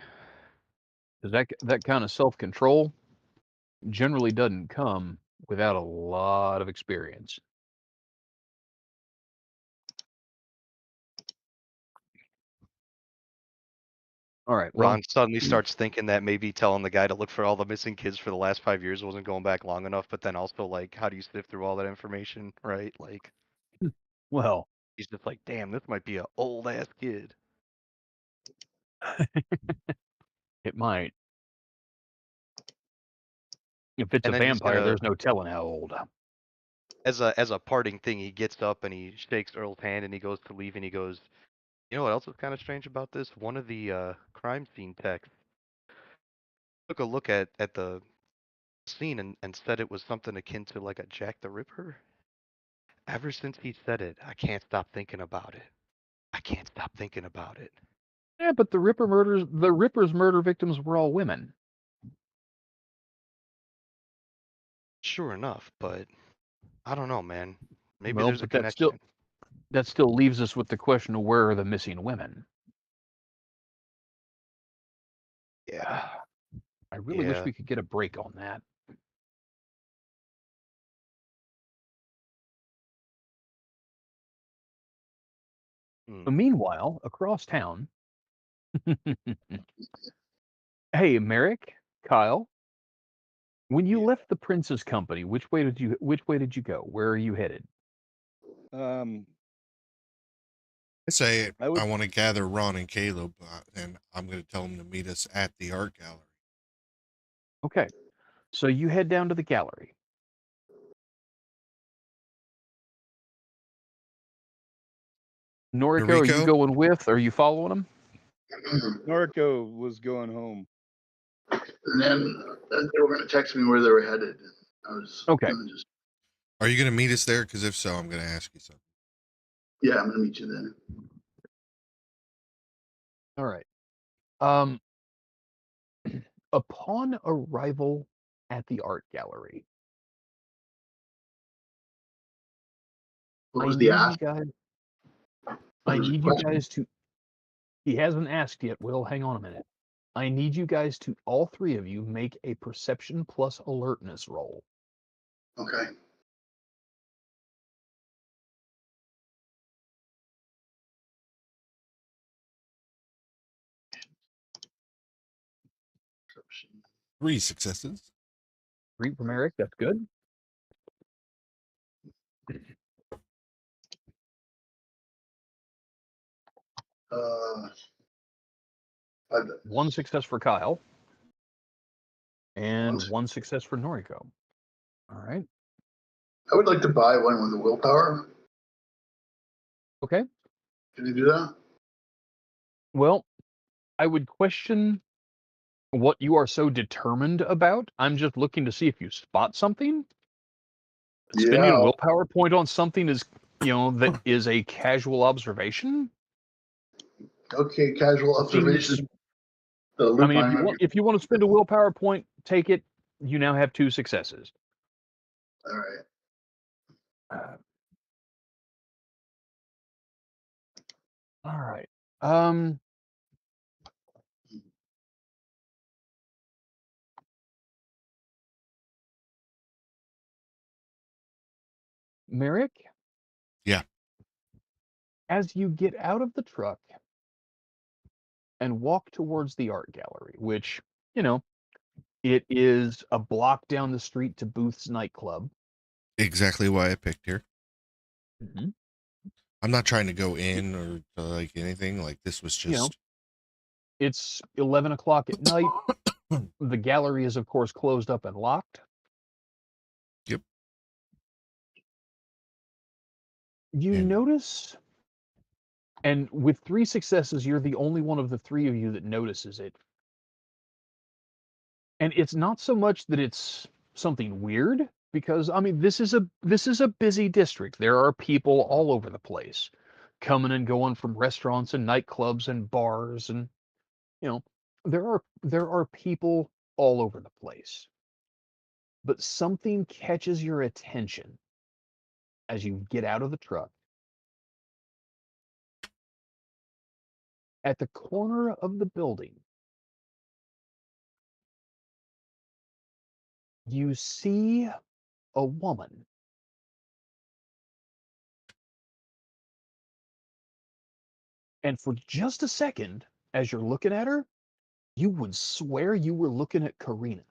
D: Because that kind of self-control generally doesn't come without a lot of experience. All right, well,
E: Ron suddenly starts thinking that maybe telling the guy to look for all the missing kids for the last 5 years wasn't going back long enough, but then also, like, how do you sift through all that information, right? Like,
D: well,
E: he's just like, damn, this might be a old ass kid.
D: it might. If it's a
E: And then he's
D: vampire,
E: gonna,
D: there's no telling how old.
E: as a parting thing, he gets up and he shakes Earl's hand and he goes to leave and he goes, you know what else is kind of strange about this? One of the crime scene techs took a look at the scene and said it was something akin to like a Jack the Ripper. Ever since he said it, I can't stop thinking about it. I can't stop thinking about it.
D: Yeah, but the Ripper's murder victims were all women.
E: Sure enough, but I don't know, man. Maybe
D: Well,
E: there's a
D: but
E: connection.
D: that still leaves us with the question of where are the missing women?
E: Yeah.
D: I really wish
E: Yeah.
D: we could get a break on that.
E: Hmm.
D: Meanwhile, across town, hey, Merrick, Kyle, when you
B: Yeah.
D: left the Prince's company, which way did you go? Where are you headed?
A: I say
B: I
A: I
B: would.
A: want to gather Ron and Caleb, and I'm going to tell them to meet us at the art gallery.
D: Okay, so you head down to the gallery. Noriko, are you
A: Noriko?
D: going with? Are you following him?
B: Norco was going home.
C: And then they were going to text me where they were headed. I was
D: Okay.
C: going to just,
A: Are you going to meet us there? Because if so, I'm going to ask you something.
C: yeah, I'm going to meet you then.
D: All right. Upon arrival at the art gallery,
C: What
D: I
C: was
D: need
C: the
D: you
C: ask?
D: guys.
C: What
D: I
C: was the
D: need you
C: question?
D: guys to. He hasn't asked yet. Will, hang on a minute. I need you guys to, all three of you, make a perception plus alertness roll.
C: Okay. Perception.
A: 3 successes.
D: 3 from Eric. That's good.
C: Uh, 5 dice.
D: 1 success for Kyle. And
C: One.
D: 1 success for Noriko. All right.
C: I would like to buy one with a willpower.
D: Okay.
C: Can you do that?
D: Well, I would question what you are so determined about. I'm just looking to see if you spot something. Spending
C: Yeah.
D: a willpower point on something is, that is a casual observation.
C: Okay. Casual observation.
D: Seems,
C: The
D: I
C: loop
D: mean,
C: on
D: if you want to spend a willpower point, take it. You now have 2 successes.
C: All right.
D: All right. Merrick?
A: Yeah.
D: As you get out of the truck and walk towards the art gallery, which, it is a block down the street to Booth's nightclub.
A: Exactly why I picked here.
D: Mm-hmm.
A: I'm not trying to go in or like anything. Like this was just.
D: It's 11 o'clock at night. The gallery is, of course, closed up and locked.
A: Yep.
D: You
A: And
D: notice, and with 3 successes, you're the only one of the 3 of you that notices it. And it's not so much that it's something weird, because, I mean, this is a busy district. There are people all over the place, coming and going from restaurants and nightclubs and bars, and, you know, there are people all over the place. But something catches your attention as you get out of the truck. At the corner of the building, you see a woman. And for just a second, as you're looking at her, you would swear you were looking at Karina.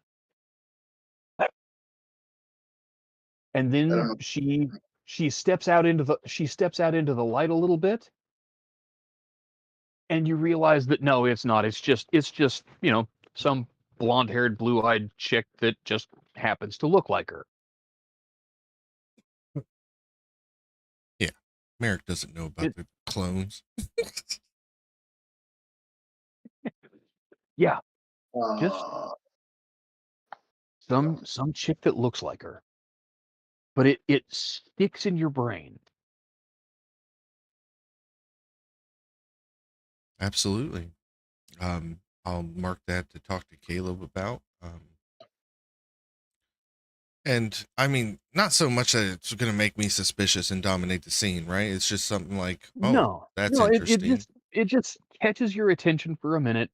D: And
C: I
D: then
C: don't know.
D: she steps out into the light a little bit, and you realize that no, it's not. It's just, some blonde-haired, blue-eyed chick that just happens to look like her.
A: yeah, Merrick doesn't know about
D: It,
A: the clones.
D: yeah, just
C: Uh,
D: some chick that looks like her. But it sticks in your brain.
A: Absolutely. I'll mark that to talk to Caleb about. And I mean, not so much that it's going to make me suspicious and dominate the scene, right? It's just something like, oh,
D: No,
A: that's
D: no,
A: interesting.
D: it just catches your attention for a minute,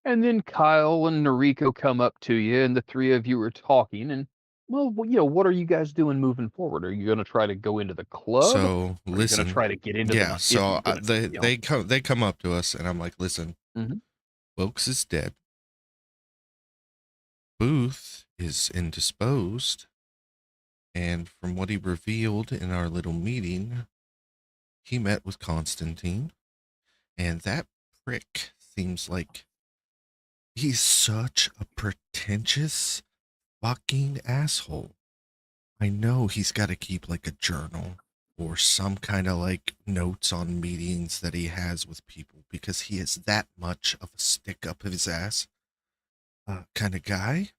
D: and then Kyle and Noriko come up to you, and the 3 of you are talking, and, well, what are you guys doing moving forward? Are you gonna try to go into the club?
A: So
D: Are you gonna
A: listen,
D: try to get into
A: yeah.
D: if
A: So
D: you're gonna,
A: they come up to us, and I'm like, listen,
D: Mhm.
A: Wilkes is dead. Booth is indisposed, and from what he revealed in our little meeting, he met with Constantine, and that prick seems like he's such a pretentious fucking asshole. I know he's got to keep like a journal or some kind of like notes on meetings that he has with people because he is that much of a stick up his ass kind of guy.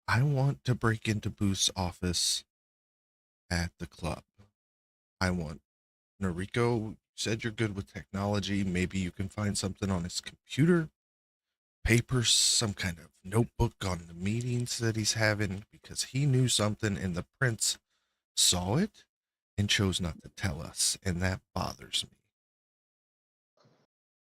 A: I want to break into Booth's office at the club. I want Noriko said you're good with technology. Maybe you can find something on his computer, papers, some kind of notebook on the meetings that he's having because he knew something and the prince saw it and chose not to tell us, and that bothers me.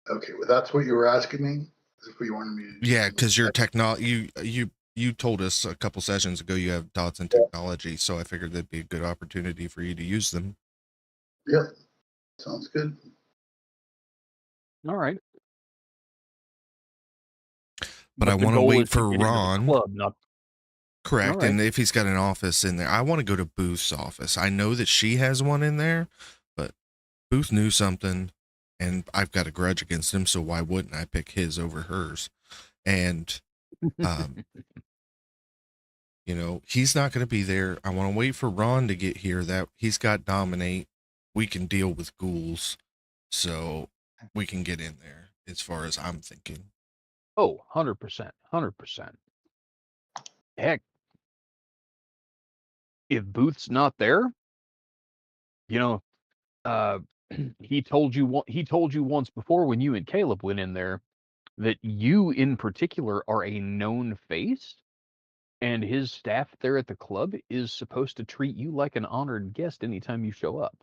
C: okay, well, that's what you were asking me. Is if we wanted me to do
A: Yeah,
C: something.
A: because your technology, you told us a couple sessions ago you have dots in technology, so I figured that'd be a good opportunity for you to use them.
C: Yeah, sounds good.
D: All right.
A: But I
D: But the
A: want to
D: goal
A: wait
D: is to
A: for
D: get into the
A: Ron.
D: club, not all
A: Correct,
D: right.
A: and if he's got an office in there, I want to go to Booth's office. I know that she has one in there, but Booth knew something, and I've got a grudge against him, so why wouldn't I pick his over hers? And um, he's not going to be there. I want to wait for Ron to get here. That he's got dominate. We can deal with ghouls, so we can get in there. As far as I'm thinking.
D: Oh, 100%, 100%. Heck, if Booth's not there, you know, uh, he told you once before when you and Caleb went in there that you in particular are a known face, and his staff there at the club is supposed to treat you like an honored guest anytime you show up.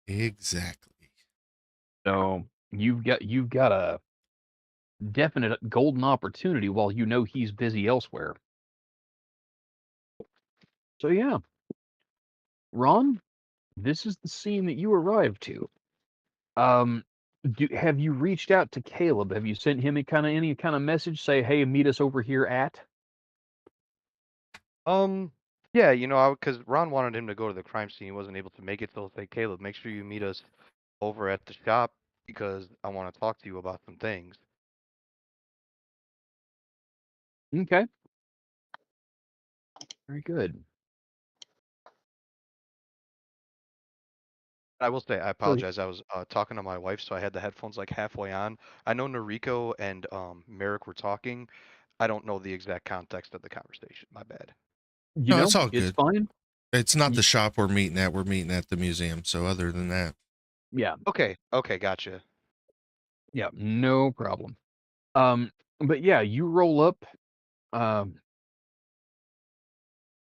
A: Exactly.
D: So you've got a definite golden opportunity while you know he's busy elsewhere. So yeah, Ron, this is the scene that you arrived to. Um, have you reached out to Caleb? Have you sent him any kind of message? Say, hey, meet us over here at.
E: Yeah, because Ron wanted him to go to the crime scene. He wasn't able to make it, so I'll say, Caleb, make sure you meet us over at the shop because I want to talk to you about some things.
D: Okay, very good.
E: I will say, I
D: So
E: apologize. I was talking to my wife, so I had the headphones like halfway on. I know Noriko and Merrick were talking. I don't know the exact context of the conversation. My bad.
A: No, it's all
D: it's
A: good.
D: fine.
A: It's not
D: Y-
A: the shop we're meeting at. We're meeting at the museum. So other than that,
D: Yeah,
E: Okay, okay, gotcha.
D: yeah, no problem. But yeah, you roll up, um,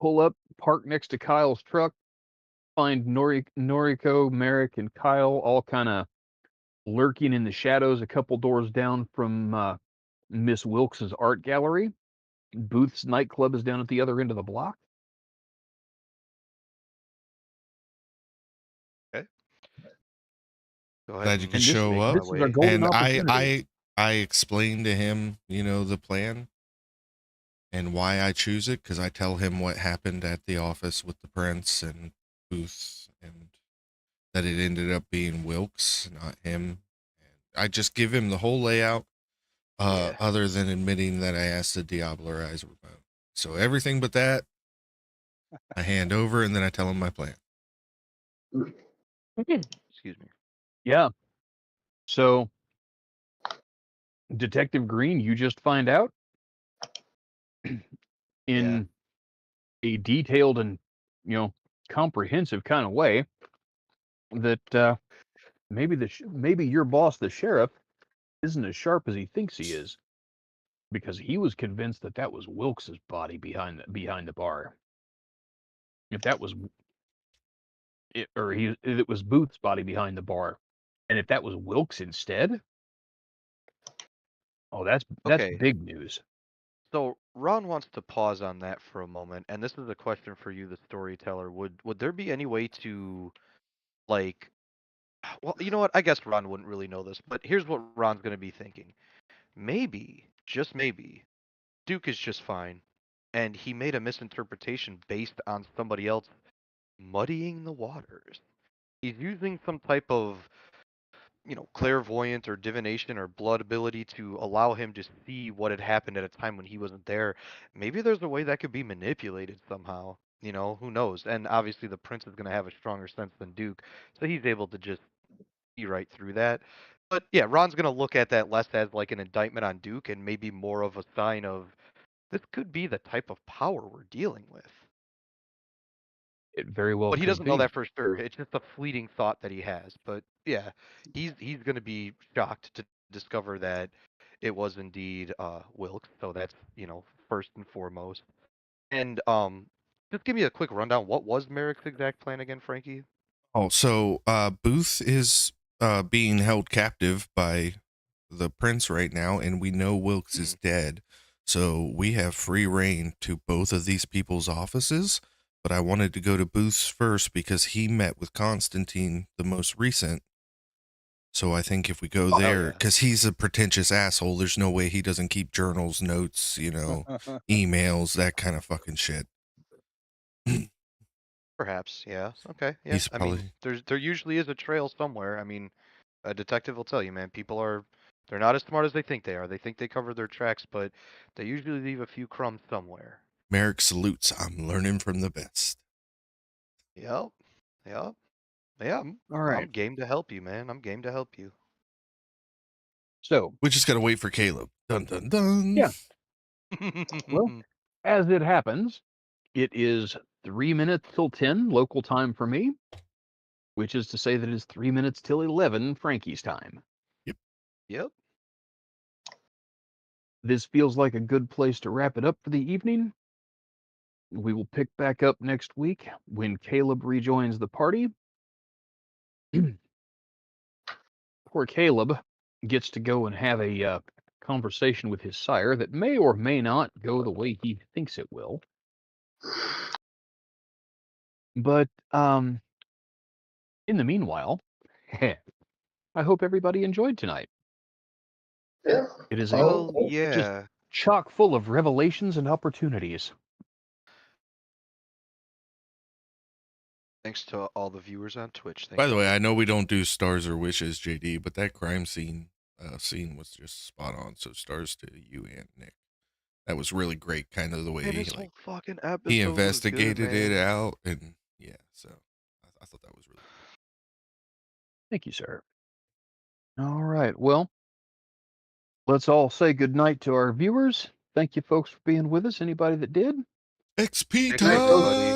D: pull up, park next to Kyle's truck, find Noriko, Merrick, and Kyle all kind of lurking in the shadows a couple doors down from Miss Wilkes's art gallery. Booth's nightclub is down at the other end of the block.
E: Okay, go ahead
A: glad you could
E: and
D: And
A: show
E: make
A: up.
E: my
D: this is our
E: way.
D: golden
A: And
D: opportunity.
A: I explained to him, the plan and why I choose it, because I tell him what happened at the office with the prince and Booth, and that it ended up being Wilkes, not him. And I just give him the whole layout,
E: Yeah.
A: other than admitting that I asked the Diablerize remote. So everything but that, I hand over, and then I tell him my plan.
E: Excuse me.
D: Yeah. So, Detective Green, you just find out
E: Yeah.
D: in a detailed and, comprehensive kind of way that maybe your boss, the sheriff, isn't as sharp as he thinks he is, because he was convinced that that was Wilkes's body behind the bar. If that was it, or it was Booth's body behind the bar, and if that was Wilkes instead, oh, that's
E: Okay.
D: big news.
E: So Ron wants to pause on that for a moment, and this is a question for you, the storyteller. Would there be any way to like well, you know what? I guess Ron wouldn't really know this, but here's what Ron's gonna be thinking. Maybe, just maybe, Duke is just fine, and he made a misinterpretation based on somebody else muddying the waters. He's using some type of, clairvoyant or divination or blood ability to allow him to see what had happened at a time when he wasn't there. Maybe there's a way that could be manipulated somehow. Who knows? And obviously the prince is going to have a stronger sense than Duke, so he's able to just see right through that. But yeah, Ron's going to look at that less as like an indictment on Duke and maybe more of a sign of this could be the type of power we're dealing with.
D: It very well
E: But he
D: could
E: doesn't know
D: be.
E: that for sure. It's just a fleeting thought that he has. But yeah, he's going to be shocked to discover that it was indeed Wilkes. So that's first and foremost. And just give me a quick rundown. What was Merrick's exact plan again, Frankie?
A: Oh, so Booth is being held captive by the prince right now, and we know Wilkes is
E: Hmm.
A: dead. So we have free reign to both of these people's offices. But I wanted to go to Booth's first because he met with Constantine, the most recent. So I think if we go
E: Oh hell
A: there,
E: yeah,
A: because he's a pretentious asshole, there's no way he doesn't keep journals, notes, emails, that kind of fucking shit.
E: perhaps yeah. Okay, yeah.
A: He's
E: I mean,
A: probably
E: there usually is a trail somewhere. I mean, a detective will tell you, man. People they're not as smart as they think they are. They think they cover their tracks, but they usually leave a few crumbs somewhere.
A: Merrick salutes. I'm learning from the best.
E: Yep. Yep. Yeah,
D: All
E: I'm
D: right.
E: game to help you, man. I'm game to help you.
D: So,
A: We just gotta wait for Caleb. Dun dun dun.
D: yeah. Well, as it happens, it is 3 minutes till 10 local time for me, which is to say that it's 3 minutes till 11 Frankie's time.
A: Yep.
E: Yep.
D: This feels like a good place to wrap it up for the evening. We will pick back up next week when Caleb rejoins the party. Poor Caleb gets to go and have a conversation with his sire that may or may not go the way he thinks it will. But in the meanwhile, I hope everybody enjoyed tonight.
C: Yeah.
D: It is
E: Well,
D: just
E: yeah.
D: chock full of revelations and opportunities.
E: Thanks to all the viewers on Twitch. Thank
A: By the
E: you
A: way, I
E: very
A: know
E: much.
A: we don't do stars or wishes, JD, but that crime scene was just spot on. So stars to you and Nick. That was really great, kind of the way
E: Man,
A: he
E: this
A: like
E: whole fucking
A: he
E: episode was good,
A: investigated it
E: man.
A: out, and yeah. So I thought that was really.
D: Thank you, sir. All right. Well, let's all say good night to our viewers. Thank you, folks, for being with us. Anybody that did?
A: XP
E: Good night, everybody.